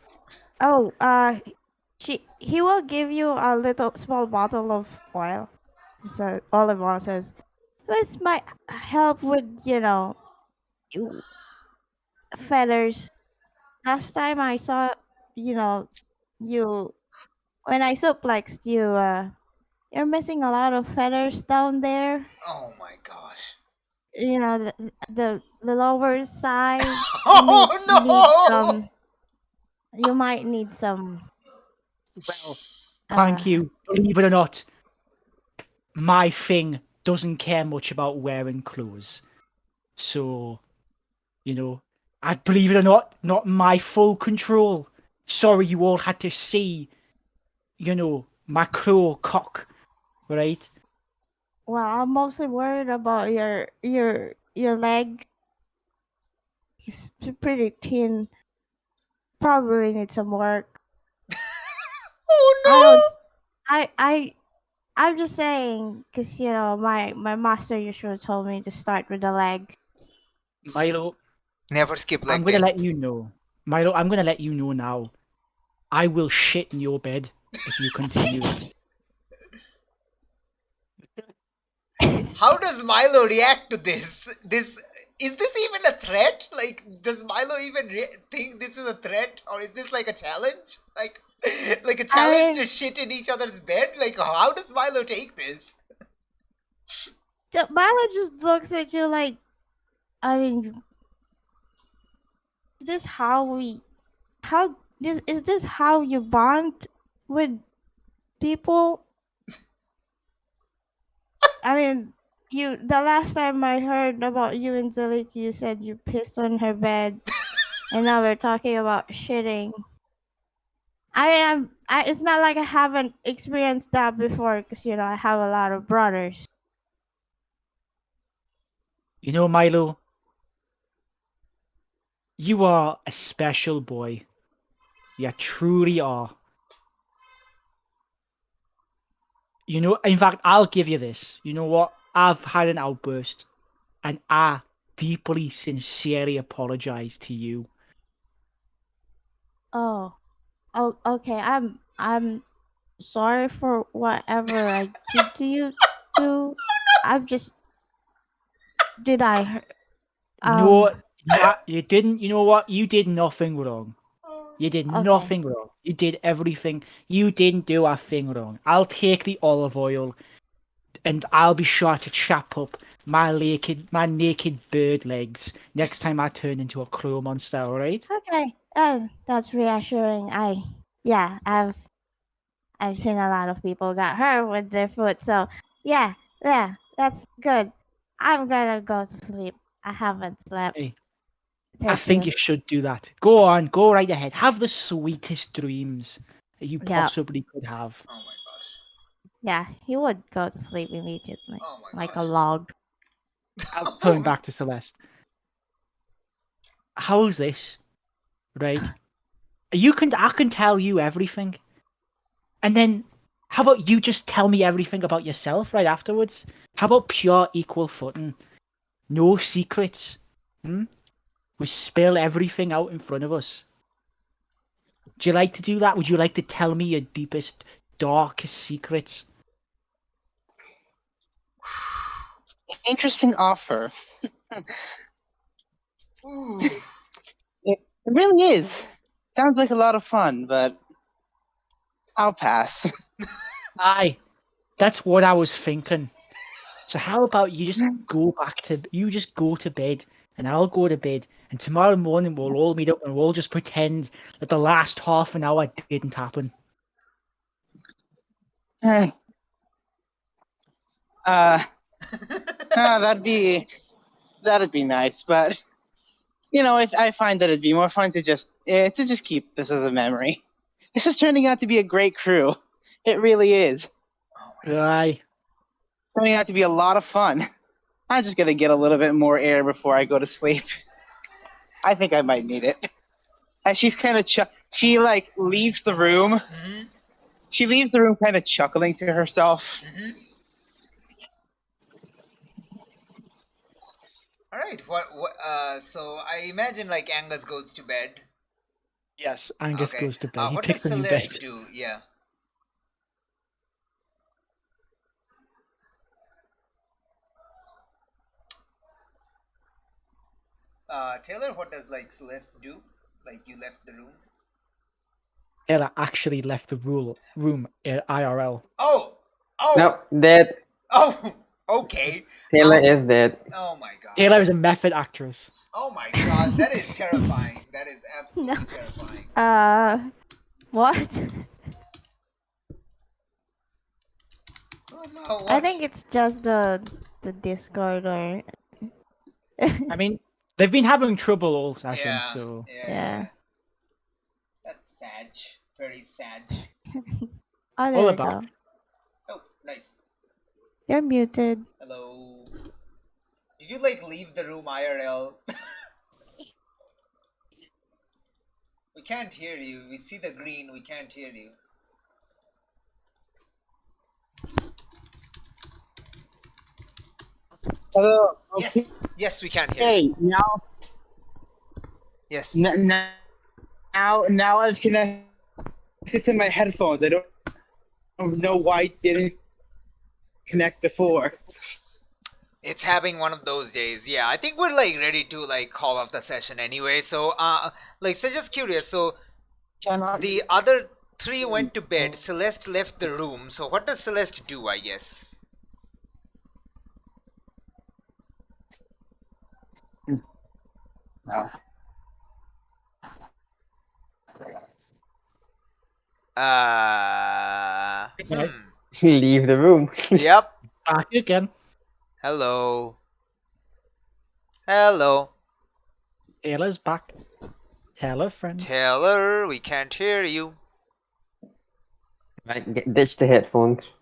Oh, he will give you a little small bottle of oil. So olive oil says, "This might help with you- feathers. Last time I saw, you know, you when I suplexed you, you're missing a lot of feathers down there. Oh my gosh. You know, the lower side. Oh Need no! some. You might need some. Well, Uh, thank you. Believe it or not, my thing doesn't care much about wearing clothes. So, I believe it or not my full control. Sorry you all had to see, my crow cock, right? well, I'm mostly worried about your leg. He's pretty thin. Probably need some work. I don't. Oh I I'm just saying because my master usually told me to start with the legs. Milo, no! Never skip I'm leg gonna day. let you know. Milo, I'm gonna let you know now. I will shit in your bed if you continue this. How does Milo react to this? Is this even a threat? Like, does Milo even think this is a threat, or is this like a challenge? Like a challenge mean- to shit in each other's bed? Like, how does Milo take this? Milo just looks at you like, I mean, is this how we how this is this how you bond with people? I mean, the last time I heard about you and Zalik, you said you pissed on her bed, and now we're talking about shitting. I mean, it's not like I haven't experienced that before, because I have a lot of brothers. Milo, you are a special boy. You truly are. In fact, I'll give you this. You know what? I've had an outburst, and I deeply, sincerely apologize to you. Oh, okay. I'm sorry for whatever I did to you. Too. I'm just did I hurt? No, you didn't. You know what? You did nothing wrong. You did Okay. nothing wrong. You did everything. You didn't do a thing wrong. I'll take the olive oil, and I'll be sure to chop up my naked bird legs next time I turn into a crow monster. All right? Okay. That's reassuring. Yeah, I've seen a lot of people got hurt with their foot. So yeah, that's good. I'm gonna go to sleep. I haven't slept. Hey, I Thank think you. you should do that. Go on, go right ahead. Have the sweetest dreams that you Yeah, possibly could have. Oh my gosh. yeah. He would go to sleep immediately, Oh my like a gosh. log. I'll turn back to Celeste. How's this? Right? I can tell you everything. And then how about you just tell me everything about yourself right afterwards? How about pure equal footing? No secrets. Hmm? We spill everything out in front of us. Do you like to do that? Would you like to tell me your deepest, darkest secrets? Interesting offer. Ooh. It really is. Sounds like a lot of fun, but I'll pass. Aye, that's what I was thinking. So how about you just go to bed, and I'll go to bed, and tomorrow morning we'll all meet up and we'll just pretend that the last half an hour didn't happen. Hey. That'd be nice, but I find that it'd be more fun to just keep this as a memory. This is turning out to be a great crew. It really is. Aye. Turning out to be a lot of fun. I'm just gonna get a little bit more air before I go to sleep. I think I might need it. And she's kind of she like leaves the room. Mm-hmm. She leaves the room kind of chuckling to herself. Mm-hmm. All right. So I imagine like Angus goes to bed. Yes, Angus Okay. goes to bed. He What picks does a new Celeste bed. do? Yeah. Taylor, what does like Celeste do? Like you left the room. Ella actually left the room IRL. Oh. Nope, dead. Oh. Okay. Taylor is dead. Oh my god. Taylor is a method actress. Oh my god. That is terrifying. That is absolutely No. terrifying. What? Oh no. I What? think it's just the Discord or I mean, they've been having trouble all session, Yeah. so Yeah. That's sad. Very sad. Oh, there All we about. go. Oh, nice. You're muted. Hello. Did you like leave the room IRL? We can't hear you. We see the green. We can't hear you. Hello. Yes. Yes, we can hear you. Hey, now Yes. now I've connected to my headphones. I don't know why it didn't connect before. It's having one of those days. Yeah, I think we're like ready to like call off the session anyway. So so just curious. So Cannot. the other three went to bed. Celeste left the room. So what does Celeste do, I guess? No. Leave the room. Yep. back again. Hello. Hello. Taylor's back. Taylor, friend. Taylor, we can't hear you. Right, ditch the headphones.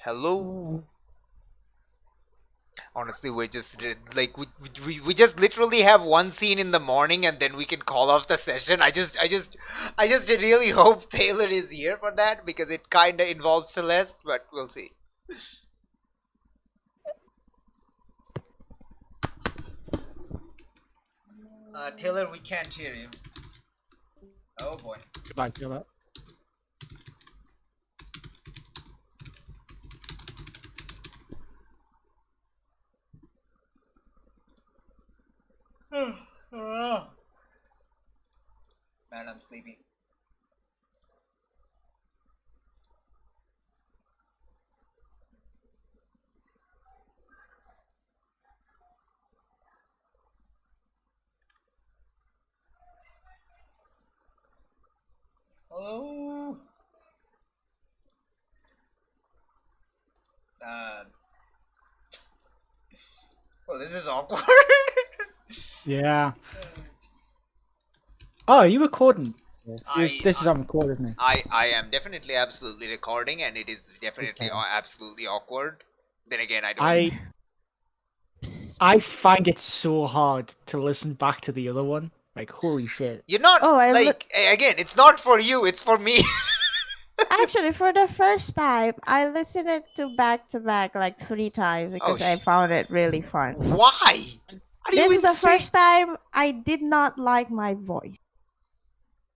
Hello. Honestly, we're just like we just literally have one scene in the morning and then we can call off the session. I just really hope Taylor is here for that because it kind of involves Celeste, but we'll see. Taylor, we can't hear you. Oh boy. Goodbye, Taylor. Man, I'm sleepy. Hello. Well, this is awkward. Yeah. Oh, are you recording? This is on record, isn't it? I am definitely absolutely recording, and it is definitely absolutely awkward. Then again, I don't. I find it so hard to listen back to the other one. Like, holy shit. You're not Oh, again. It's not for you. It's for me. Actually, for the first time, I listened it to back like 3 times because I found it really fun. Why? Are you This is the insane? first time I did not like my voice.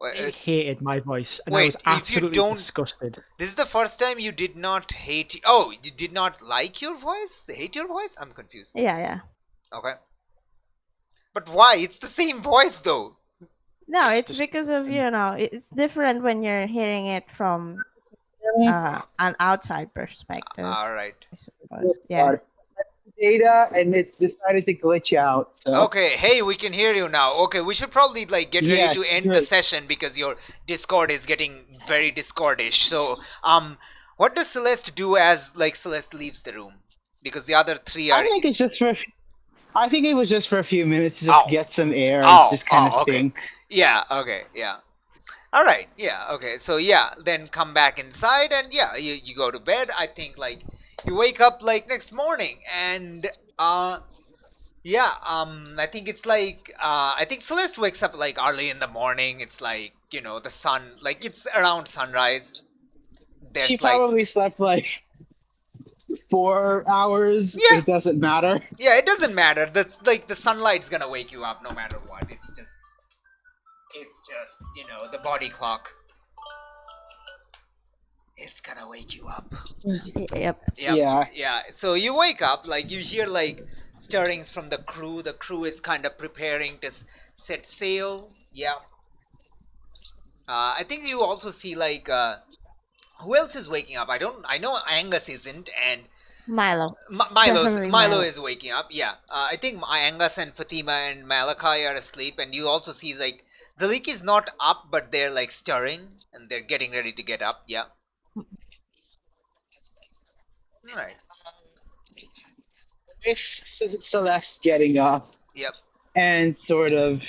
I hated my voice, and I wait, was if you absolutely don't- disgusted. This is the first time you did not hate. Oh, you did not like your voice? Hate your voice? I'm confused. Yeah. Okay. But why? It's the same voice though. No, it's because of, it's different when you're hearing it from an outside perspective. All right. I suppose. Yeah. God. Data, and it's decided to glitch out. So Okay, hey, we can hear you now. Okay, we should probably like get ready Yes, to end the good. session because your Discord is getting very Discordish. So, what does Celeste do as like Celeste leaves the room? Because the other three are. I think it's just for. I think it was just for a few minutes to just Oh. get some air, Oh, and just kind of okay. think. Yeah. Okay. Yeah. All right. Yeah. Okay. So yeah, then come back inside and yeah, you go to bed. I think like you wake up like next morning and yeah, I think it's like I think Celeste wakes up like early in the morning. It's like, you know, the sun, like it's around sunrise. There's She like probably slept like 4 hours. Yeah. It doesn't matter. yeah, it doesn't matter. That's like the sunlight's gonna wake you up no matter what. It's just, you know, the body clock. It's gonna wake you up. Yep. Yep. Yeah. Yeah. So you wake up, like you hear like stirrings from the crew. The crew is kind of preparing to set sail. Yeah. I think you also see like who else is waking up? I know Angus isn't, and Milo. Milo Definitely is waking up. Yeah. I think Angus and Fatima and Malachi are asleep, and you also see like Zalik is not up, but they're like stirring and they're getting ready to get up. Yeah. All right. With Celeste getting up Yep. and sort of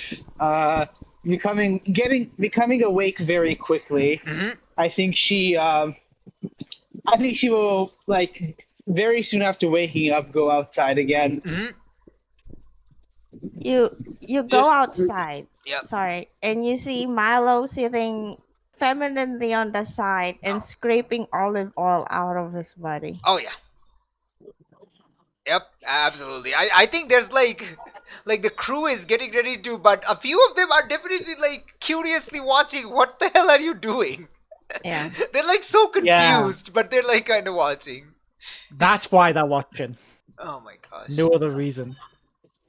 becoming awake very quickly, Mm-hmm. I think she will like very soon after waking up go outside again. Mm-hmm. You go Just- outside. Yep. Sorry, and you see Milo sitting femininely on the side and Oh. scraping olive oil out of his body. Oh yeah. Yep, absolutely. I think there's like the crew is getting ready to, but a few of them are definitely like curiously watching. What the hell are you doing? Yeah. They're like so confused, Yeah. but they're like kind of watching. That's why they're watching. Oh my gosh. No other reason.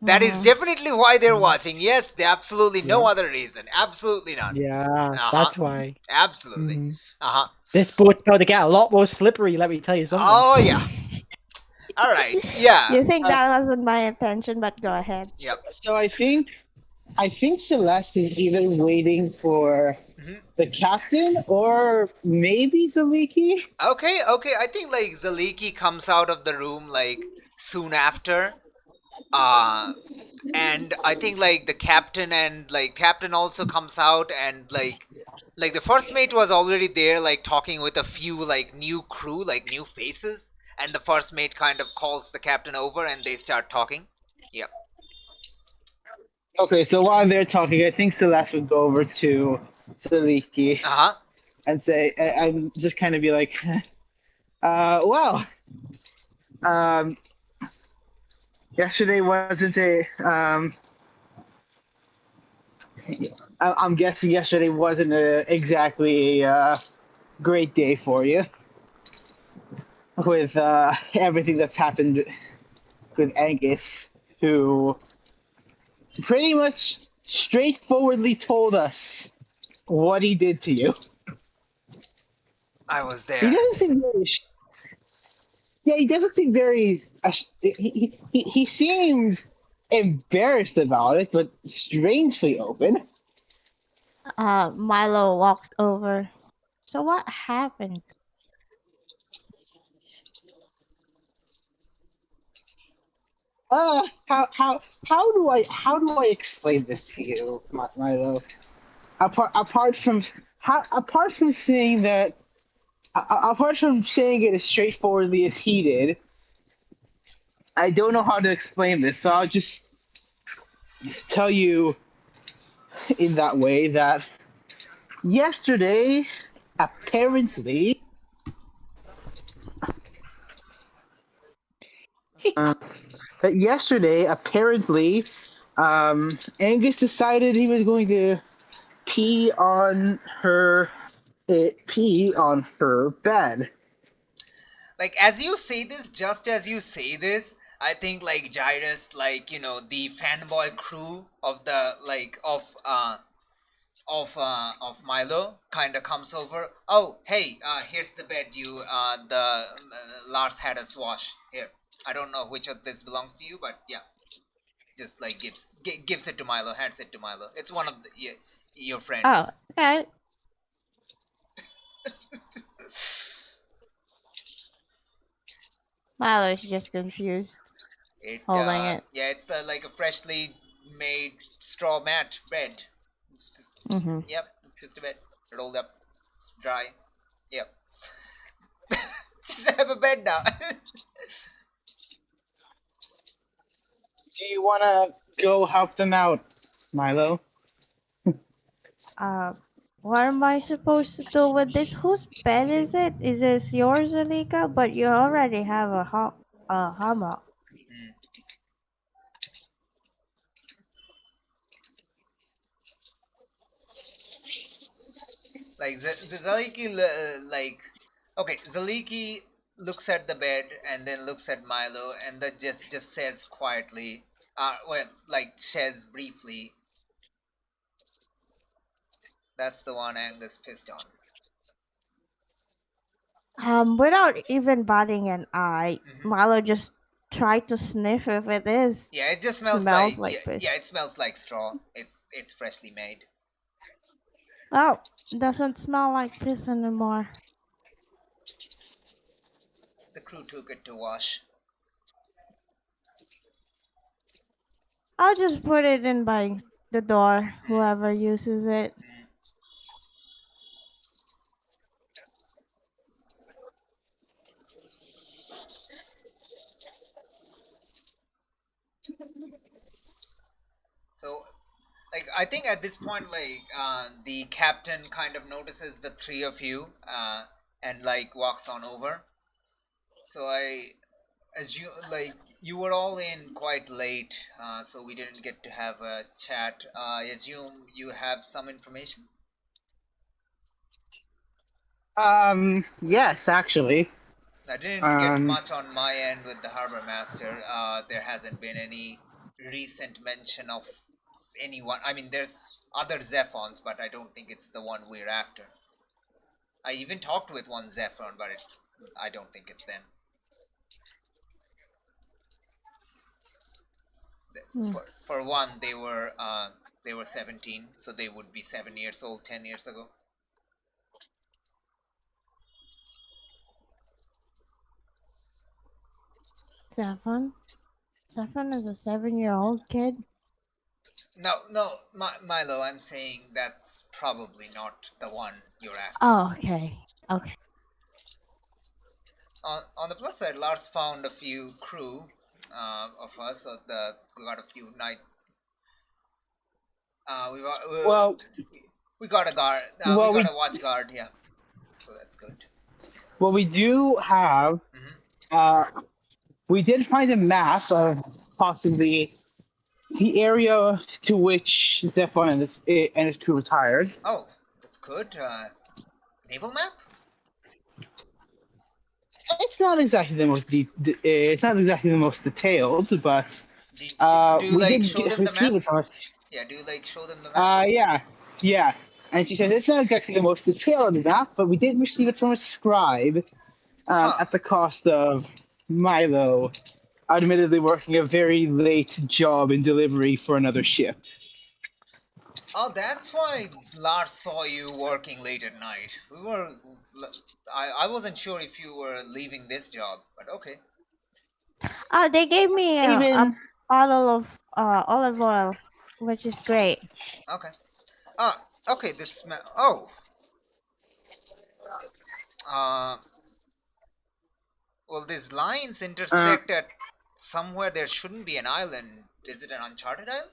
That is Mhm. definitely why they're watching. Yes, absolutely no Yeah. other reason. Absolutely not. Yeah, Uh-huh. that's why. Absolutely. Mhm. Uh-huh. This boat's about to get a lot more slippery, let me tell you something. Oh yeah. All right. Yeah. You think that wasn't my intention, but go ahead. Yep. So I think Celeste is either waiting for Mhm. the captain or maybe Zaliki. Okay, I think like Zaliki comes out of the room like soon after. And I think like the captain and like captain also comes out and like the first mate was already there like talking with a few like new crew, like new faces, and the first mate kind of calls the captain over and they start talking. Yep. Okay, so while they're talking, I think Celeste would go over to Zaliki Uh-huh. and say, and just kind of be like, well, yesterday wasn't I'm guessing yesterday wasn't exactly a great day for you with everything that's happened with Angus, who pretty much straightforwardly told us what he did to you. I was He there. doesn't seem very. Yeah, he doesn't seem very. He seems embarrassed about it, but strangely open. Milo walks over. So what happened? How do I explain this to you, Milo? Apart from saying that, apart from saying it as straightforwardly as he did, I don't know how to explain this. So I'll just tell you in that way that yesterday, apparently, Angus decided he was going to pee on her bed. Like as you say this, just as you say this, I think like Jairus, like, you know, the fanboy crew of the like of of Milo kind of comes over. Oh, hey, here's the bed Lars had us wash. Here, I don't know which of this belongs to you, but yeah, just like gives it to Milo, hands it to Milo. It's one of your friends. Oh, okay. Milo is just confused. Holding it. Yeah, it's like a freshly made straw mat bed. It's just, Yep, just a bed rolled up. It's dry. Yep. Just have a bed now. Do you want to go help them out, Milo? What am I supposed to do with this? Whose bed is it? Is this yours, Alika? But you already have a hammock. Like Zaliki, okay, Zaliki looks at the bed and then looks at Milo and then just says quietly, says briefly, "That's the one Angus pissed on." Without even batting an eye, Milo just tried to sniff if it is. Yeah, it just smells like piss. Yeah, it smells like straw. It's freshly made. Oh, it doesn't smell like piss anymore. The crew took it to wash. I'll just put it in by the door, whoever uses it. So, like, I think at this point, the captain kind of notices the three of you, and walks on over. So as you were all in quite late, so we didn't get to have a chat. I assume you have some information. Yes, actually. I didn't get much on my end with the harbor master. There hasn't been any recent mention of anyone. I mean, there's other Zephons, but I don't think it's the one we're after. I even talked with one Zephon, but I don't think it's them. For one, they were 17, so they would be 7 years old 10 years ago. Zephon? Zephon is a 7-year-old kid? No, Milo, I'm saying that's probably not the one you're after. Oh, okay. On the plus side, Lars found a few crew of us, so we got a few night. We got a guard. We got a watch guard, yeah. So that's good. Well, we do have. We did find a map of possibly the area to which Zephon and his crew retired. Oh, that's good. Naval map? It's not exactly the most detailed, but do you show them the map? It from us. Yeah, do you show them the map? Yeah. And she says it's not exactly the most detailed of the map, but we did receive it from a scribe at the cost of Milo, admittedly working a very late job in delivery for another ship. Oh, that's why Lars saw you working late at night. I wasn't sure if you were leaving this job, but okay. They gave me a bottle of olive oil, which is great. Okay. Okay, this well, these lines intersect at somewhere there shouldn't be an island. Is it an uncharted island?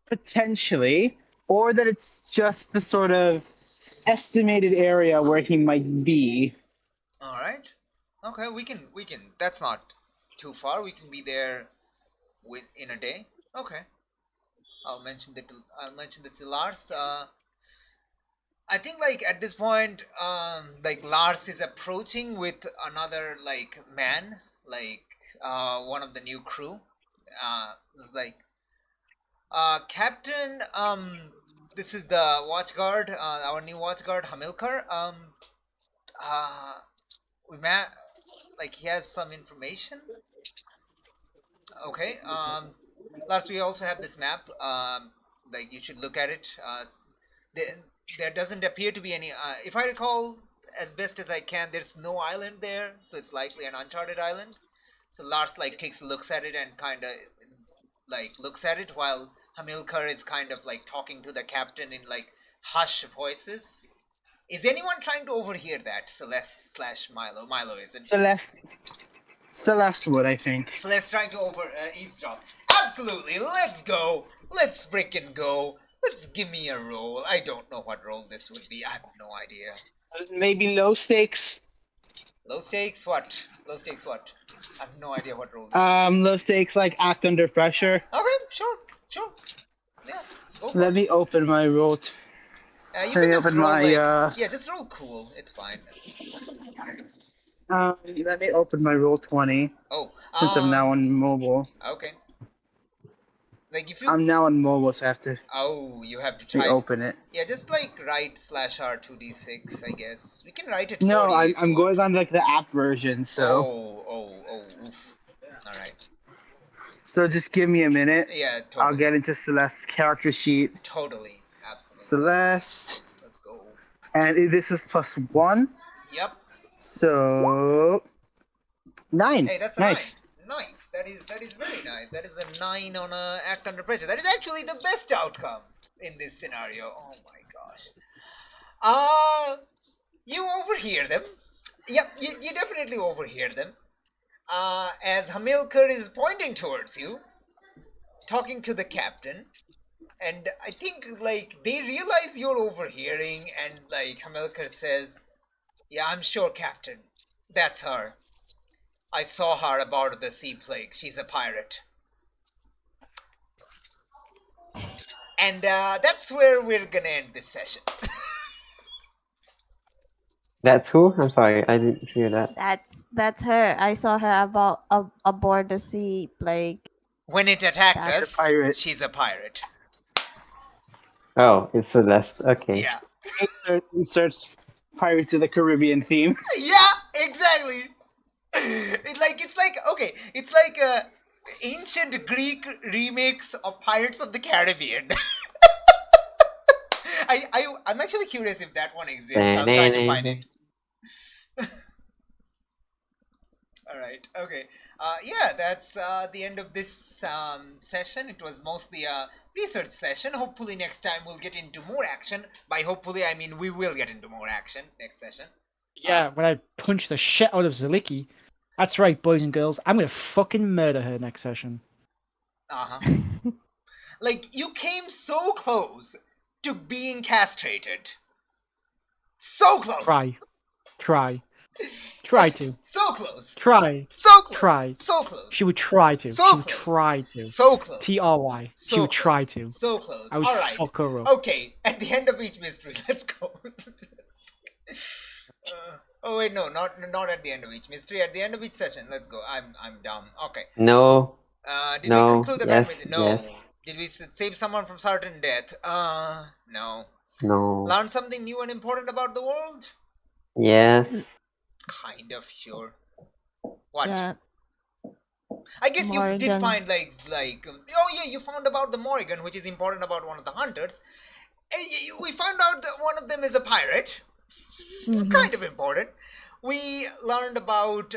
Potentially, or that it's just the sort of estimated area where he might be. All right. Okay, we can. That's not too far. We can be there in a day. Okay. I'll mention this to Lars. I think at this point, Lars is approaching with another man, one of the new crew. Captain, this is the watchguard, our new watchguard, Hamilcar. We like he has some information. Okay. Lars, we also have this map. Like you should look at it. There doesn't appear to be any. If I recall, as best as I can, there's no island there, so it's likely an uncharted island. So Lars like looks at it and kind of like looks at it while Hamilcar is kind of like talking to the captain in like hush voices. Is anyone trying to overhear that? Celeste / Milo. Milo isn't. Celeste would, I think. Celeste trying to eavesdrop. Absolutely. Let's go. Let's frickin' go. Let's give me a roll. I don't know what roll this would be. I have no idea. Maybe low stakes. Low stakes? What? Low stakes what? I have no idea what roll this Low stakes, like act under pressure. Okay, sure. Yeah. Go for Let it. me open my roll. You Let can me just open roll my yeah, just roll cool. It's fine. Let me open my roll 20 Oh. since I'm now on mobile. Okay. Like if you. I'm now on mobile, so I have to Oh, you have to try. open it. Yeah, just like write /R2d6, I guess. We can write it No, for you. if I'm you going want. on like the app version, so Oof. Alright. so just give me a minute. Yeah, totally. I'll get into Celeste's character sheet. Totally. Absolutely. Celeste, Let's go. and this is +1, Yep. so 9. Hey, that's a Nice. 9. Nice. That is very nice. That is a 9 on a act under pressure. That is actually the best outcome in this scenario. Oh my gosh. You overhear them. Yep, you definitely overhear them. As Hamilcar is pointing towards you, talking to the captain, and I think like they realize you're overhearing, and like Hamilcar says, "Yeah, I'm sure, Captain. That's her. I saw her aboard the Sea Plague. She's a pirate." And that's where we're gonna end this session. That's who? I'm sorry, I didn't hear that. That's her. I saw her aboard the Sea Plague. When it attacked That's us, a pirate. she's a pirate. Oh, it's Celeste. Okay. Yeah. Insert Pirates of the Caribbean theme. Yeah, exactly. It's like a ancient Greek remix of Pirates of the Caribbean. I'm actually curious if that one exists. I'll try to find it. All right. Okay. Yeah, that's the end of this session. It was mostly a research session. Hopefully next time we'll get into more action. By hopefully, I mean we will get into more action next session. Yeah, when I punch the shit out of Zaliki. That's right, boys and girls. I'm gonna fucking murder her next session. Uh-huh. Like, you came so close to being castrated. So close. Try to. So close. Try. So close. Try. So close. She would try to. So She would close. try to. So close. TRY. So She would close. try to. So close. I would All right. fuck her up. Okay, at the end of each mystery, let's go. Oh wait, no, not at the end of each mystery. At the end of each session, let's go. I'm dumb. Okay. No. Did we No. conclude the bad Yes. mystery? No. Yes. Did we save someone from certain death? No. No. Learn something new and important about the world? Yes. Kind of, sure. What? Yeah. I guess you did Morrigan. find oh yeah, you found about the Morrigan, which is important about one of the hunters. And we found out that one of them is a pirate. It's Mhm. kind of important. We learned about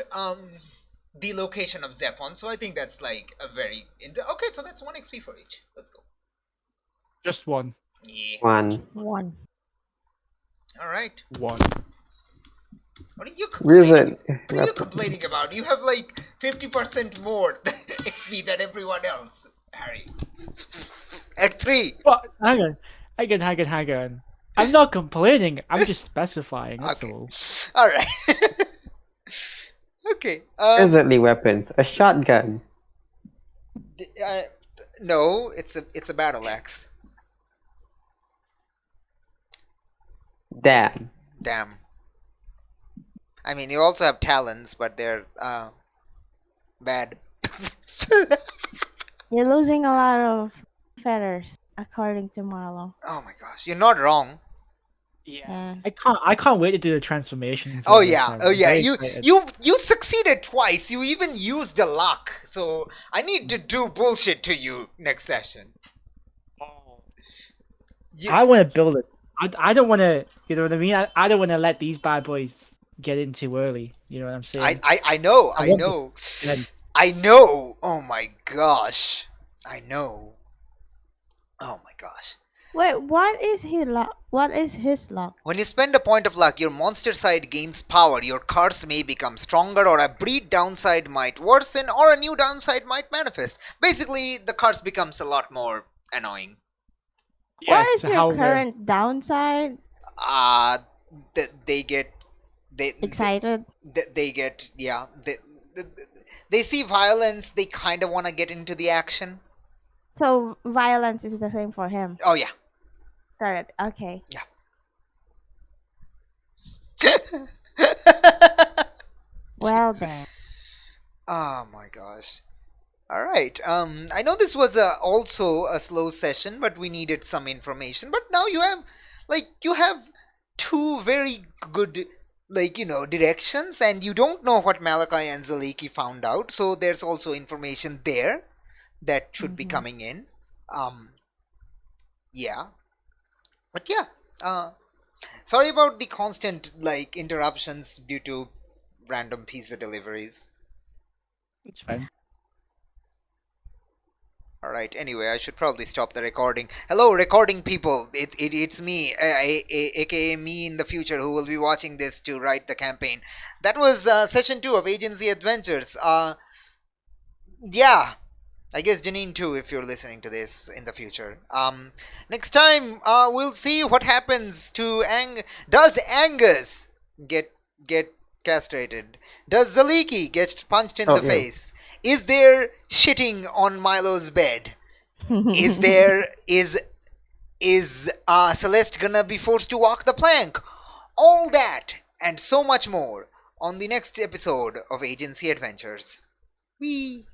the location of Zephon, so I think that's like a very okay. So that's 1 XP for each. Let's go. Just one. Yeah. 1. One. All right. One. What are you complaining? Reason. What are you complaining about? You have like 50% more XP than everyone else, Harry. At 3. But hang on. I'm not complaining. I'm just specifying. That's Okay. all. All right. Okay. Desertly weapons. A shotgun. No, it's a battle axe. Damn. Damn. I mean, you also have talons, but they're bad. You're losing a lot of feathers, according to Marlo. Oh my gosh, you're not wrong. Yeah. I can't wait to do the transformation. For Oh this yeah, time. oh I'm yeah. very You excited. you succeeded twice. You even used the luck. So I need to do bullshit to you next session. You, I want to build it. I don't want to. You know what I mean? I don't want to let these bad boys get in too early. You know what I'm saying? I know, I I want know, Then I know. Oh my gosh, I know. Oh my gosh. Wait, what is he luck? What is his luck? When you spend a point of luck, your monster side gains power. Your curse may become stronger, or a breed downside might worsen, or a new downside might manifest. Basically, the curse becomes a lot more annoying. What yeah, is so your how current downside? Uh, they get they Excited? they get yeah they see violence. They kind of want to get into the action. So violence is the thing for him. Oh yeah. Correct. Okay. Well then. Oh my gosh. All right. I know this was also a slow session, but we needed some information. But now you have two very good, directions, and you don't know what Malachi and Zaliki found out. So there's also information there that should be Mhm. coming in. Yeah. But yeah. Sorry about the constant interruptions due to random pizza deliveries. it's fine. Alright, anyway, I should probably stop the recording. Hello, recording people! It's me, aka me in the future, who will be watching this to write the campaign. That was session 2 of Aegean Sea Adventures. Yeah, I guess Janine too, if you're listening to this in the future. Next time, we'll see what happens to Does Angus get castrated? Does Zaliki get punched in Oh, the yeah. face? Is there shitting on Milo's bed? Is there is Celeste gonna be forced to walk the plank? All that and so much more on the next episode of Agency Adventures. Whee!